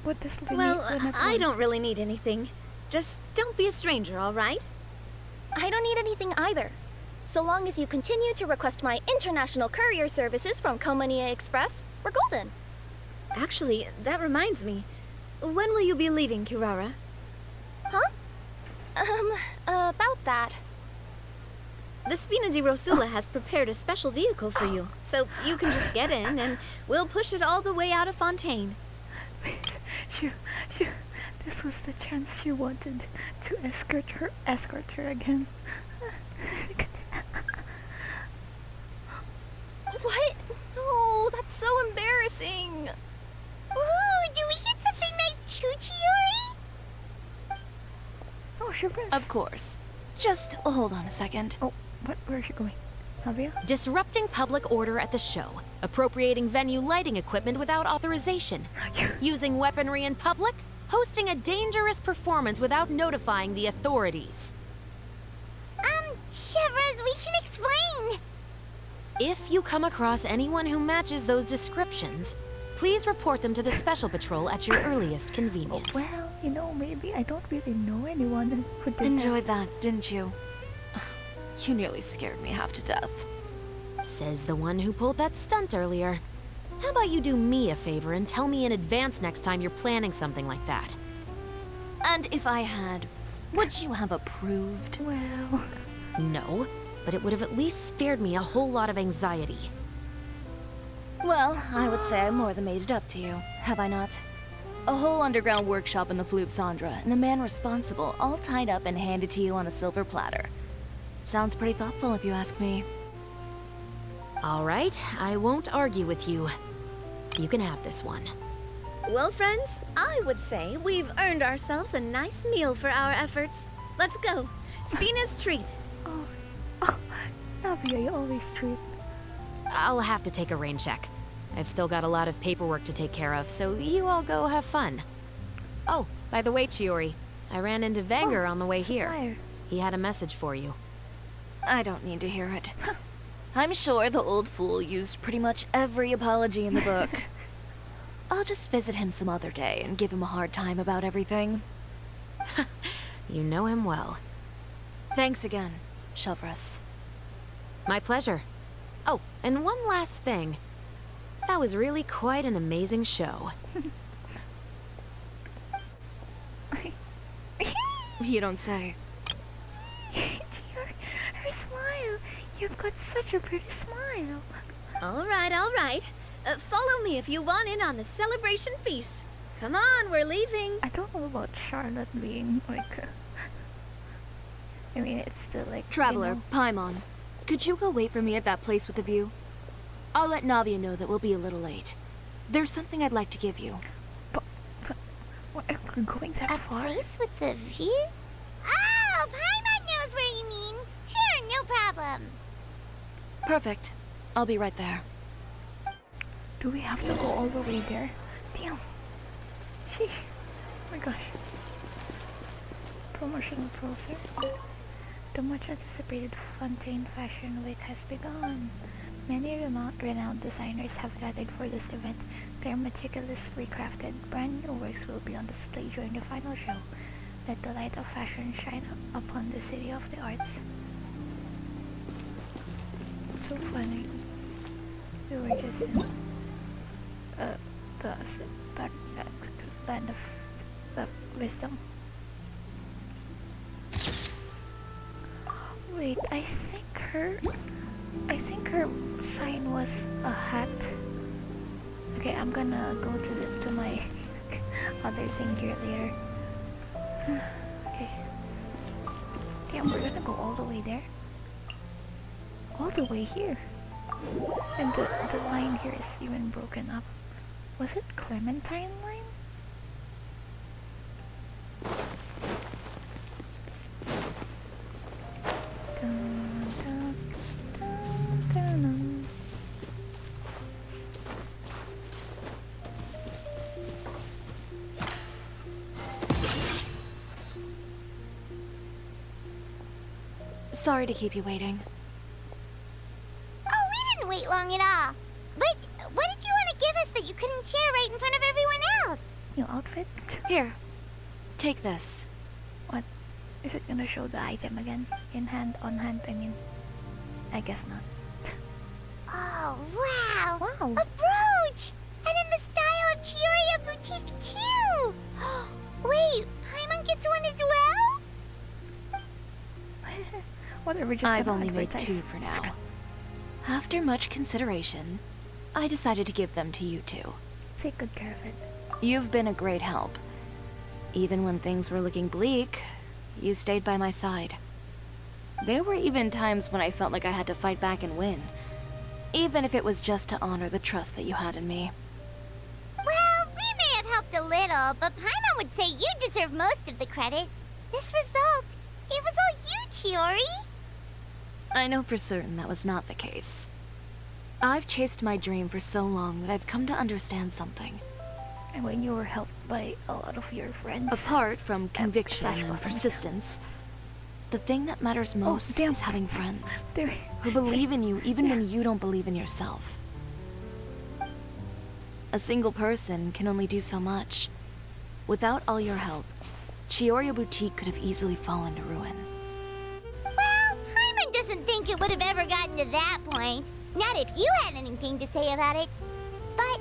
What does Well, I don't really need anything. Just don't be a stranger, all right? I don't need anything either. So long as you continue to request my international courier services from Komania Express, we're golden. Actually, that reminds me. When will you be leaving, Kirara? Huh? About that. The Spina di Rosula has prepared a special vehicle for you, so you can just get in and we'll push it all the way out of Fontaine. This was the chance she wanted to escort her again. What? No, that's so embarrassing. Ooh, do we get something nice too, Chiori? Oh, sure. Of course. Just hold on a second. Oh, what? Where is she going? Navia? Disrupting public order at the show. Appropriating venue lighting equipment without authorization. Using weaponry in public. Hosting a dangerous performance without notifying the authorities. Shivers, we can explain. If you come across anyone who matches those descriptions, please report them to the Special Patrol at your earliest convenience. Well, maybe I don't really know anyone who did Enjoyed that, didn't you? Ugh, you nearly scared me half to death. Says the one who pulled that stunt earlier. How about you do me a favor and tell me in advance next time you're planning something like that? And if I had, would you have approved? Well... No, but it would have at least spared me a whole lot of anxiety. Well, I would say I more than made it up to you, have I not? A whole underground workshop in the Fleuve Sandra, and the man responsible all tied up and handed to you on a silver platter. Sounds pretty thoughtful if you ask me. All right, I won't argue with you. You can have this one. Well, friends, I would say we've earned ourselves a nice meal for our efforts. Let's go. Spina's treat. Navia, you always treat. I'll have to take a rain check. I've still got a lot of paperwork to take care of, so you all go have fun. Oh, by the way, Chiori, I ran into Venger on the way here. He had a message for you. I don't need to hear it. I'm sure the old fool used pretty much every apology in the book. I'll just visit him some other day and give him a hard time about everything. You know him well. Thanks again, Shelvrus. My pleasure. Oh, and one last thing. That was really quite an amazing show. You don't say. Her smile. You've got such a pretty smile. All right. Follow me if you want in on the celebration feast. Come on, we're leaving. I don't know about Charlotte being like... I mean, it's still like... Traveler, you know. Paimon, could you go wait for me at that place with the view? I'll let Navia know that we'll be a little late. There's something I'd like to give you. But we're going that far? A place with the view? Oh, Paimon knows where you mean. Sure, no problem. Perfect. I'll be right there. Do we have to go all the way there? Damn. Sheesh. Oh my gosh. Promotional process. The much anticipated Fontaine Fashion Week has begun. Many renowned designers have gathered for this event. Their meticulously crafted brand new works will be on display during the final show. Let the light of fashion shine upon the city of the arts. It's so funny. We were just in the land of wisdom. Wait, I think her sign was a hat. Okay, I'm gonna go to my other thing here later. Okay. Damn, we're gonna go all the way there. All the way here. And the line here is even broken up. Was it Clementine line? Sorry to keep you waiting. Oh, we didn't wait long at all. But what did you want to give us that you couldn't share right in front of everyone else? New outfit? Here. Take this. What? Is it gonna show the item again? In hand, on hand, I mean. I guess not. Oh, wow! Wow! A brooch! And in the style of Chiori Boutique, too! Wait, Paimon gets one as well? Whatever, just I've only made 2 for now. After much consideration, I decided to give them to you two. Take good care of it. You've been a great help. Even when things were looking bleak, you stayed by my side. There were even times when I felt like I had to fight back and win, even if it was just to honor the trust that you had in me. Well, we may have helped a little, but Paimon would say you deserve most of the credit. This result, it was all you, Chiori. I know for certain that was not the case. I've chased my dream for so long that I've come to understand something. And when you were helped by a lot of your friends... Apart from conviction and persistence, the thing that matters most is having friends who believe in you even when you don't believe in yourself. A single person can only do so much. Without all your help, Chiori Boutique could have easily fallen to ruin. Well, Paimon doesn't think it would have ever gotten to that point. Not if you had anything to say about it. But,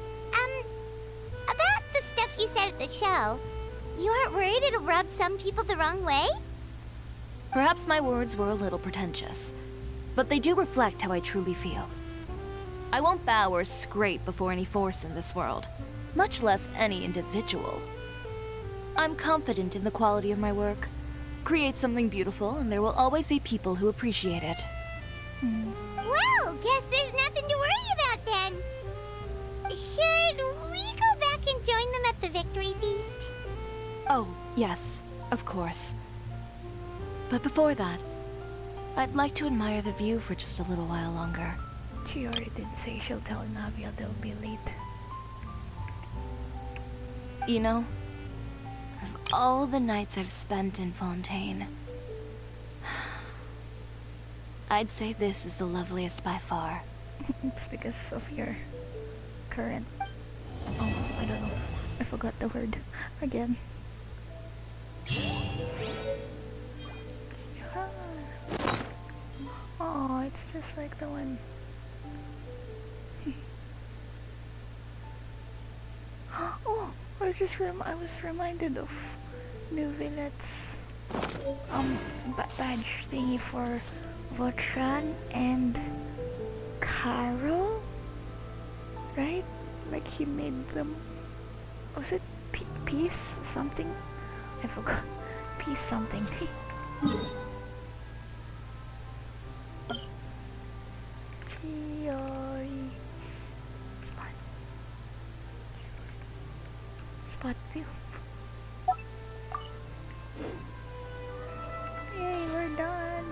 about the stuff you said at the show, you aren't worried it'll rub some people the wrong way? Perhaps my words were a little pretentious, but they do reflect how I truly feel. I won't bow or scrape before any force in this world, much less any individual. I'm confident in the quality of my work. Create something beautiful, and there will always be people who appreciate it. Well, guess there's nothing to worry about then. Should we go back and join them at the victory feast? Oh, yes, of course. But before that, I'd like to admire the view for just a little while longer. Chiori did say she'll tell Navia they'll be late. You know, of all the nights I've spent in Fontaine, I'd say this is the loveliest by far. It's because of your current... Oh, I don't know. I forgot the word again. Oh, it's just like the one. Oh, I was reminded of New Villet's badge thingy for Votran and Carol, right? Like he made them. Was it peace something? I forgot. Peace something. Chiori. Spot view. Yay, we're done.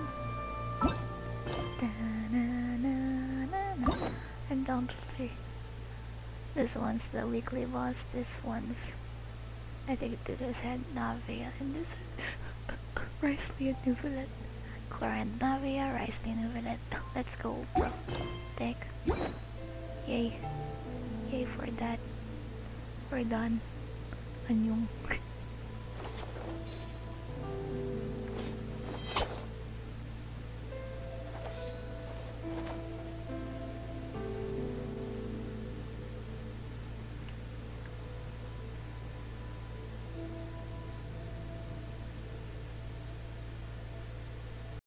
And down to 3. This one's the weekly boss. This one's, I think this had Navia, and this Risley and Nuvelet. Clara and Navia, Risley and Nuvelet. Let's go, bro. Take. Yay. Yay for that. We're done. Anyong.